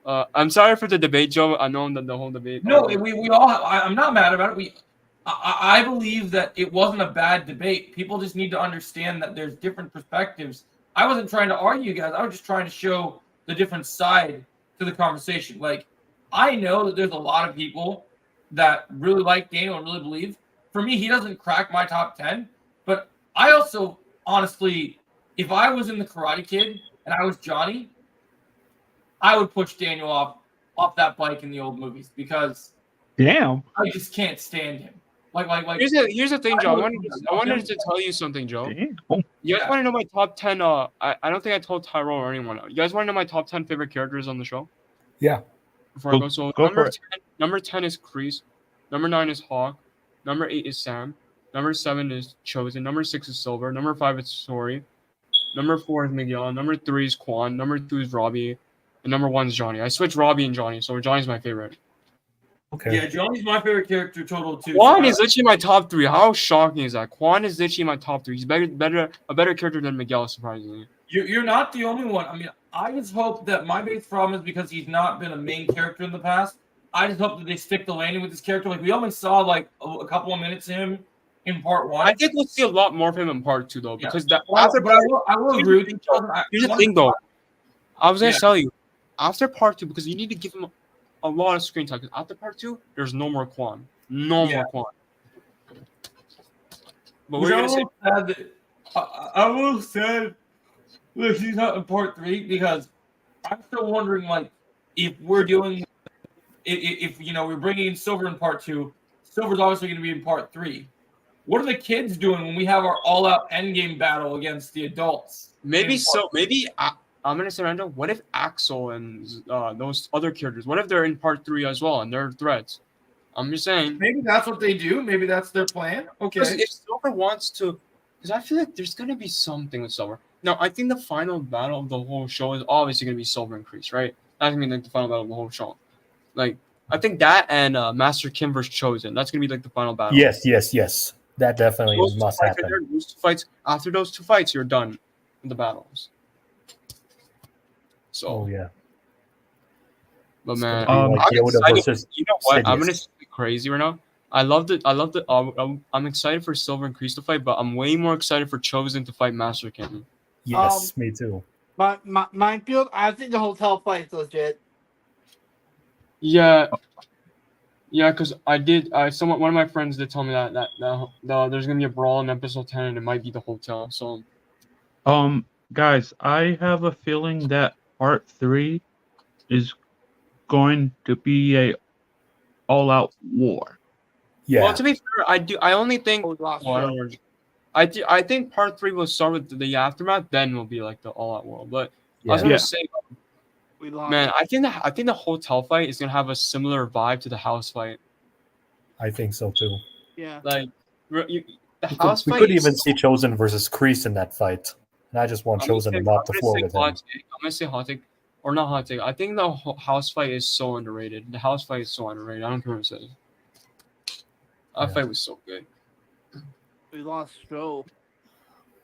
guys. I'm sorry for the debate, Joe. I know that the whole debate. No, we all. I'm not mad about it. I believe that it wasn't a bad debate. People just need to understand that there's different perspectives. I wasn't trying to argue, guys. I was just trying to show the different side to the conversation. Like, I know that there's a lot of people that really like Daniel and really believe. For me, he doesn't crack my top 10. But I also, honestly, if I was in the Karate Kid and I was Johnny, I would push Daniel off that bike in the old movies because Damn. I just can't stand him. Like. Here's the thing, Joe. I wanted to tell you something, Joe. Damn. You guys want to know my top 10? I don't think I told Tyrell or anyone. You guys want to know my top 10 favorite characters on the show? Yeah. Before I go, so Go for it. number 10 is Kreese. Number 9 is Hawk. Number 8 is Sam. Number 7 is Chosen. Number 6 is Silver. Number 5 is Sori. Number 4 is Miguel. Number 3 is Quan. Number 2 is Robbie. And number 1 is Johnny. I switched Robbie and Johnny, so Johnny's my favorite. Okay. Yeah, Johnny's my favorite character total too. Quan so is literally my top 3. How shocking is that? Quan is literally my top 3. He's a better character than Miguel, surprisingly. You're not the only one. I mean, I just hope that my biggest problem is because he's not been a main character in the past. I just hope that they stick the landing with this character. Like we only saw like a couple of minutes of him in part 1. I think we'll see a lot more of him in part 2 though, because that But after I will agree with you. here's the thing though. I was gonna tell you after part 2 because you need to give him a lot of screen time. Because after part 2, there's no more Quan, more Quan. But we're gonna say I will say that he's not in part 3 because I'm still wondering like if we're doing if you know we're bringing in Silver in part 2, Silver's obviously going to be in part 3. What are the kids doing when we have our all-out endgame battle against the adults? maybe so. Maybe I'm gonna say random. What if Axel and those other characters? What if they're in part 3 as well and they're threats? I'm just saying. Maybe that's what they do. Maybe that's their plan. Okay. Because if Silver wants to, because I feel like there's gonna be something with Silver. No, I think the final battle of the whole show is obviously gonna be Silver and Kreese, right? That's gonna be like the final battle of the whole show. Like I think that and Master Kim versus Chosen. That's gonna be like the final battle. Yes. That definitely Those two must fights happen. right there, those 2 fights. After those 2 fights, you're done with the battles. So, Oh yeah. but It's man, gonna be like I'm Yoda excited. versus You know what? I'm gonna Sidious. say crazy right now. I love it. I'm excited for Silver and Kreese to fight, but I'm way more excited for Chosen to fight Master Kim. Yes, me too. Minefield, I think the hotel fight's legit. Yeah, because one of my friends did tell me that there's gonna be a brawl in episode 10 and it might be the hotel. So Guys, I have a feeling that part 3 is going to be a all-out war. Yeah. well, to be fair, I only think. Oh, lost Well, I don't know. I think part 3 will start with the aftermath, then will be like the all-out war. But I was Yeah. gonna say, We lost. man, I think the hotel fight is gonna have a similar vibe to the house fight. I think so too. Yeah. Like the We house could, fight. we could is even so- see Chosen versus Kreese in that fight. And I just want I'm gonna Chosen say- to mop the I'm gonna floor say with hot him. take. I'm gonna say hot take, or not hot take. I think the house fight is so underrated. The house fight is so underrated. I don't care what it says. That Yeah. fight was so good. We lost Joe.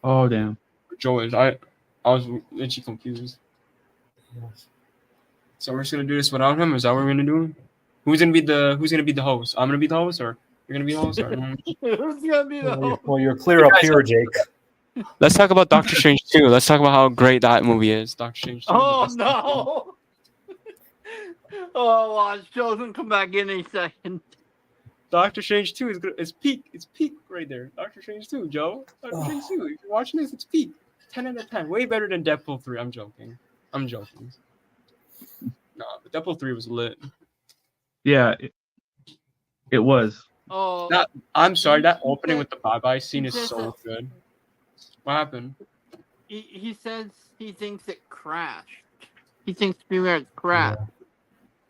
Oh damn. Joe is I was literally confused. So we're just gonna do this without him. Is that what we're gonna do? Who's gonna be the host? I'm gonna be the host, or you're gonna be the host? Or... Who's gonna be the host? Well, you're clear up here, Jake. Let's talk about Doctor Strange 2. Let's talk about how great that movie is. Doctor Strange 2. Oh no! Oh, watch Chosen come back in a second. Doctor Strange 2 is good. It's peak. It's peak right there. Doctor Strange 2, Joe. Doctor Strange 2. If you're watching this, it's peak. 10 out of 10. Way better than Deadpool 3. I'm joking. No, but Deadpool 3 was lit. Yeah, it was. Oh, I'm sorry, that He opening said- with the bye-bye scene he is said so that- good. What happened? he says he thinks it crashed. He thinks Premiere crashed.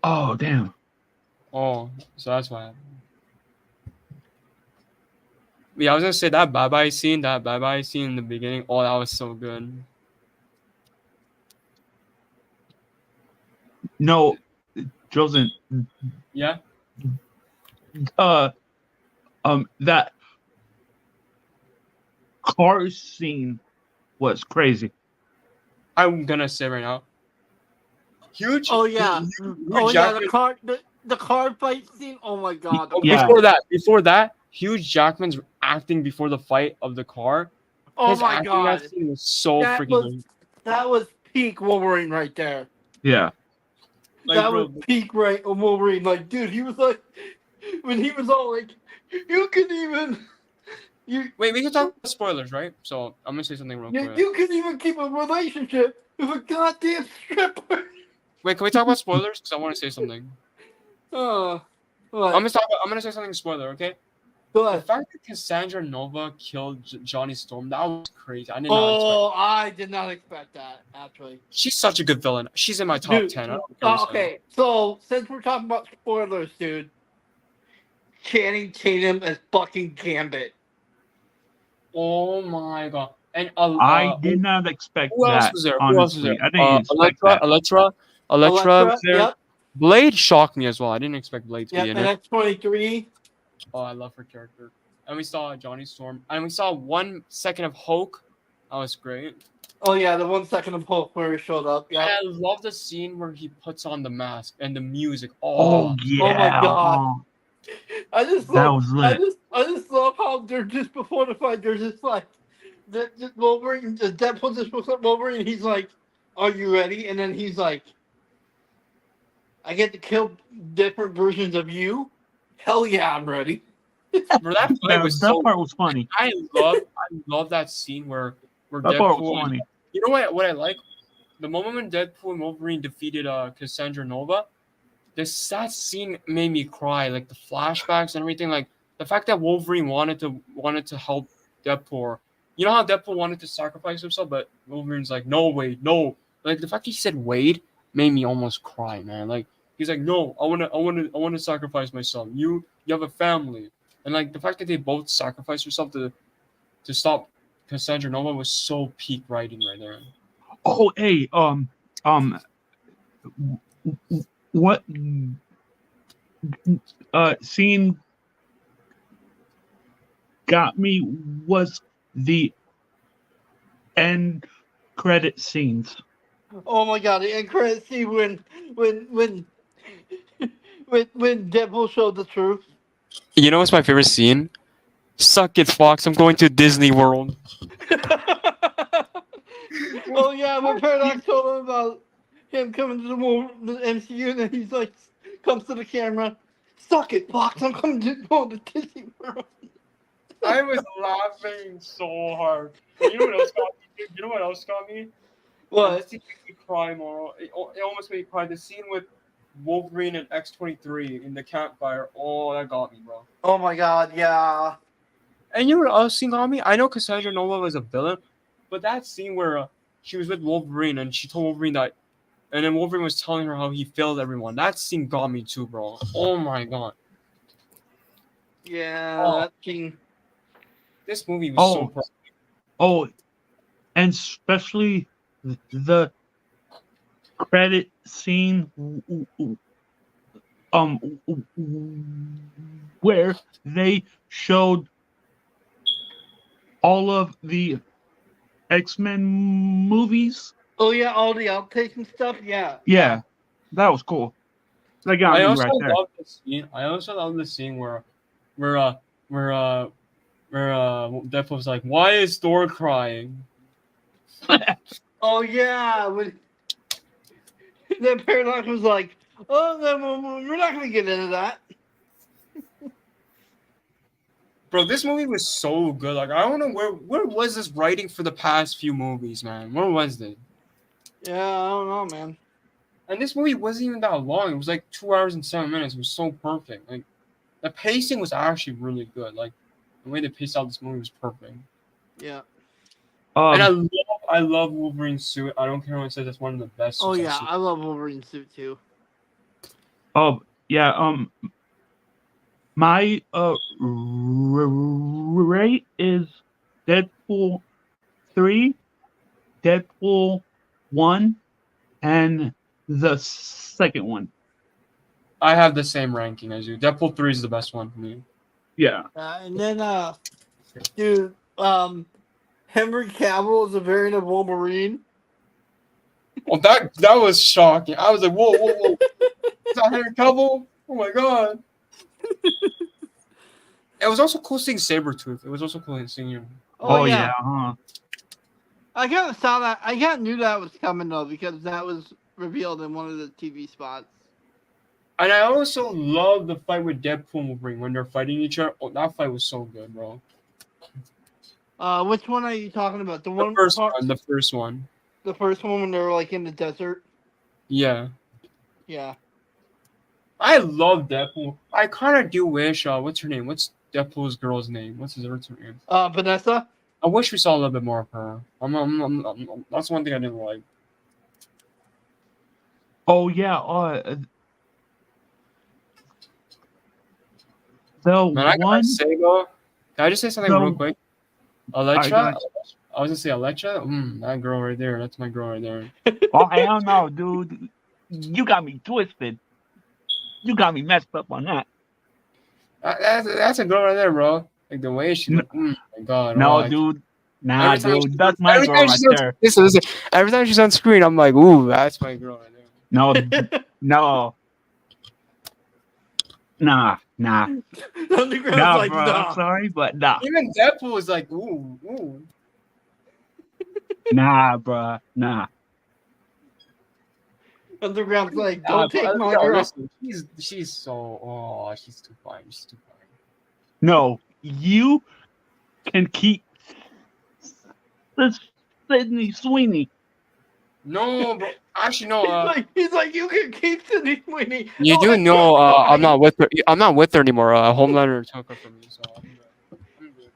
Oh damn. Oh, so that's why. Yeah, I was gonna say that bye-bye scene in the beginning. Oh, that was so good. No, Chosen. Yeah. That car scene was crazy. I'm gonna say right now. Huge. Oh yeah. huge Oh yeah. Jackman- The car fight scene. Oh my god. the Yeah. car- Before that, Hugh Jackman's acting before the fight of the car. Oh His my acting in god. that scene was so That freaking was good. that was peak Wolverine right there. Yeah. Like, That bro, was peak right Wolverine. Like, dude, he was like, when he was all like, you can even, wait, we can talk about spoilers, right? So I'm gonna say something real quick. you can even keep a relationship with a goddamn stripper. Wait, can we talk about spoilers? Because I want to say something. What? I'm gonna say something spoiler, okay? Go The ahead. fact that Cassandra Nova killed Johnny Storm, that was crazy. I did not expect. Oh, I did not expect that, actually. She's such a good villain. She's in my top Dude, 10. I don't care what you say. Okay, so since we're talking about spoilers, dude, Channing Tatum as fucking Gambit. Oh my god. And I did not expect who else that. was there? Honestly, I didn't expect that. Electra was there. Yep, Blade shocked me as well. I didn't expect Blade to yep, be in and it. X-23. Oh, I love her character. And we saw Johnny Storm. And we saw 1 second of Hulk. That was great. Oh yeah, the 1 second of Hulk where he showed up. And Yeah. I love the scene where he puts on the mask and the music. Oh Oh, yeah. Oh my God. I just That love. was lit. I just love how they're just before the fight. They're just like, Wolverine. Deadpool just looks at Wolverine. And he's like, "Are you ready?" And then he's like, "I get to kill different versions of you. Hell yeah, I'm ready." bro, that fight was That so. part was funny. I love that scene where That part was Deadpool. funny. You know what I like? The moment when Deadpool and Wolverine defeated Cassandra Nova, that scene made me cry. Like the flashbacks and everything. Like the fact that Wolverine wanted to help Deadpool. You know how Deadpool wanted to sacrifice himself, but Wolverine's like, no, Wade, no. Like the fact he said Wade made me almost cry, man. Like he's like, no, I wanna sacrifice myself. You have a family, and like the fact that they both sacrificed themselves to stop Cassandra Nova was so peak writing right there. Oh hey, what scene got me was the end credit scenes. Oh my God! The end credit scene when when Deadpool showed the truth. You know what's my favorite scene? Suck it, Fox. I'm going to Disney World. Oh yeah, when Paradox told him about him coming to the MCU, and then he's like, comes to the camera, "Suck it, Fox! I'm coming to go to Disney World." I was laughing so hard. You know what else got me? You know what else got me? What? This scene made me cry more. It almost made me cry. The scene with Wolverine and X-23 in the campfire. Oh, that got me, bro. Oh my God! Yeah. And you know what else scene got me? I know Cassandra Nova was a villain, but that scene where she was with Wolverine and she told Wolverine that, and then Wolverine was telling her how he failed everyone. That scene got me too, bro. Oh my God. Yeah, Oh. that scene. This movie was so perfect. Oh, and especially the credit scene, where they showed all of the X-Men movies. Oh yeah, all the outtakes and stuff. Yeah. Yeah, that was cool. That got I me also right there. love the scene. I also love the scene where Deadpool's like, "Why is Thor crying?" Oh yeah. When then Paradox was like, "Oh, then we're not gonna get into that." Bro, this movie was so good. Like, I don't know where was this writing for the past few movies, man. Where was it? Yeah, I don't know, man. And this movie wasn't even that long. It was like 2 hours and 7 minutes. It was so perfect. Like, the pacing was actually really good. Like, the way they paced out this movie was perfect. Yeah. And I love Wolverine's suit. I don't care what it says. It's one of the best suits Oh I've yeah, seen. I love Wolverine's suit too. Yeah. My rate is Deadpool 3, Deadpool 1, and the second one. I have the same ranking as you. Deadpool 3 is the best one for me. Yeah. And then dude, Henry Cavill is a variant of Wolverine. Oh, that was shocking. I was like, whoa. Is that Henry Cavill? Oh my god. It was also cool seeing Sabretooth. It was also cool seeing him. Oh yeah. Huh. I kind of saw that. I kind of knew that was coming though because that was revealed in one of the TV spots. And I also love the fight with Deadpool and Wolverine when they're fighting each other. Oh, that fight was so good, bro. Which one are you talking about? The first one. The first one. The first one when they were like in the desert. Yeah. Yeah. I love Deadpool. I kind of do wish. What's her name? What's Deadpool's girl's name? What's her name? Vanessa. I wish we saw a little bit more of her. That's one thing I didn't like. Oh yeah. Man, I gotta say though. Can I just say something real quick? Electra. I was gonna say Electra. That girl right there. That's my girl right there. Oh hell no, dude! You got me twisted. You got me messed up on that. That's a girl right there, bro. Like the way she looked. Oh my god. No, dude. Nah, Every time dude, that's my girl right she's on, there. listen. Every time she's on screen, I'm like, ooh, that's my girl right there. No, no, nah, Underground's like, bro. I'm nah. sorry, but nah, Even Deadpool was like, ooh. bro, nah. Underground's like, Nah, don't take but, my yo, girl. listen, she's so she's too fine. She's too fine. No, you can keep this Sydney Sweeney. No, bro. Actually, no. He's like, you can keep Sydney Sweeney. You do know I'm not with her. I'm not with her anymore. Homelander took her from me, so I'm good.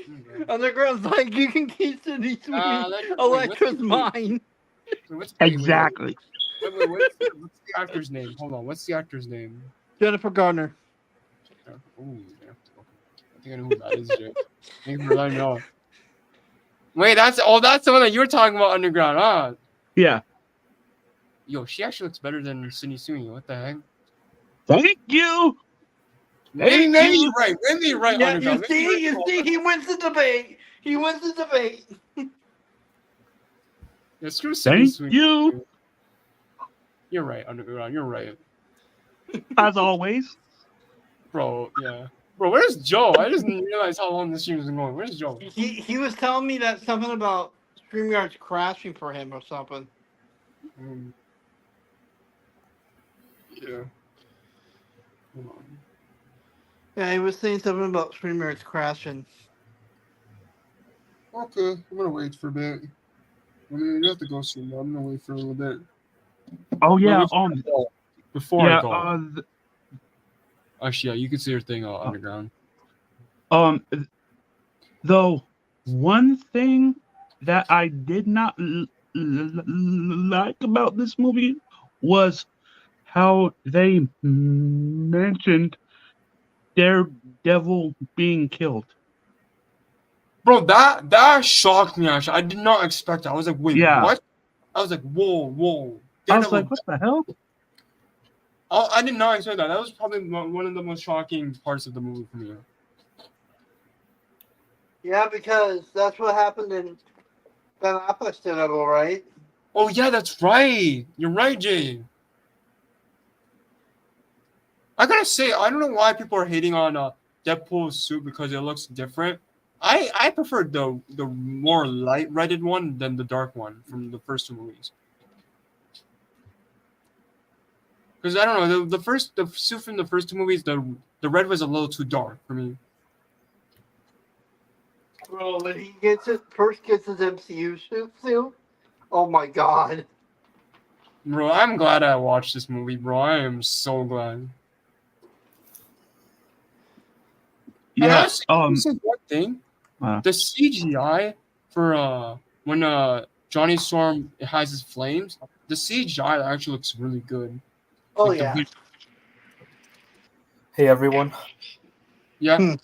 I'm good. Underground's like, you can keep Sydney Sweeney. Electra's mine. Exactly. Wait, what's the actor's name? Hold on, what's the actor's name? Jennifer Garner. Ooh, I think I know who that is, Jay. Thank you for letting me know. Wait, that's the one that you were talking about, Underground, huh? Yeah. Yo, she actually looks better than Sydney Sweeney. What the heck? Thank you. Maybe you're right. Maybe you're right, Yeah, Underground. you see, he wins the debate. He wins the debate. Yeah, screw Sydney Thank Sweeney. you. You're right, Underground. You're right. As always. Bro, yeah. Bro, where's Joe? I just didn't realize how long this stream has been going. Where's Joe? He was telling me that something about StreamYard's crashing for him or something. Yeah. Hold on. Yeah, he was saying something about StreamYard's crashing. Okay, I'm gonna wait for a bit. I mean, you have to go soon. I'm gonna wait for a little bit. Oh yeah. Before I Yeah. go. Actually, yeah, you can say your thing, Underground. Though one thing that I did not like about this movie was how they mentioned Daredevil being killed. Bro, that shocked me. Actually, I did not expect that. I was like, wait, Yeah. what? I was like, whoa. I was like, what the hell? I did not expect that. That was probably one of the most shocking parts of the movie for me. Yeah, because that's what happened in Ben Affleck's Daredevil, right? Oh yeah, that's right. You're right, Jay. I gotta say, I don't know why people are hating on Deadpool's suit because it looks different. I prefer the more light-reded one than the dark one from the first two movies. Because I don't know, the suit from the first two movies, the red was a little too dark for me. Bro, when he first gets his MCU suit, oh my god. Bro, I'm glad I watched this movie, bro. I am so glad. Yeah. And say one thing. The CGI for when Johnny Storm has his flames, the CGI actually looks really good. Oh like yeah. Hey everyone. Yeah.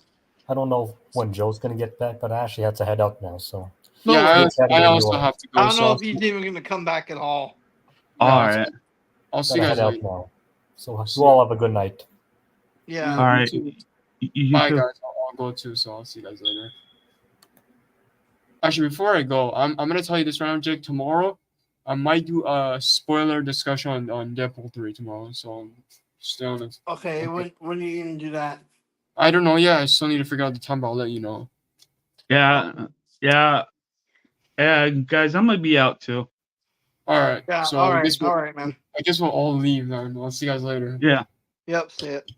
I don't know when Joe's gonna get back, but I actually have to head out now. So yeah, I also have to go. I don't know if he's even gonna come back at all. All right. I'll see you guys later. Now. So you all have a good night. Yeah. All right. Bye, guys. I'll go too, so I'll see you guys later. Actually, before I go, I'm gonna tell you this right now, Jake. Tomorrow, I might do a spoiler discussion on Deadpool 3 tomorrow. So stay on it. Okay. When are you gonna do that? I don't know. Yeah, I still need to figure out the time, but I'll let you know. Yeah, guys, I'm gonna be out too. All right. Yeah. So all I right. guess All right, man. I guess we'll all leave then. I'll see you guys later. Yeah. Yep. See it.